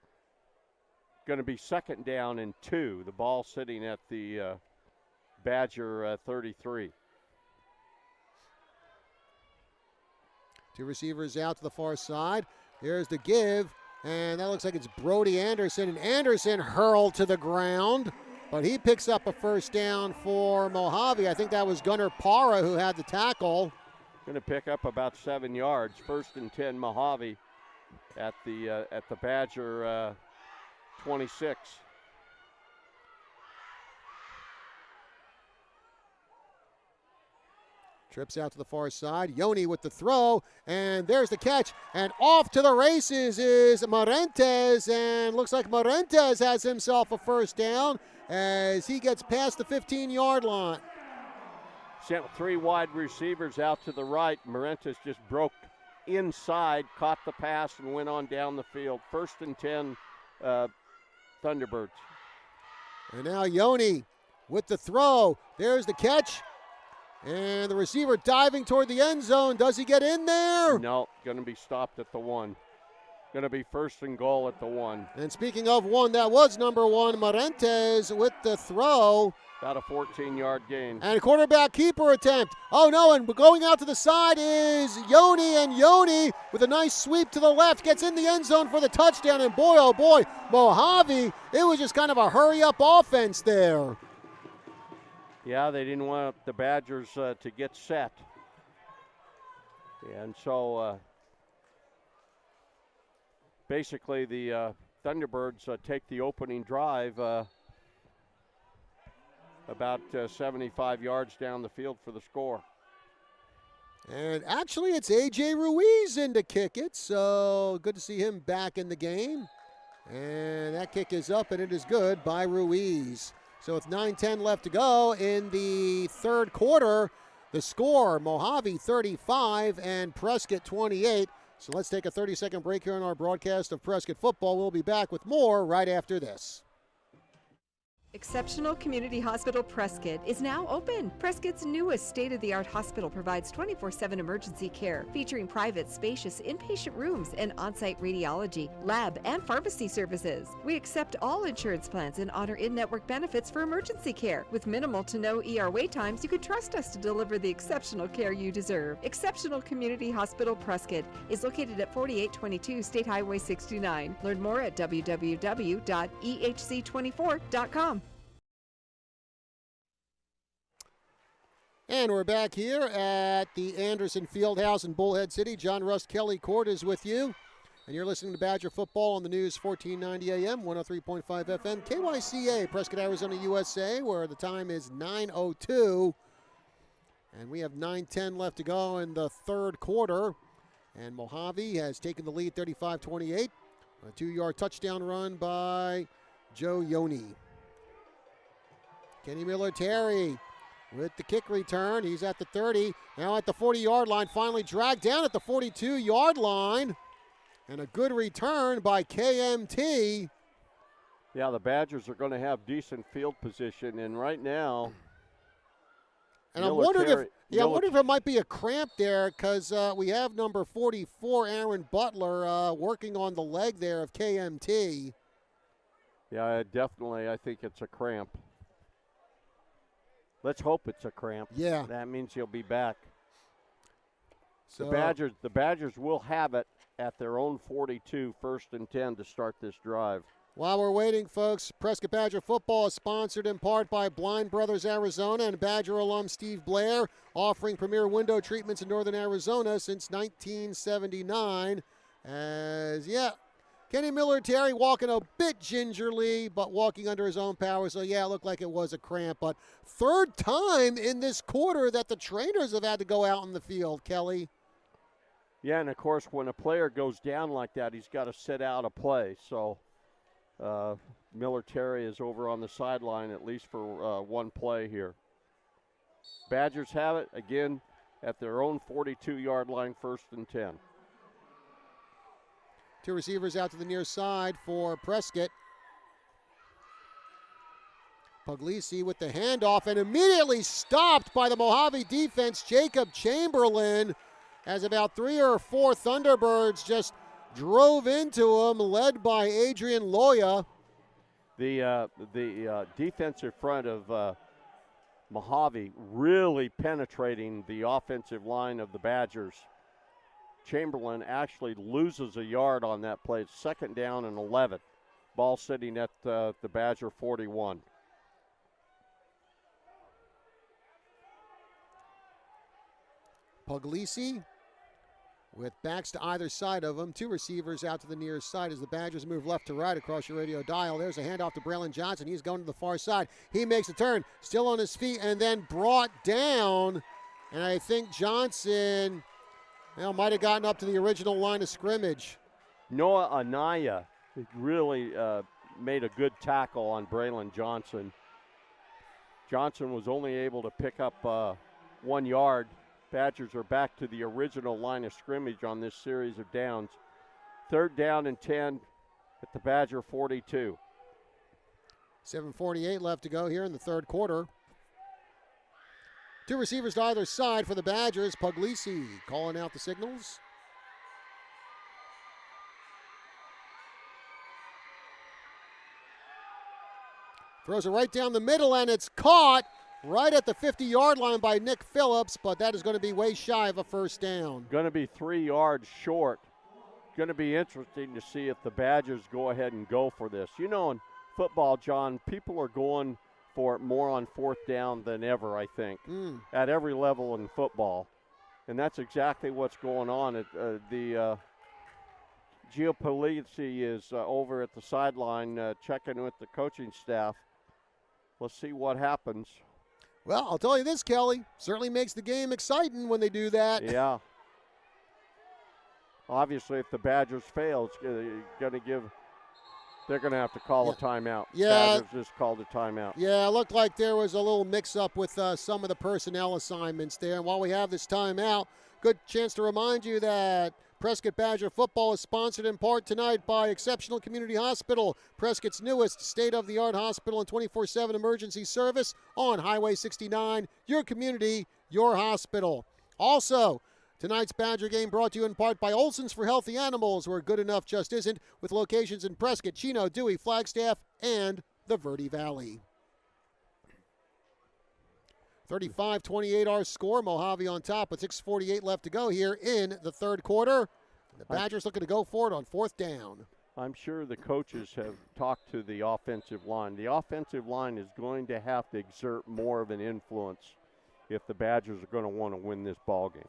to be 2nd down and 2. The ball sitting at the Badger 33. 2 receivers out to the far side. There's the give, and that looks like it's Brody Anderson. And Anderson hurled to the ground, but he picks up a first down for Mojave. I think that was Gunnar Parra who had the tackle. Going to pick up about 7 yards. 1st and 10 Mojave at the Badger 26. Trips out to the far side. Yoni with the throw, and there's the catch. And off to the races is Marentes, and looks like Marentes has himself a first down as he gets past the 15-yard line. Sent 3 wide receivers out to the right. Marentes just broke inside, caught the pass, and went on down the field. 1st and 10 Thunderbirds. And now Yoni with the throw. There's the catch. And the receiver diving toward the end zone. Does he get in there? No, going to be stopped at the 1. Going to be 1st and goal at the 1. And speaking of 1, that was number 1, Marentes with the throw. About a 14-yard gain. And a quarterback keeper attempt. Oh, no, and going out to the side is Yoni, and Yoni with a nice sweep to the left gets in the end zone for the touchdown. And boy, oh boy, Mojave, it was just kind of a hurry-up offense there. Yeah, they didn't want the Badgers to get set. And so basically the Thunderbirds take the opening drive about 75 yards down the field for the score. And actually, it's A.J. Ruiz in to kick it, so good to see him back in the game. And that kick is up, and it is good by Ruiz. So with 9:10 left to go in the third quarter, the score, Mojave 35 and Prescott 28. So let's take a 30-second break here on our broadcast of Prescott football. We'll be back with more right after this. Exceptional Community Hospital Prescott is now open. Prescott's newest state-of-the-art hospital provides 24/7 emergency care, featuring private, spacious inpatient rooms and on-site radiology, lab, and pharmacy services. We accept all insurance plans and honor in-network benefits for emergency care. With minimal to no ER wait times, you can trust us to deliver the exceptional care you deserve. Exceptional Community Hospital Prescott is located at 4822 State Highway 69. Learn more at www.ehc24.com. And we're back here at the Anderson Fieldhouse in Bullhead City. John Russ Kelly Court is with you. And you're listening to Badger Football on the News 1490 AM, 103.5 FM, KYCA, Prescott, Arizona, USA, where the time is 9:02. And we have 9:10 left to go in the third quarter. And Mojave has taken the lead 35-28. A 2-yard touchdown run by Joe Yoni. Kenny Miller-Terry with the kick return. He's at the 30, now at the 40-yard line, finally dragged down at the 42-yard line. And a good return by KMT. Yeah, the Badgers are going to have decent field position, and right now, and I'm wondering if it might be a cramp there, because we have number 44, Aaron Butler, working on the leg there of KMT. Yeah, definitely. I think it's a cramp. Let's hope it's a cramp. Yeah. That means he'll be back. So the Badgers will have it at their own 42, 1st and 10 to start this drive. While we're waiting, folks, Prescott Badger football is sponsored in part by Blind Brothers Arizona and Badger alum Steve Blair, offering premier window treatments in northern Arizona since 1979. Kenny Miller-Terry walking a bit gingerly, but walking under his own power. So, it looked like it was a cramp. But third time in this quarter that the trainers have had to go out in the field, Kelly. Yeah, and, of course, when a player goes down like that, he's got to sit out a play. So Miller-Terry is over on the sideline at least for one play here. Badgers have it, again, at their own 42-yard line, 1st and 10. Two receivers out to the near side for Prescott. Puglisi with the handoff and immediately stopped by the Mojave defense. Jacob Chamberlain, as about 3 or 4 Thunderbirds just drove into him, led by Adrian Loya. The defensive front of Mojave really penetrating the offensive line of the Badgers. Chamberlain actually loses a yard on that play. It's 2nd down and 11. Ball sitting at the Badger 41. Puglisi with backs to either side of him. 2 receivers out to the near side as the Badgers move left to right across your radio dial. There's a handoff to Braylon Johnson. He's going to the far side. He makes a turn, still on his feet, and then brought down. And I think Johnson might have gotten up to the original line of scrimmage. Noah Anaya really made a good tackle on Braylon Johnson. Johnson was only able to pick up 1 yard. Badgers are back to the original line of scrimmage on this series of downs. 3rd down and 10 at the Badger 42. 7:48 left to go here in the third quarter. 2 receivers to either side for the Badgers. Puglisi calling out the signals. Throws it right down the middle, and it's caught right at the 50-yard line by Nick Phillips, but that is going to be way shy of a 1st down. Going to be 3 yards short. Going to be interesting to see if the Badgers go ahead and go for this. You know, in football, John, people are going for it more on fourth down than ever, I think, at every level in football. And that's exactly what's going on. The Gio Polizzi is over at the sideline checking with the coaching staff. Let's see what happens. Well, I'll tell you this, Kelly. Certainly makes the game exciting when they do that. Yeah. Obviously, if the Badgers fail, it's going to give – they're going to have to call a timeout. Yeah. Badgers just called a timeout. Yeah, it looked like there was a little mix-up with some of the personnel assignments there. And while we have this timeout, good chance to remind you that Prescott Badger football is sponsored in part tonight by Exceptional Community Hospital, Prescott's newest state-of-the-art hospital and 24/7 emergency service on Highway 69. Your community, your hospital. Also, tonight's Badger game brought to you in part by Olson's for Healthy Animals, where good enough just isn't, with locations in Prescott, Chino, Dewey, Flagstaff, and the Verde Valley. 35-28 our score. Mojave on top with 6:48 left to go here in the third quarter. The Badgers looking to go for it on fourth down. I'm sure the coaches have talked to the offensive line. The offensive line is going to have to exert more of an influence if the Badgers are going to want to win this ball game.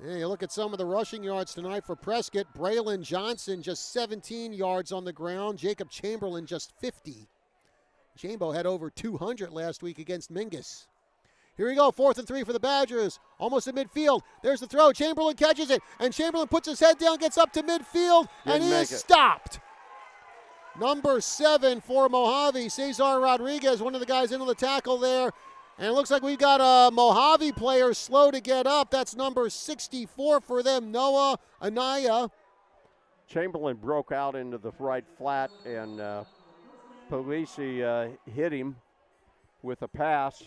Yeah, you look at some of the rushing yards tonight for Prescott. Braylon Johnson just 17 yards on the ground. Jacob Chamberlain just 50. Chambo had over 200 last week against Mingus. Here we go, 4th and 3 for the Badgers. Almost at midfield. There's the throw. Chamberlain catches it, and Chamberlain puts his head down, gets up to midfield, and he is stopped. Number 7 for Mojave, Cesar Rodriguez, one of the guys in on the tackle there. And it looks like we've got a Mojave player slow to get up. That's number 64 for them, Noah Anaya. Chamberlain broke out into the right flat, and Polisi hit him with a pass.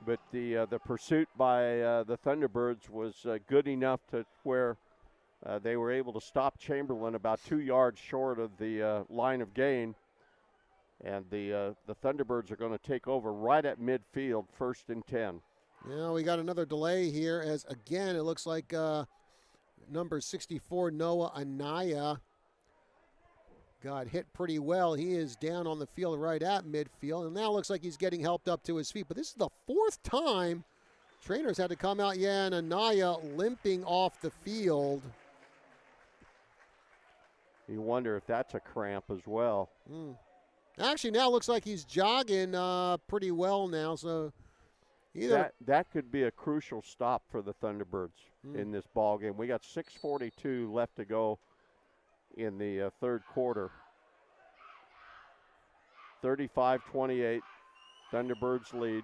But the pursuit by the Thunderbirds was good enough to where they were able to stop Chamberlain about 2 yards short of the line of gain. And the Thunderbirds are going to take over right at midfield, 1st and 10. Yeah, we got another delay here as, again, it looks like number 64, Noah Anaya, got hit pretty well. He is down on the field right at midfield, and now looks like he's getting helped up to his feet. But this is the 4th time trainers had to come out. Yeah, and Anaya limping off the field. You wonder if that's a cramp as well. Actually, now looks like he's jogging pretty well now. So either that could be a crucial stop for the Thunderbirds in this ball game. We got 6:42 left to go in the third quarter. 35-28, Thunderbirds lead.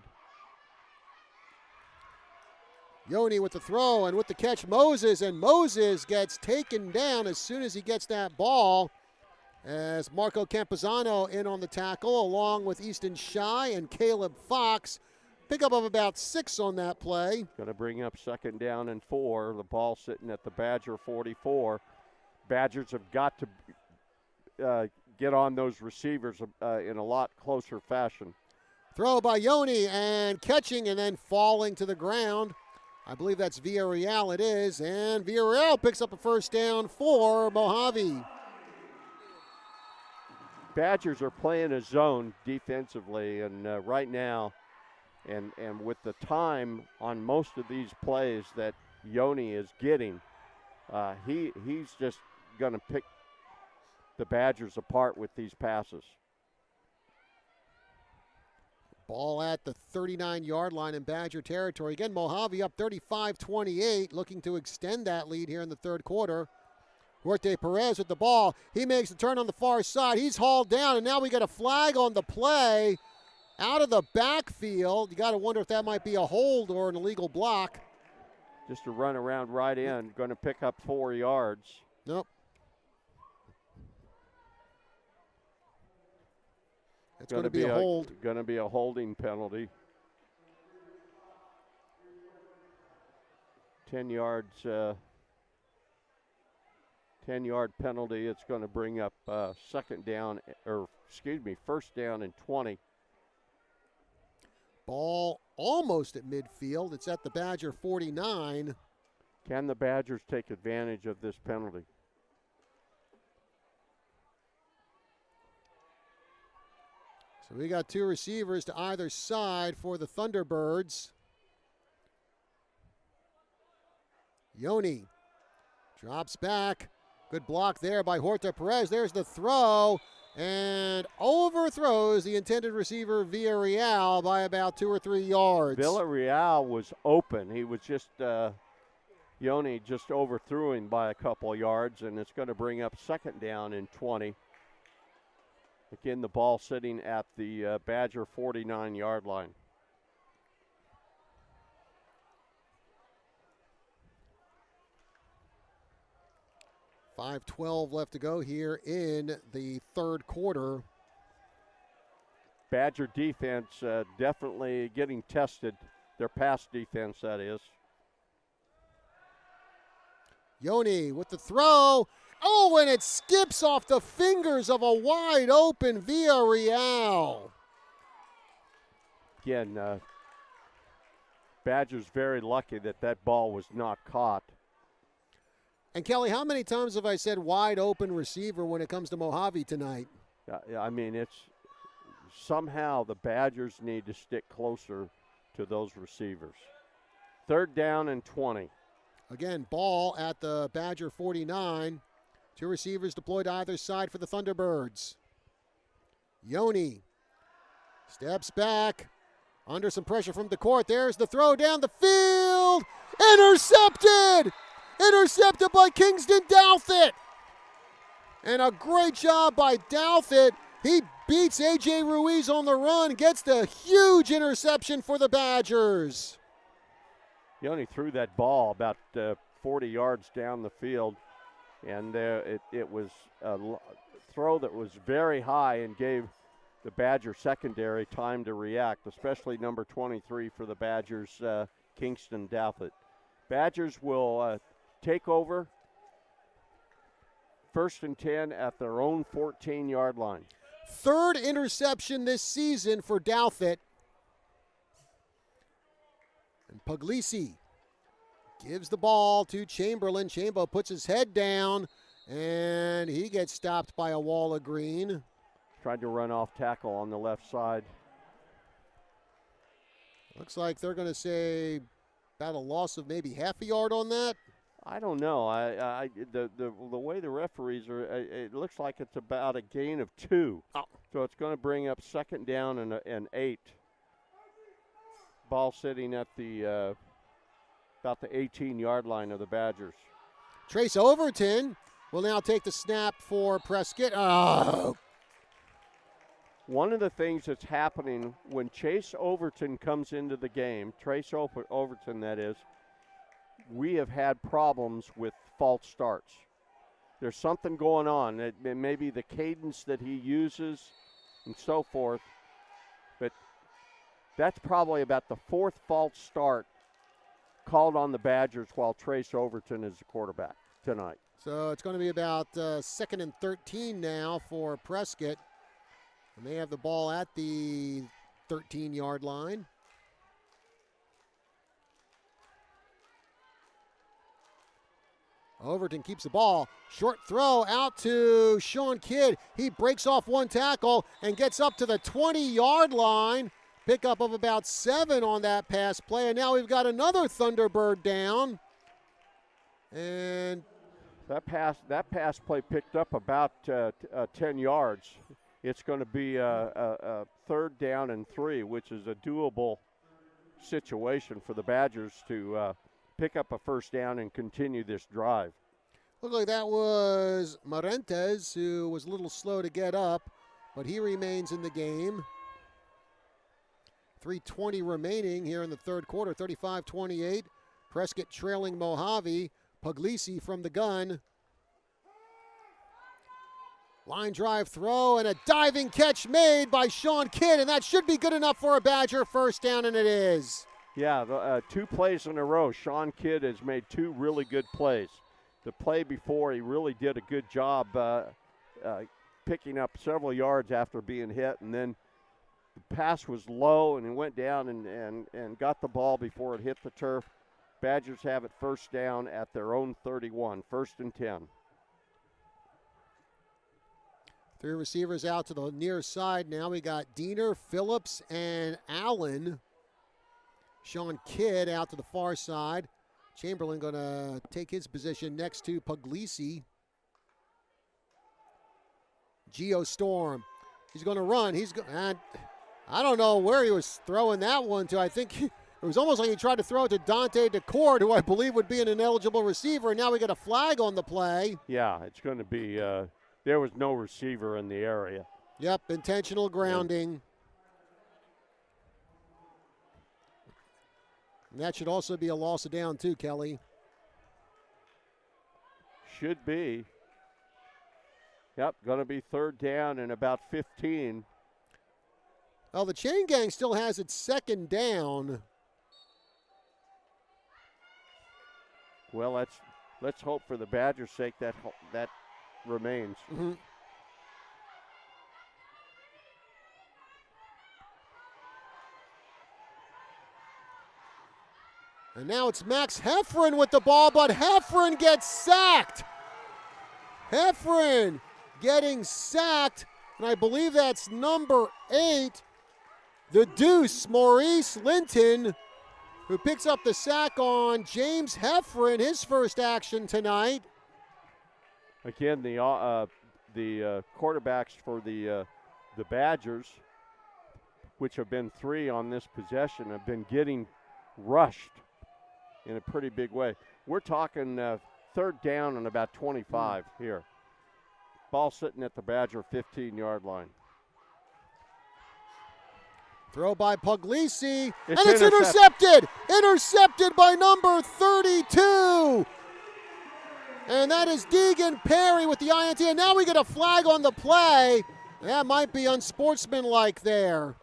Yoni with the throw, and with the catch, Moses, and Moses gets taken down as soon as he gets that ball, as Marco Campuzano in on the tackle, along with Easton Shy and Caleb Fox. Pickup of about 6 on that play. Going to bring up 2nd down and 4. The ball sitting at the Badger 44. Badgers have got to get on those receivers in a lot closer fashion. Throw by Yoni, and catching and then falling to the ground. I believe that's Villarreal, it is, and Villarreal picks up a 1st down for Mojave. Badgers are playing a zone defensively, and right now, and with the time on most of these plays that Yoni is getting, he's just going to pick the Badgers apart with these passes. Ball at the 39-yard line in Badger territory. Again, Mojave up 35-28, looking to extend that lead here in the third quarter. Huerta Perez with the ball. He makes the turn on the far side. He's hauled down, and now we got a flag on the play out of the backfield. You got to wonder if that might be a hold or an illegal block. Just a run around right in, going to pick up 4 yards. Nope. It's going to be a hold. Going to be a holding penalty. 10 yards, 10-yard penalty. It's going to bring up 1st down and 20. Ball almost at midfield. It's at the Badger 49. Can the Badgers take advantage of this penalty? So we got two receivers to either side for the Thunderbirds. Yoni drops back. Good block there by Horta Perez. There's the throw. And overthrows the intended receiver Villarreal by about 2 or 3 yards. Villarreal was open. He was just, Yoni just overthrew him by a couple yards, and it's going to bring up 2nd down and 20. Again, the ball sitting at the Badger 49-yard line. .5:12 left to go here in the third quarter. Badger defense definitely getting tested. Their pass defense, that is. Yoni with the throw. Oh, and it skips off the fingers of a wide open Villarreal. Again, Badger's very lucky that that ball was not caught. And Kelly, how many times have I said wide open receiver when it comes to Mojave tonight? I mean, it's somehow the Badgers need to stick closer to those receivers. 3rd down and 20. Again, ball at the Badger 49. 2 receivers deployed to either side for the Thunderbirds. Yoni steps back under some pressure from the court. There's the throw down the field. Intercepted! Intercepted by Kingston Douthit. And a great job by Douthit. He beats A.J. Ruiz on the run, gets the huge interception for the Badgers. He only threw that ball about 40 yards down the field, and it was a throw that was very high and gave the Badger secondary time to react, especially number 23 for the Badgers, Kingston Douthit. Badgers will take over 1st and 10 at their own 14-yard line. 3rd interception this season for Douthit. And Puglisi gives the ball to Chamberlain. Chambo puts his head down, and he gets stopped by a wall of green. Tried to run off tackle on the left side. Looks like they're going to say about a loss of maybe half a yard on that. I don't know. The way the referees are, it looks like it's about a gain of 2. Oh. So it's going to bring up 2nd down and 8. Ball sitting at the about the 18-yard line of the Badgers. Trace Overton will now take the snap for Prescott. Oh. One of the things that's happening when Chase Overton comes into the game, Trace Overton that is, we have had problems with false starts. There's something going on. It may be the cadence that he uses and so forth, but that's probably about the 4th false start called on the Badgers while Trace Overton is the quarterback tonight. So it's going to be about 2nd and 13 now for Prescott. And they have the ball at the 13-yard line. Overton keeps the ball. Short throw out to Sean Kidd. He breaks off one tackle and gets up to the 20-yard line. Pickup of about 7 on that pass play. And now we've got another Thunderbird down. And that pass play picked up about 10 yards. It's going to be a 3rd down and 3, which is a doable situation for the Badgers to pick up a 1st down and continue this drive. Looked like that was Marentes, who was a little slow to get up, but he remains in the game. 3:20 remaining here in the third quarter, 35-28. Prescott trailing Mojave. Puglisi from the gun. Line drive throw and a diving catch made by Sean Kidd, and that should be good enough for a Badger 1st down, and it is. Yeah, 2 plays in a row. Sean Kidd has made 2 really good plays. The play before, he really did a good job picking up several yards after being hit, and then the pass was low, and he went down and got the ball before it hit the turf. Badgers have it 1st down at their own 31, 1st and 10. 3 receivers out to the near side. Now we got Diener, Phillips, and Allen. Sean Kidd out to the far side. Chamberlain going to take his position next to Puglisi. Geo Storm. He's going to run. And I don't know where he was throwing that one to. I think it was almost like he tried to throw it to Dante DeCord, who I believe would be an ineligible receiver. And now we got a flag on the play. Yeah, it's going to be there was no receiver in the area. Yep, intentional grounding. And that should also be a loss of down too, Kelly. Should be. Yep, going to be 3rd down and about 15. Well, the chain gang still has its 2nd down. Well, let's hope for the Badgers' sake that remains. Mm-hmm. And now it's Max Heffron with the ball, but Heffron gets sacked. Heffron getting sacked, and I believe that's number 8, the Deuce, Maurice Linton, who picks up the sack on James Heffron, his first action tonight. Again, the quarterbacks for the Badgers, which have been 3 on this possession, have been getting rushed in a pretty big way. We're talking 3rd down and about 25 here. Ball sitting at the Badger 15-yard line. Throw by Puglisi, and it's intercepted! Intercepted by number 32! And that is Deegan Perry with the INT, and now we get a flag on the play. That might be unsportsmanlike there.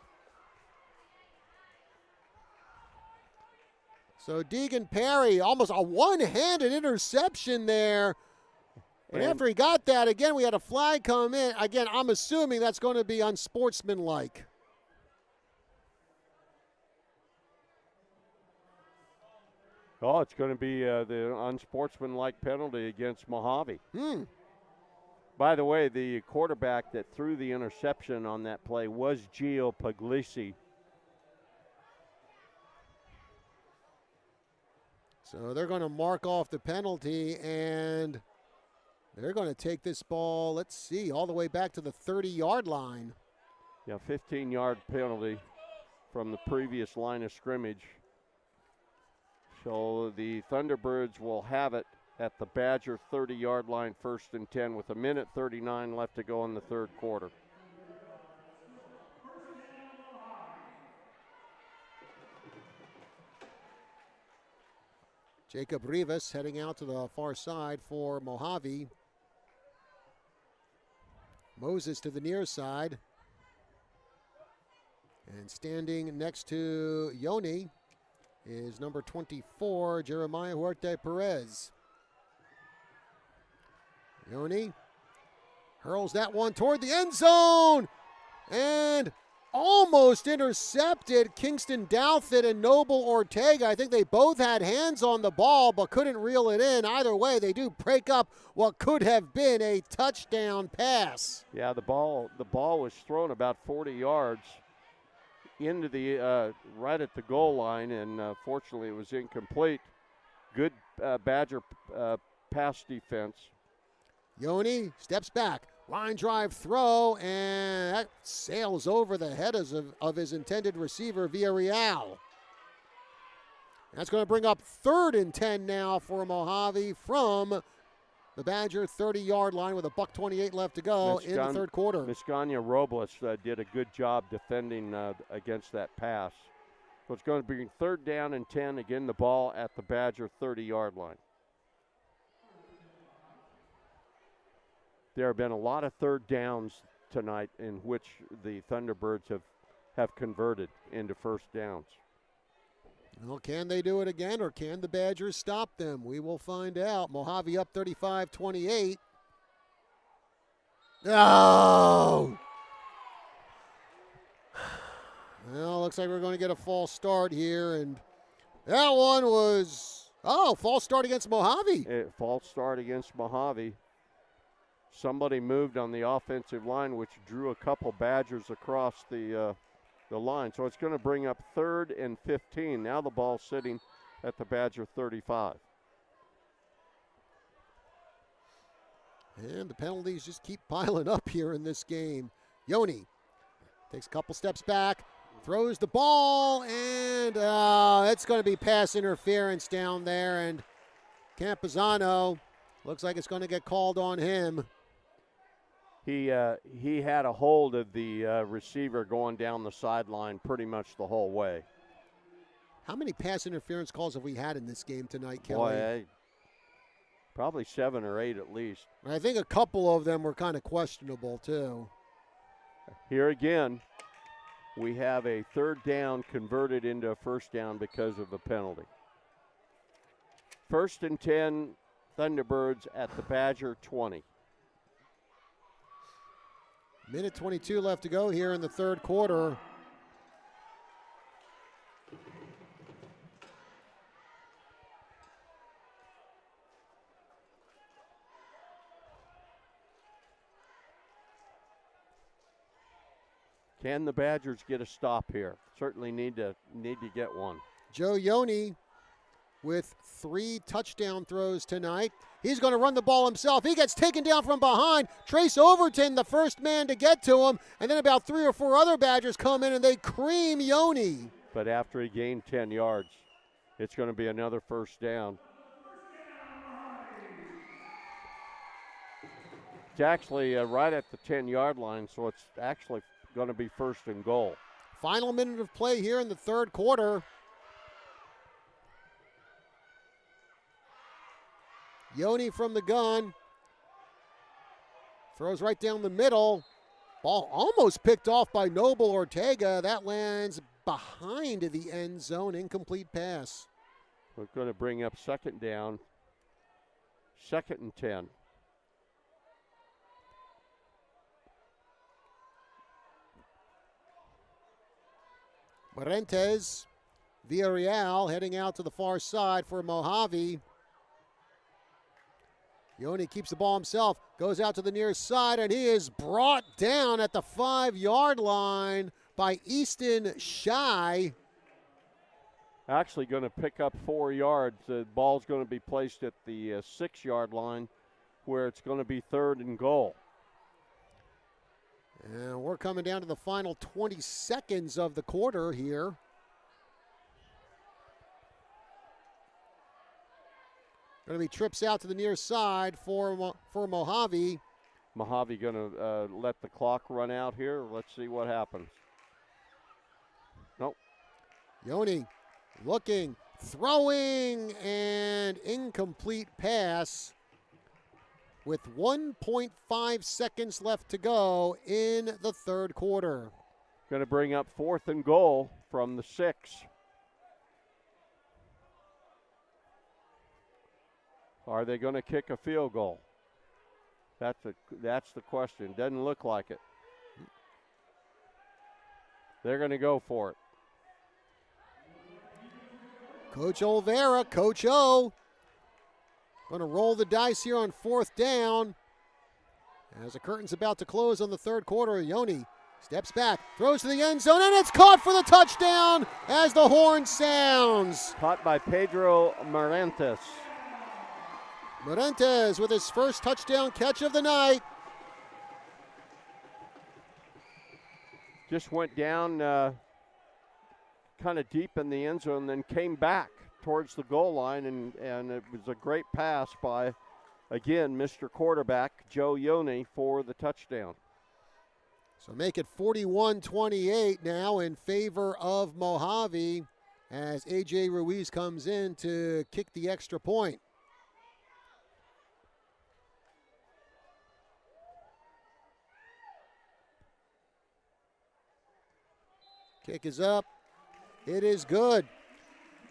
So Deegan Perry, almost a one-handed interception there. But after he got that, again, we had a flag come in. Again, I'm assuming that's going to be unsportsmanlike. Oh, it's going to be the unsportsmanlike penalty against Mojave. By the way, the quarterback that threw the interception on that play was Gio Puglisi. So they're going to mark off the penalty, and they're going to take this ball, let's see, all the way back to the 30-yard line. Yeah, 15-yard penalty from the previous line of scrimmage. So the Thunderbirds will have it at the Badger 30-yard line, 1st and 10, with 1:39 left to go in the 3rd quarter. Jacob Rivas heading out to the far side for Mojave. Moses to the near side. And standing next to Yoni is number 24, Jeremiah Huerta Perez. Yoni hurls that one toward the end zone and almost intercepted. Kingston Douthit and Noble Ortega. I think they both had hands on the ball but couldn't reel it in. Either way, they do break up what could have been a touchdown pass. Yeah, the ball was thrown about 40 yards into the right at the goal line, and fortunately it was incomplete. Good Badger pass defense. Yoni steps back, line drive throw, and that sails over the head of his intended receiver, Villarreal. That's going to bring up 3rd and 10 now for Mojave from the Badger 30-yard line with $1:28 left to go in the 3rd quarter. Miscania Robles did a good job defending against that pass. So it's going to be 3rd down and 10. Again, the ball at the Badger 30-yard line. There have been a lot of 3rd downs tonight in which the Thunderbirds have converted into 1st downs. Well, can they do it again, or can the Badgers stop them? We will find out. Mojave up 35-28. Oh! Well, looks like we're going to get a false start here, and that one was, false start against Mojave. False start against Mojave. somebody moved on the offensive line, which drew a couple Badgers across the line. So it's going to bring up 3rd and 15. Now the ball's sitting at the Badger 35. And the penalties just keep piling up here in this game. Yoni takes a couple steps back, throws the ball, and it's going to be pass interference down there. And Campuzano looks like it's going to get called on him. He had a hold of the receiver going down the sideline pretty much the whole way. How many pass interference calls have we had in this game tonight, Kelly? Boy, probably 7 or 8 at least. I think a couple of them were kind of questionable, too. Here again, we have a 3rd down converted into a 1st down because of a penalty. 1st and 10, Thunderbirds at the Badger 20. Minute 22 left to go here in the 3rd quarter. Can the Badgers get a stop here? Certainly need to get one. Joe Yoni with 3 touchdown throws tonight. He's going to run the ball himself. He gets taken down from behind. Trace Overton, the first man to get to him, and then about 3 or 4 other Badgers come in and they cream Yoni. But after he gained 10 yards, it's going to be another 1st down. It's actually right at the 10-yard line, so it's actually going to be 1st and goal. Final minute of play here in the 3rd quarter. Yoni from the gun. Throws right down the middle. Ball almost picked off by Noble Ortega. That lands behind the end zone. Incomplete pass. We're going to bring up 2nd down. 2nd and 10. Marentes, Villarreal heading out to the far side for Mojave. Yoni keeps the ball himself, goes out to the near side, and he is brought down at the 5-yard line by Easton Shy. Actually going to pick up 4 yards. The ball's going to be placed at the 6-yard line where it's going to be 3rd and goal. And we're coming down to the final 20 seconds of the quarter here. Going to be trips out to the near side for Mojave. Mojave going to let the clock run out here. Let's see what happens. Nope. Yoni looking, throwing, and incomplete pass. With 1.5 seconds left to go in the 3rd quarter. Going to bring up 4th and goal from the 6. Are they going to kick a field goal? That's the question. Doesn't look like it. They're going to go for it. Coach Olvera, Coach O. Going to roll the dice here on 4th down. As the curtain's about to close on the 3rd quarter, Yoni steps back, throws to the end zone, and it's caught for the touchdown as the horn sounds. Caught by Pedro Marentes. Marentes with his first touchdown catch of the night. Just went down kind of deep in the end zone, then came back towards the goal line, and it was a great pass by, again, Mr. Quarterback, Joe Yoni, for the touchdown. So make it 41-28 now in favor of Mojave as A.J. Ruiz comes in to kick the extra point. Kick is up. It is good.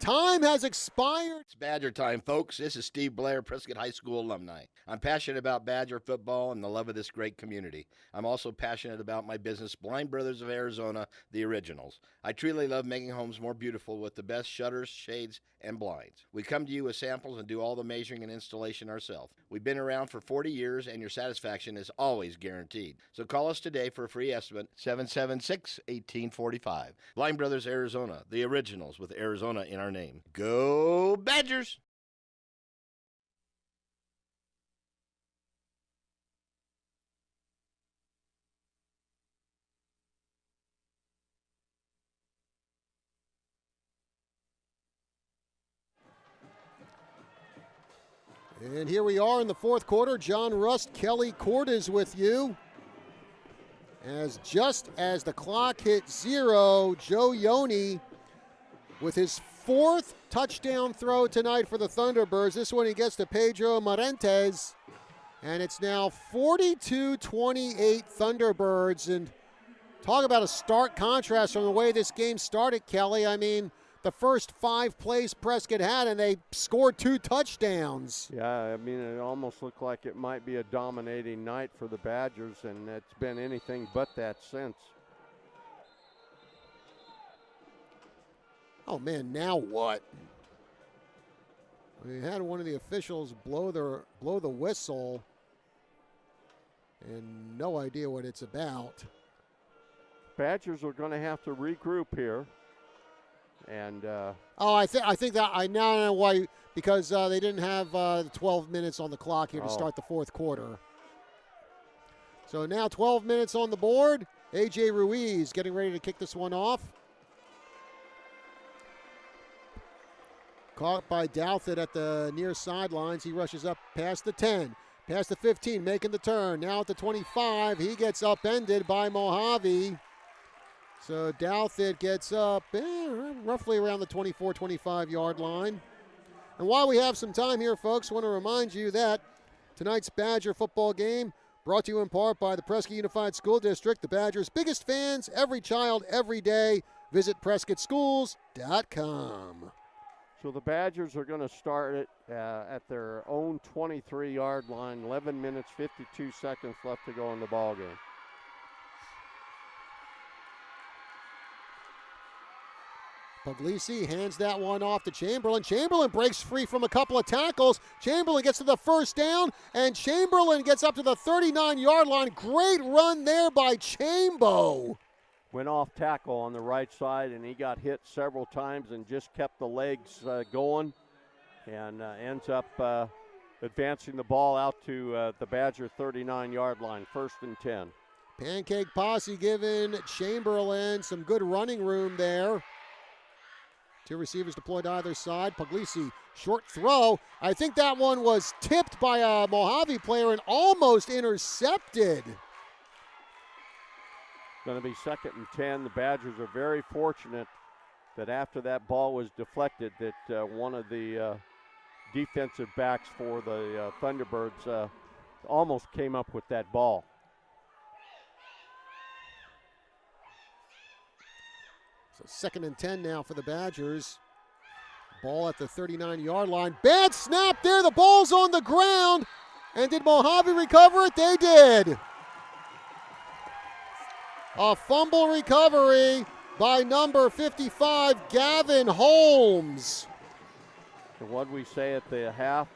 Time has expired. It's Badger time, folks. This is Steve Blair, Prescott High School alumni. I'm passionate about Badger football and the love of this great community. I'm also passionate about my business, Blind Brothers of Arizona, the Originals. I truly love making homes more beautiful with the best shutters, shades, and blinds. We come to you with samples and do all the measuring and installation ourselves. We've been around for 40 years, and your satisfaction is always guaranteed. So call us today for a free estimate, 776-1845. Blind Brothers Arizona, the Originals, with Arizona in our name. Go Badgers! And here we are in the fourth quarter. John Rust, Kelly Court is with you. Just as the clock hit 0, Joe Yoni with his fourth touchdown throw tonight for the Thunderbirds. This one he gets to Pedro Marentes. And it's now 42-28 Thunderbirds. And talk about a stark contrast from the way this game started, Kelly. I mean, the first 5 plays Prescott had, and they scored 2 touchdowns. Yeah, I mean, it almost looked like it might be a dominating night for the Badgers, and it's been anything but that since. Oh, man, now what? We had one of the officials blow the whistle, and no idea what it's about. Badgers are going to have to regroup here. And I think that I now know why, because they didn't have 12 minutes on the clock here to start the fourth quarter. So now 12 minutes on the board. A.J. Ruiz getting ready to kick this one off. Caught by Douthit at the near sidelines. He rushes up past the 10, past the 15, making the turn. Now at the 25, he gets upended by Mojave. So Douthit gets up roughly around the 24, 25-yard line. And while we have some time here, folks, I want to remind you that tonight's Badger football game brought to you in part by the Prescott Unified School District, the Badgers' biggest fans, every child, every day. Visit PrescottSchools.com. So the Badgers are going to start it at their own 23-yard line, 11 minutes, 52 seconds left to go in the ball game. Puglisi hands that one off to Chamberlain. Chamberlain breaks free from a couple of tackles. Chamberlain gets to the first down, and Chamberlain gets up to the 39-yard line. Great run there by Chambo. Went off tackle on the right side, and he got hit several times and just kept the legs going, and ends up advancing the ball out to the Badger 39-yard line, 1st and 10. Pancake Posse giving Chamberlain some good running room there. 2 receivers deployed to either side. Puglisi, short throw. I think that one was tipped by a Mojave player and almost intercepted. Going to be 2nd and 10. The Badgers are very fortunate that after that ball was deflected that one of the defensive backs for the Thunderbirds almost came up with that ball. So 2nd and 10 now for the Badgers. Ball at the 39-yard line. Bad snap there. The ball's on the ground. And did Mojave recover it? They did. A fumble recovery by number 55, Gavin Holmes. And what we say at the half,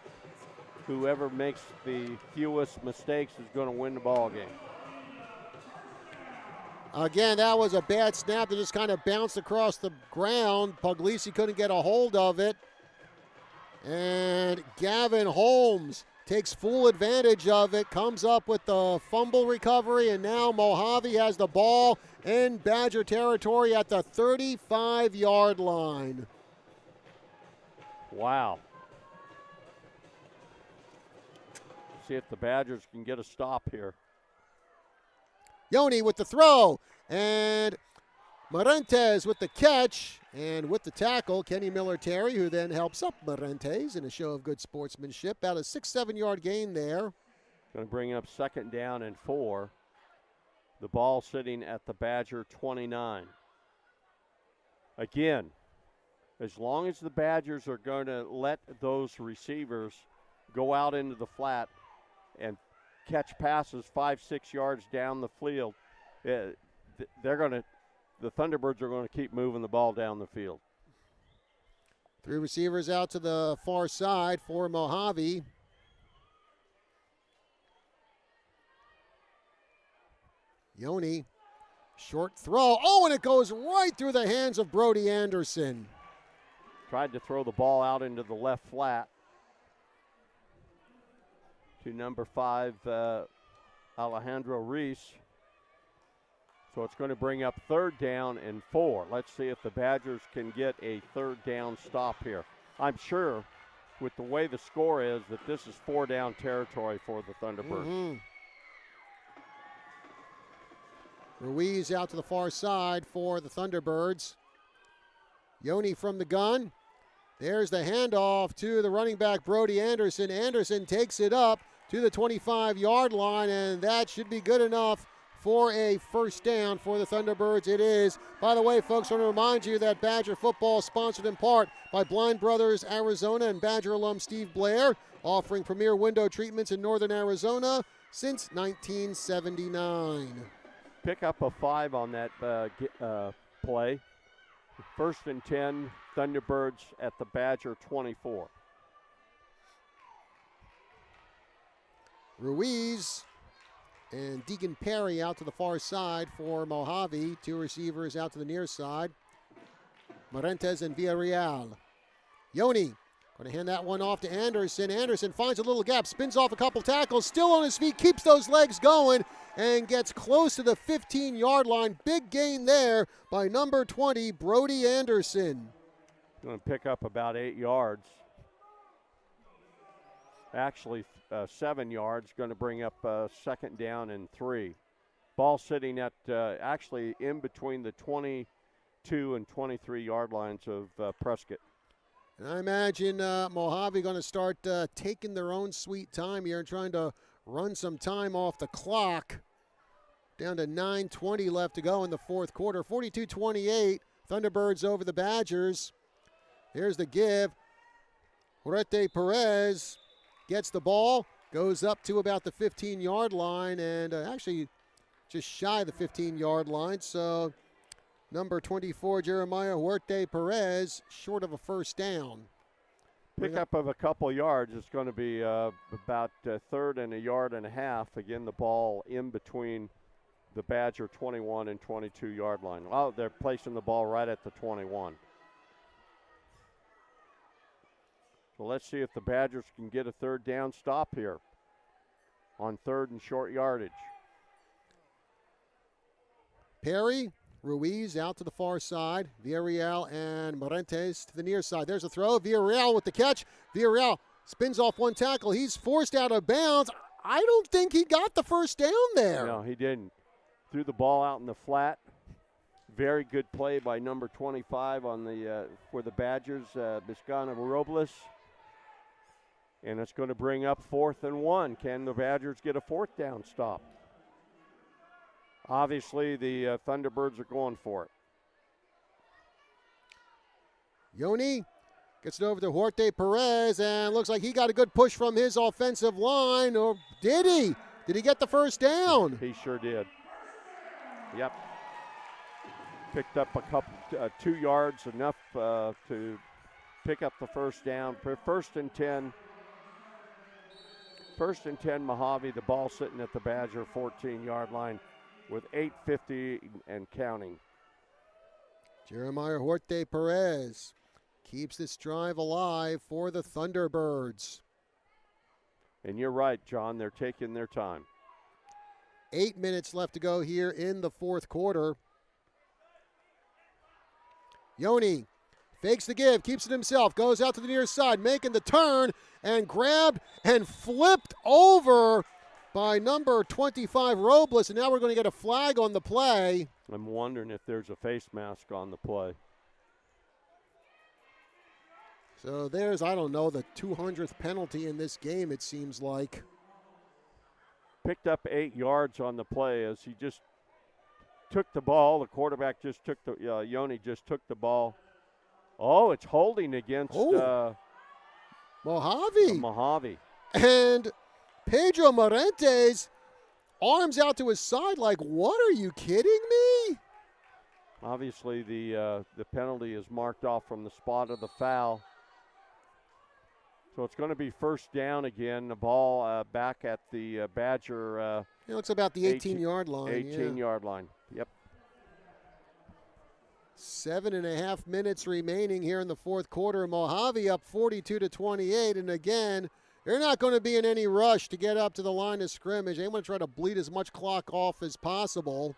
whoever makes the fewest mistakes is going to win the ball game. Again, that was a bad snap that just kind of bounced across the ground. Puglisi couldn't get a hold of it. And Gavin Holmes takes full advantage of it, comes up with the fumble recovery, and now Mojave has the ball in Badger territory at the 35-yard line. Wow. See if the Badgers can get a stop here. Yoni with the throw, and Marentes with the catch, and with the tackle, Kenny Miller-Terry, who then helps up Marentes in a show of good sportsmanship. About a 6-7 yard gain there. Going to bring up 2nd down and 4. The ball sitting at the Badger 29. Again, As long as the Badgers are going to let those receivers go out into the flat and catch passes 5-6 yards down the field, the Thunderbirds are going to keep moving the ball down the field. 3 receivers out to the far side for Mojave. Yoni, short throw. Oh, and it goes right through the hands of Brody Anderson. Tried to throw the ball out into the left flat to number 5, Alejandro Reese. So it's going to bring up 3rd down and 4. Let's see if the Badgers can get a 3rd down stop here. I'm sure with the way the score is that this is 4 down territory for the Thunderbirds. Ruiz out to the far side for the Thunderbirds. Yoni from the gun. There's the handoff to the running back, Brody Anderson. Anderson takes it up to the 25-yard line, and that should be good enough for a 1st down for the Thunderbirds. It is. By the way, folks, I want to remind you that Badger football is sponsored in part by Blind Brothers Arizona and Badger alum Steve Blair, offering premier window treatments in northern Arizona since 1979. Pick up a 5 on that play. 1st and 10, Thunderbirds at the Badger 24. Ruiz and Deacon Perry out to the far side for Mojave. 2 receivers out to the near side. Marentes and Villarreal. Yoni going to hand that one off to Anderson. Anderson finds a little gap, spins off a couple tackles, still on his feet, keeps those legs going, and gets close to the 15-yard line. Big gain there by number 20, Brody Anderson. Going to pick up about 8 yards. Actually, 7 yards. Going to bring up 2nd down and 3. Ball sitting at actually in between the 22 and 23-yard lines of Prescott. And I imagine Mojave going to start taking their own sweet time here and trying to run some time off the clock. Down to 9:20 left to go in the 4th quarter. 42-28, Thunderbirds over the Badgers. Here's the give. Jorge Perez gets the ball, goes up to about the 15-yard line, and actually just shy of the 15-yard line. So number 24, Jeremiah Huerte Perez, short of a 1st down. Pickup of a couple yards. It's going to be about 3rd and a yard and a half. Again, the ball in between the Badger 21 and 22-yard line. Oh, they're placing the ball right at the 21. So let's see if the Badgers can get a 3rd down stop here on 3rd and short yardage. Perry, Ruiz out to the far side. Villarreal and Marentes to the near side. There's a throw. Villarreal with the catch. Villarreal spins off one tackle. He's forced out of bounds. I don't think he got the 1st down there. No, he didn't. Threw the ball out in the flat. Very good play by number 25 on the for the Badgers, Biscana Robles. And it's going to bring up 4th and 1. Can the Badgers get a 4th down stop? Obviously, the Thunderbirds are going for it. Yoni gets it over to Jorge Perez, and looks like he got a good push from his offensive line. Or did he? Did he get the 1st down? He sure did. Yep. Picked up a couple, 2 yards, enough to pick up the 1st down. 1st and 10. 1st and 10, Mojave. The ball sitting at the Badger 14-yard line with 8:50 and counting. Jeremiah Jorge Perez keeps this drive alive for the Thunderbirds. And you're right, John. They're taking their time. 8 minutes left to go here in the 4th quarter. Yoni fakes the give, keeps it himself, goes out to the near side, making the turn, and grabbed and flipped over by number 25, Robles. And now we're going to get a flag on the play. I'm wondering if there's a face mask on the play. So there's, I don't know, the 200th penalty in this game, it seems like. Picked up 8 yards on the play as he just took the ball. The quarterback just took the, Yoni just took the ball Oh, it's holding against Mojave. Mojave. And Pedro Morentes, arms out to his side like, what, are you kidding me? Obviously, the penalty is marked off from the spot of the foul. So it's going to be first down again. The ball back at the Badger. It looks about the 18-yard line. 18-yard line, yep. 7.5 minutes remaining here in the fourth quarter. Mojave up 42-28. And again, they're not going to be in any rush to get up to the line of scrimmage. They want to try to bleed as much clock off as possible.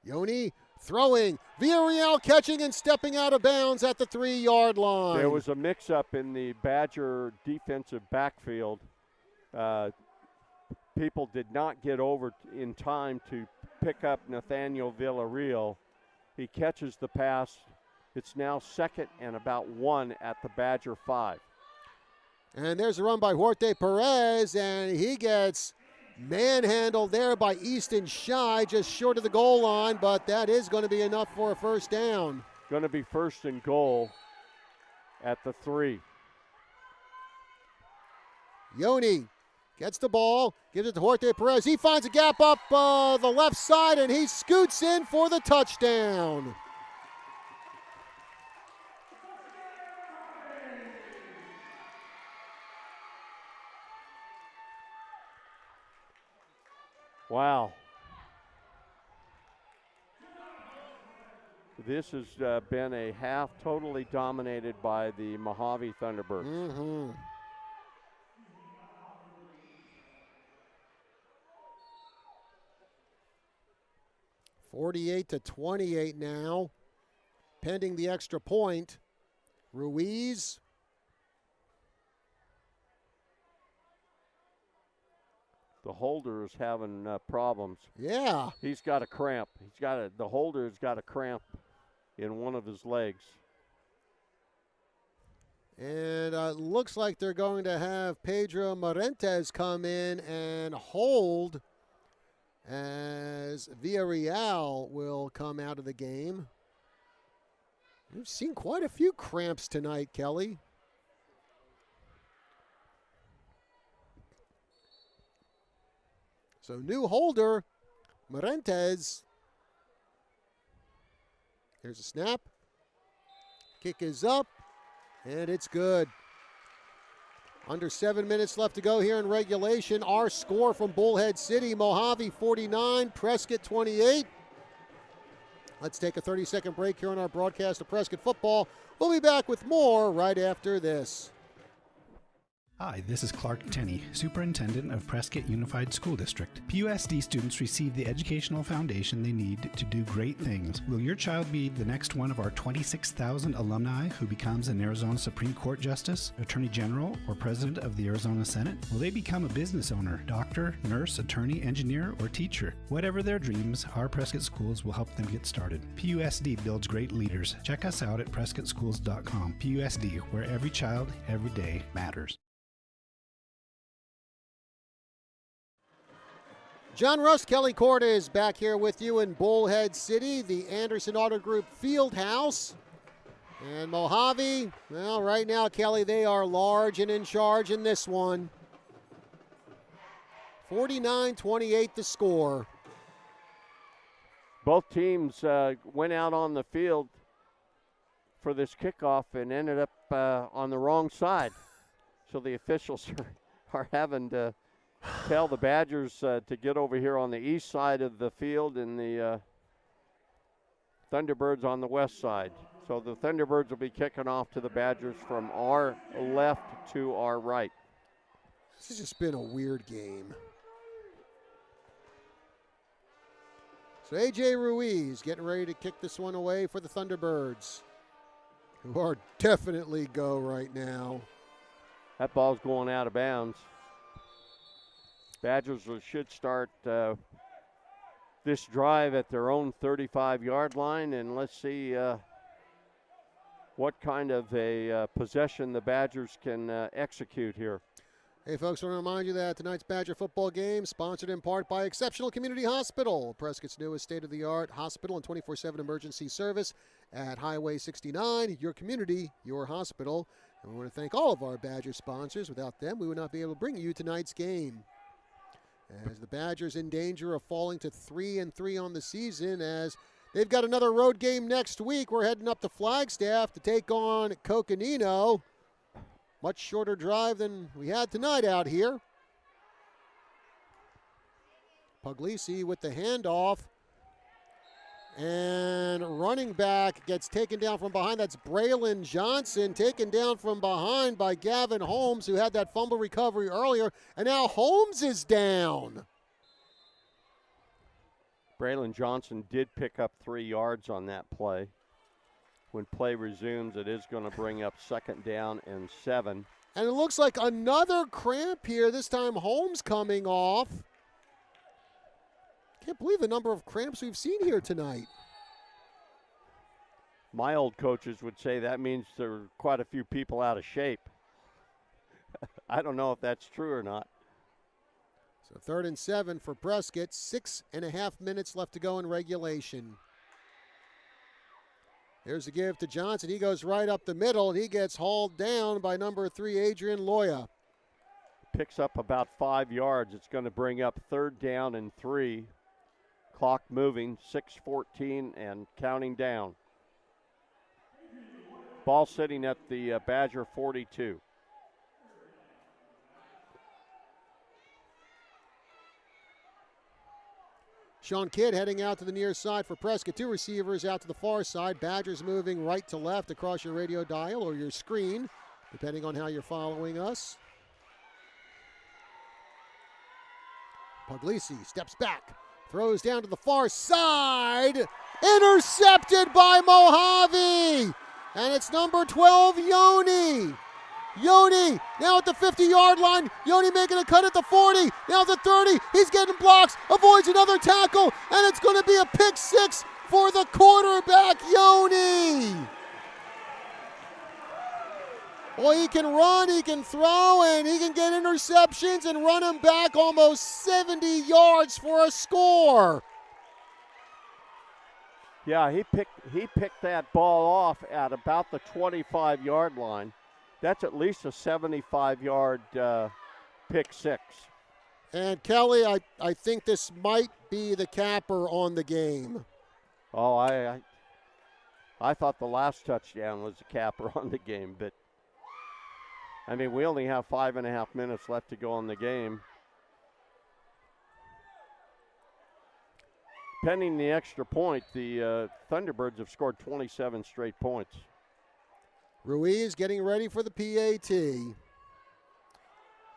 Yoni throwing. Villarreal catching and stepping out of bounds at the 3-yard line. There was a mix-up in the Badger defensive backfield. People did not get over in time to pick up Nathaniel Villarreal. He catches the pass. It's now 2nd and about 1 at the Badger 5. And there's a run by Huarte Perez, and he gets manhandled there by Easton Shy, just short of the goal line, but that is going to be enough for a first down. Going to be 1st and goal at the 3. Yoni gets the ball, gives it to Huarte Perez. He finds a gap up the left side, and he scoots in for the touchdown. Wow. This has been a half totally dominated by the Mojave Thunderbirds. Mm-hmm. (48-28) now, pending the extra point. Ruiz. The holder is having problems. Yeah. He's got a cramp. The holder's got a cramp in one of his legs. And it looks like they're going to have Pedro Morentes come in and hold as Villarreal will come out of the game. We've seen quite a few cramps tonight, Kelly. So new holder, Morentes. Here's a snap. Kick is up, and it's good. Under 7 minutes left to go here in regulation. Our score from Bullhead City, Mojave 49, Prescott 28. Let's take a 30-second break here on our broadcast of Prescott football. We'll be back with more right after this. Hi, this is Clark Tenney, Superintendent of Prescott Unified School District. PUSD students receive the educational foundation they need to do great things. Will your child be the next one of our 26,000 alumni who becomes an Arizona Supreme Court Justice, Attorney General, or President of the Arizona Senate? Will they become a business owner, doctor, nurse, attorney, engineer, or teacher? Whatever their dreams, our Prescott schools will help them get started. PUSD builds great leaders. Check us out at PrescottSchools.com. PUSD, where every child, every day matters. John Rust, Kelly Corda is back here with you in Bullhead City, the Anderson Auto Group Field House. And Mojave, well, right now, Kelly, they are large and in charge in this one. 49-28 the score. Both teams went out on the field for this kickoff and ended up on the wrong side. So the officials are having to tell the Badgers to get over here on the east side of the field and the Thunderbirds on the west side. So the Thunderbirds will be kicking off to the Badgers from our left to our right. This has just been a weird game. So A.J. Ruiz getting ready to kick this one away for the Thunderbirds, who are definitely go right now. That ball's going out of bounds. Badgers should start this drive at their own 35-yard line, and let's see what kind of a possession the Badgers can execute here. Hey, folks, I want to remind you that tonight's Badger football game sponsored in part by Exceptional Community Hospital, Prescott's newest state-of-the-art hospital and 24/7 emergency service at Highway 69. Your community, your hospital. And we want to thank all of our Badger sponsors. Without them, we would not be able to bring you tonight's game. As the Badgers in danger of falling to 3-3 on the season, as they've got another road game next week. We're heading up to Flagstaff to take on Coconino. Much shorter drive than we had tonight out here. Puglisi with the handoff. And running back gets taken down from behind. That's Braylon Johnson, taken down from behind by Gavin Holmes, who had that fumble recovery earlier. And now Holmes is down. Braylon Johnson did pick up 3 yards on that play. When play resumes, it is going to bring up 2nd down and 7. And it looks like another cramp here, this time Holmes coming off. Can't believe the number of cramps we've seen here tonight. My old coaches would say that means there are quite a few people out of shape. I don't know if that's true or not. So 3rd and 7 for Prescott. 6.5 minutes left to go in regulation. There's a give to Johnson. He goes right up the middle, and he gets hauled down by number 3, Adrian Loya. Picks up about 5 yards. It's going to bring up 3rd down and 3. Clock moving, 6:14 and counting down. Ball sitting at the Badger 42. Sean Kidd heading out to the near side for Prescott. 2 receivers out to the far side. Badgers moving right to left across your radio dial or your screen, depending on how you're following us. Puglisi steps back, throws down to the far side. Intercepted by Mojave. And it's number 12, Yoni. Yoni now at the 50-yard line. Yoni making a cut at the 40. Now the 30. He's getting blocks. Avoids another tackle. And it's going to be a pick 6 for the quarterback, Yoni. Well, he can run, he can throw, and he can get interceptions and run him back almost 70 yards for a score. Yeah, he picked that ball off at about the 25-yard line. That's at least a 75-yard pick 6. And Kelly, I think this might be the capper on the game. Oh, I thought the last touchdown was the capper on the game, but I mean, we only have 5.5 minutes left to go in the game. Pending the extra point, the Thunderbirds have scored 27 straight points. Ruiz getting ready for the PAT.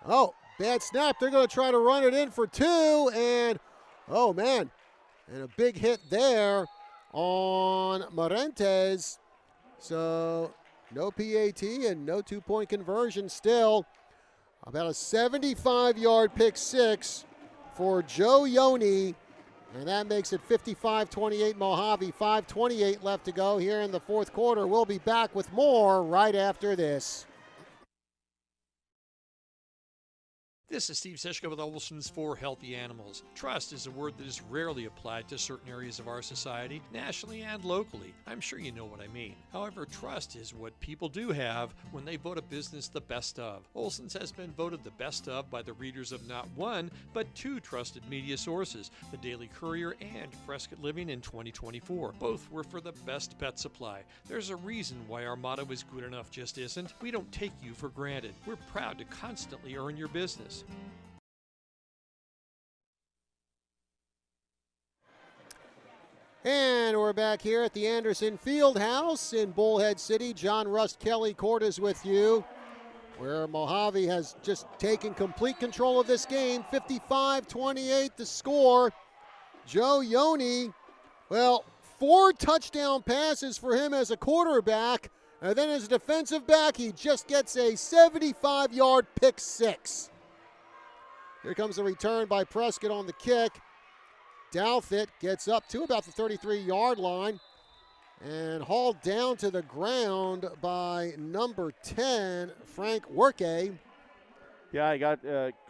Oh, bad snap. They're going to try to run it in for 2. And, oh, man. And a big hit there on Marentes. So no PAT and no 2-point conversion still. About a 75-yard pick 6 for Joe Yoni. And that makes it 55-28 Mojave. 5:28 left to go here in the 4th quarter. We'll be back with more right after this. This is Steve Sishka with Olson's for Healthy Animals. Trust is a word that is rarely applied to certain areas of our society, nationally and locally. I'm sure you know what I mean. However, trust is what people do have when they vote a business the best of. Olson's has been voted the best of by the readers of not 1, but 2 trusted media sources, the Daily Courier and Prescott Living in 2024. Both were for the best pet supply. There's a reason why our motto is good enough just isn't. We don't take you for granted. We're proud to constantly earn your business. And we're back here at the Anderson Fieldhouse in Bullhead City. John Rust Kelly Court is with you, where Mojave has just taken complete control of this game. 55-28 the score. Joe Yoni, well, 4 touchdown passes for him as a quarterback. And then as a defensive back, he just gets a 75-yard pick 6. Here comes the return by Prescott on the kick. Douthit gets up to about the 33-yard line and hauled down to the ground by number 10, Frank Workay. Yeah, he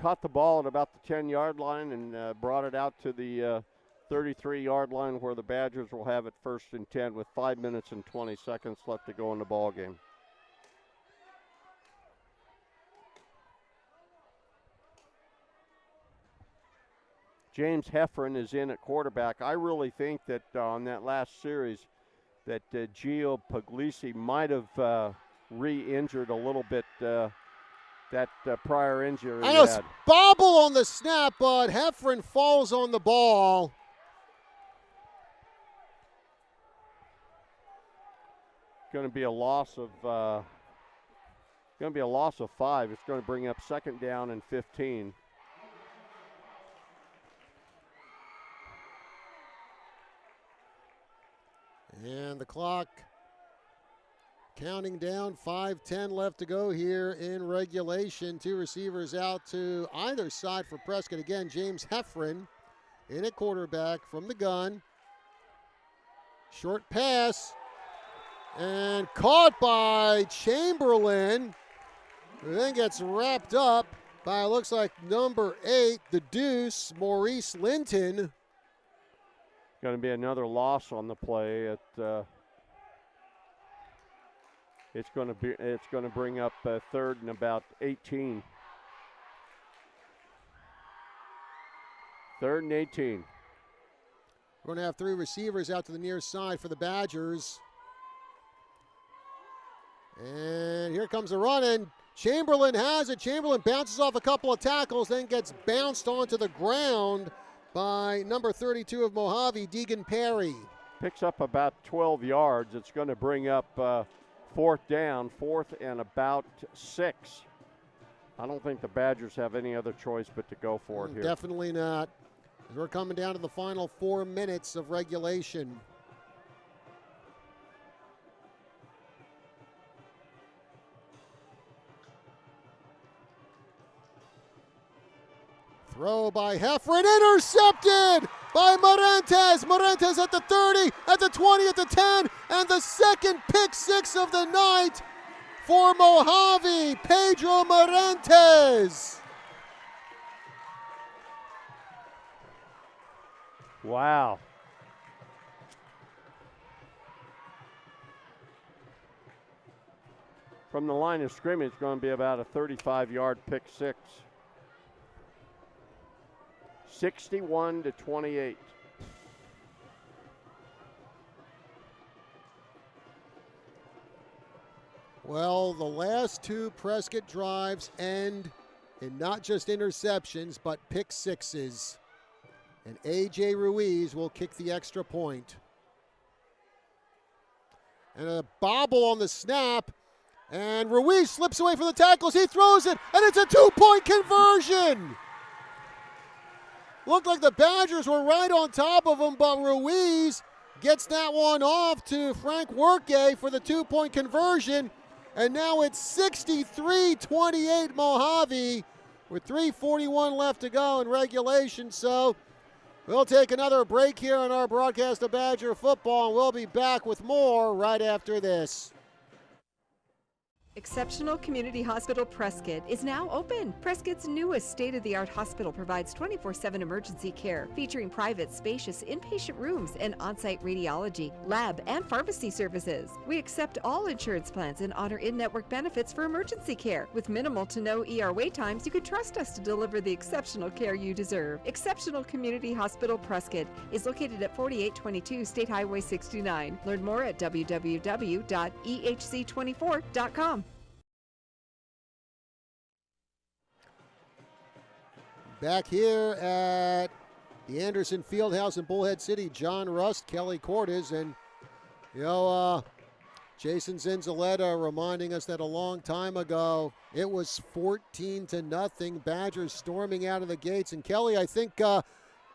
caught the ball at about the 10-yard line and brought it out to the 33-yard line where the Badgers will have it 1st and 10 with 5 minutes and 20 seconds left to go in the ball game. James Heffron is in at quarterback. I really think that on that last series that Gio Puglisi might have re-injured a little bit that prior injury I know it's bobble on the snap, but Heffron falls on the ball. Going to be a loss of 5. It's going to bring up 2nd down and 15. And the clock counting down, 5:10 left to go here in regulation. 2 receivers out to either side for Prescott. Again, James Heffron in at quarterback from the gun. Short pass and caught by Chamberlain, who then gets wrapped up by, looks like, number 8, the Deuce, Maurice Linton. Going to be another loss on the play. It's going to bring up 3rd and about 18. 3rd and 18. We're going to have 3 receivers out to the near side for the Badgers. And here comes the run, and Chamberlain has it. Chamberlain bounces off a couple of tackles, then gets bounced onto the ground by number 32 of Mojave, Deegan Perry. Picks up about 12 yards. It's going to bring up 4th down, 4th and about 6. I don't think the Badgers have any other choice but to go for it here. Definitely not. We're coming down to the final 4 minutes of regulation. Throw by Heffron, intercepted by Morantes. Morantes at the 30, at the 20, at the 10, and the 2nd pick 6 of the night for Mojave, Pedro Morantes. Wow. From the line of scrimmage, it's going to be about a 35-yard pick 6. 61-28. Well, the last 2 Prescott drives end in not just interceptions, but pick 6s. And A.J. Ruiz will kick the extra point. And a bobble on the snap. And Ruiz slips away from the tackles. He throws it, and it's a 2-point conversion. Looked like the Badgers were right on top of him, but Ruiz gets that one off to Frank Workay for the 2-point conversion. And now it's 63-28 Mojave with 3:41 left to go in regulation. So we'll take another break here on our broadcast of Badger football, and we'll be back with more right after this. Exceptional Community Hospital Prescott is now open. Prescott's newest state-of-the-art hospital provides 24/7 emergency care, featuring private, spacious inpatient rooms and on-site radiology, lab, and pharmacy services. We accept all insurance plans and honor in-network benefits for emergency care. With minimal to no ER wait times, you can trust us to deliver the exceptional care you deserve. Exceptional Community Hospital Prescott is located at 4822 State Highway 69. Learn more at www.ehc24.com. Back here at the Anderson Fieldhouse in Bullhead City, John Rust, Kelly Cordes, and Jason Zinzaletta reminding us that a long time ago it was 14-0, Badgers storming out of the gates. And Kelly, I think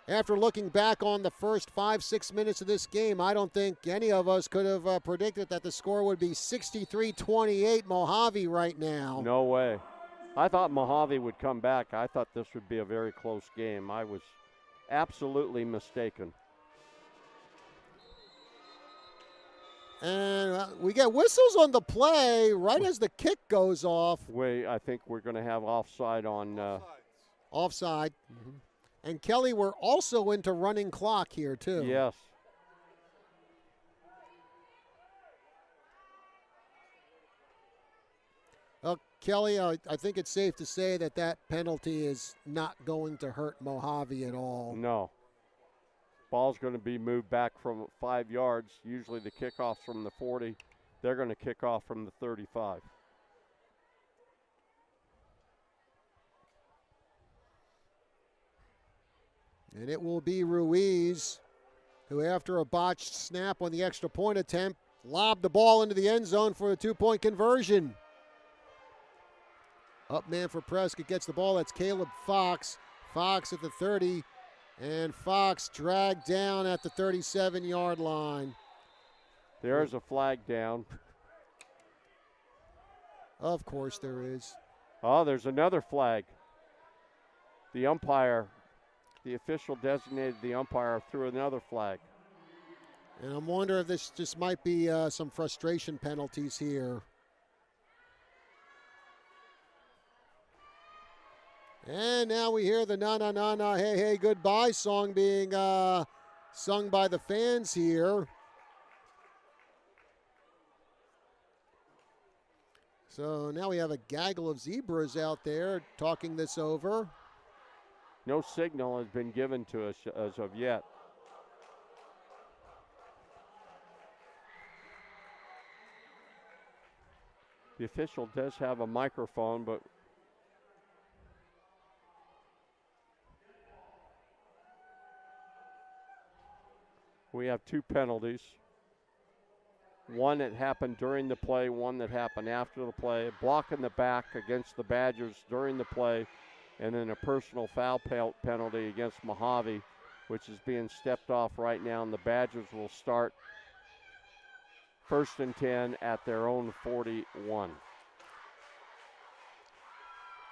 after looking back on the first 5-6 minutes of this game, I don't think any of us could have predicted that the score would be 63-28 Mojave right now. No way. I thought Mojave would come back. I thought this would be a very close game. I was absolutely mistaken. And we get whistles on the play right as the kick goes off. I think we're going to have offside on. Offside. Mm-hmm. And Kelly, we're also into running clock here, too. Yes. Kelly, I think it's safe to say that that penalty is not going to hurt Mojave at all. No. Ball's going to be moved back from 5 yards. Usually the kickoff's from the 40. They're going to kick off from the 35. And it will be Ruiz, who after a botched snap on the extra point attempt, lobbed the ball into the end zone for a 2-point conversion. Up man for Prescott gets the ball. That's Caleb Fox. Fox at the 30. And Fox dragged down at the 37-yard line. There's a flag down. Of course there is. Oh, there's another flag. The umpire, the official designated the umpire threw another flag. And I'm wondering if this just might be some frustration penalties here. And now we hear the na na na na hey hey goodbye song being sung by the fans here. So now we have a gaggle of zebras out there talking this over. No signal has been given to us as of yet. The official does have a microphone, but we have 2 penalties. One that happened during the play, one that happened after the play. Block in the back against the Badgers during the play, and then a personal foul penalty against Mojave, which is being stepped off right now, and the Badgers will start 1st and 10 at their own 41.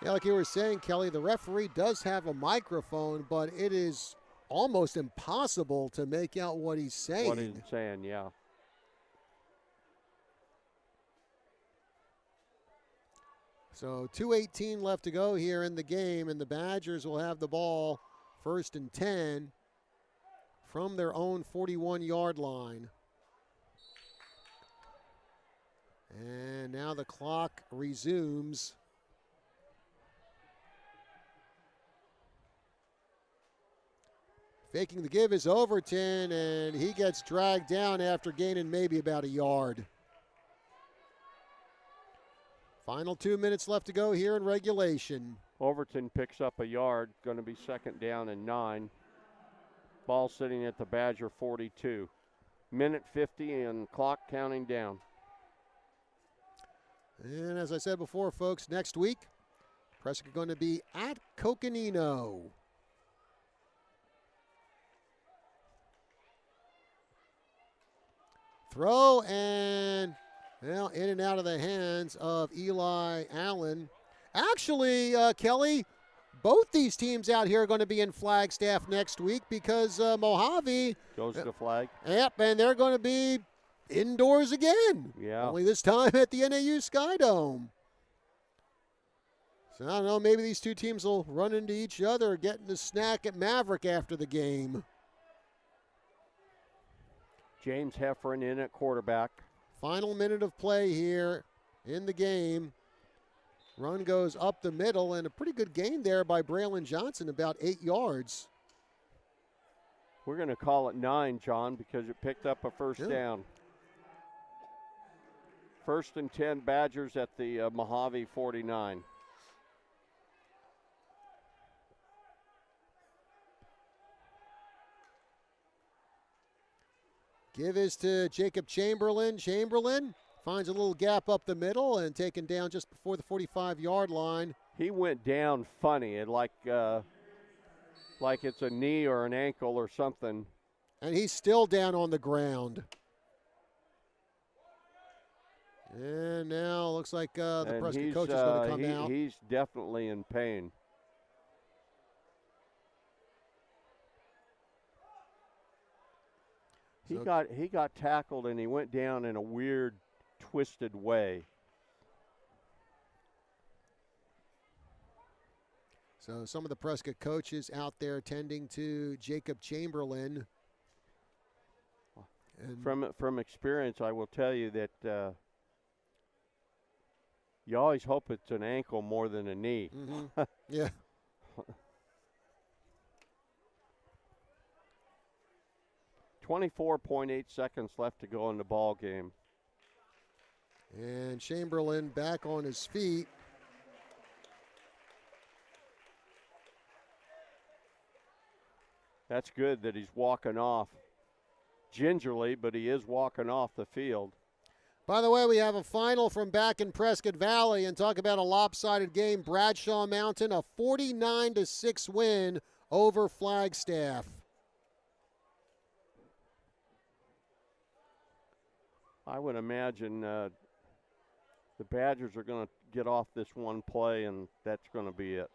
Yeah, like you were saying, Kelly, the referee does have a microphone, but it is almost impossible to make out what he's saying. What he's saying, yeah. So 2:18 left to go here in the game, and the Badgers will have the ball 1st and 10 from their own 41-yard line. And now the clock resumes. Faking the give is Overton, and he gets dragged down after gaining maybe about a yard. Final 2 minutes left to go here in regulation. Overton picks up a yard, going to be 2nd down and 9. Ball sitting at the Badger 42. Minute 50 and clock counting down. And as I said before, folks, next week, Prescott going to be at Coconino. Throw and, well, in and out of the hands of Eli Allen. Actually, Kelly, both these teams out here are going to be in Flagstaff next week because Mojave goes to flag. Yep, and they're going to be indoors again. Yeah. Only this time at the NAU Sky Dome. So I don't know, maybe these 2 teams will run into each other, getting a snack at Maverick after the game. James Heffron in at quarterback. Final minute of play here in the game. Run goes up the middle, and a pretty good gain there by Braylon Johnson, about 8 yards. We're going to call it 9, John, because it picked up a first down. 1st and 10 Badgers at the Mojave 49. Give is to Jacob Chamberlain. Chamberlain finds a little gap up the middle and taken down just before the 45-yard line. He went down funny, like it's a knee or an ankle or something. And he's still down on the ground. And now looks like the Prescott coach is going to come out. He's definitely in pain. He got tackled and he went down in a weird, twisted way. So some of the Prescott coaches out there tending to Jacob Chamberlain. And from experience, I will tell you that you always hope it's an ankle more than a knee. Mm-hmm. Yeah. 24.8 seconds left to go in the ball game. And Chamberlain back on his feet. That's good that he's walking off gingerly, but he is walking off the field. By the way, we have a final from back in Prescott Valley, and talk about a lopsided game. Bradshaw Mountain, a 49-6 win over Flagstaff. I would imagine the Badgers are going to get off this one play, and that's going to be it.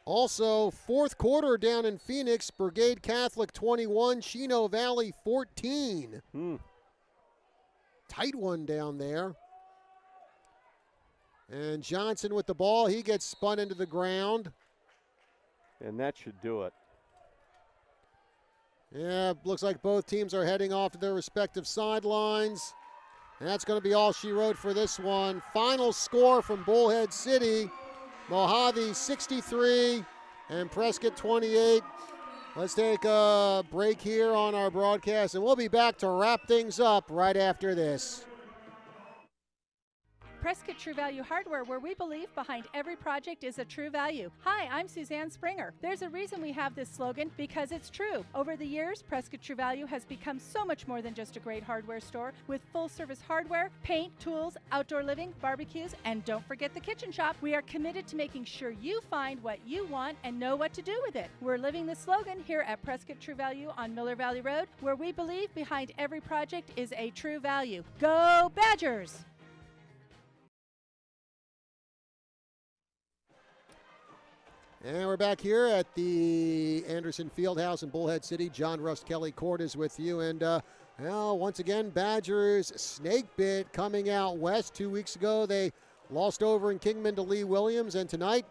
Also, fourth quarter down in Phoenix, Brigade Catholic 21, Chino Valley 14. Tight one down there. And Johnson with the ball. He gets spun into the ground. And that should do it. Yeah, looks like both teams are heading off to their respective sidelines. And that's going to be all she wrote for this one. Final score from Bullhead City. Mojave 63 and Prescott 28. Let's take a break here on our broadcast, and we'll be back to wrap things up right after this. Prescott True Value Hardware, where we believe behind every project is a true value. Hi, I'm Suzanne Springer. There's a reason we have this slogan, because it's true. Over the years, Prescott True Value has become so much more than just a great hardware store with full-service hardware, paint, tools, outdoor living, barbecues, and don't forget the kitchen shop. We are committed to making sure you find what you want and know what to do with it. We're living the slogan here at Prescott True Value on Miller Valley Road, where we believe behind every project is a true value. Go Badgers! And we're back here at the Anderson Fieldhouse in Bullhead City. John Rust Kelly Court is with you. And, well, once again, Badgers snake bit coming out west. 2 weeks ago, they lost over in Kingman to Lee Williams. And tonight,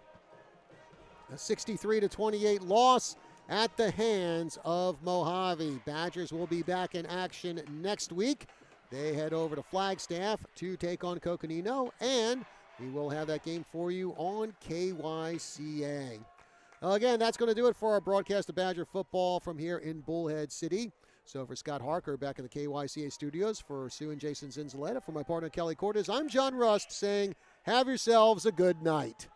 a 63-28 loss at the hands of Mojave. Badgers will be back in action next week. They head over to Flagstaff to take on Coconino, and we will have that game for you on KYCA. Again, that's going to do it for our broadcast of Badger football from here in Bullhead City. So for Scott Harker back in the KYCA studios, for Sue and Jason Zinzaletta, for my partner Kelly Cortez, I'm John Rust saying have yourselves a good night.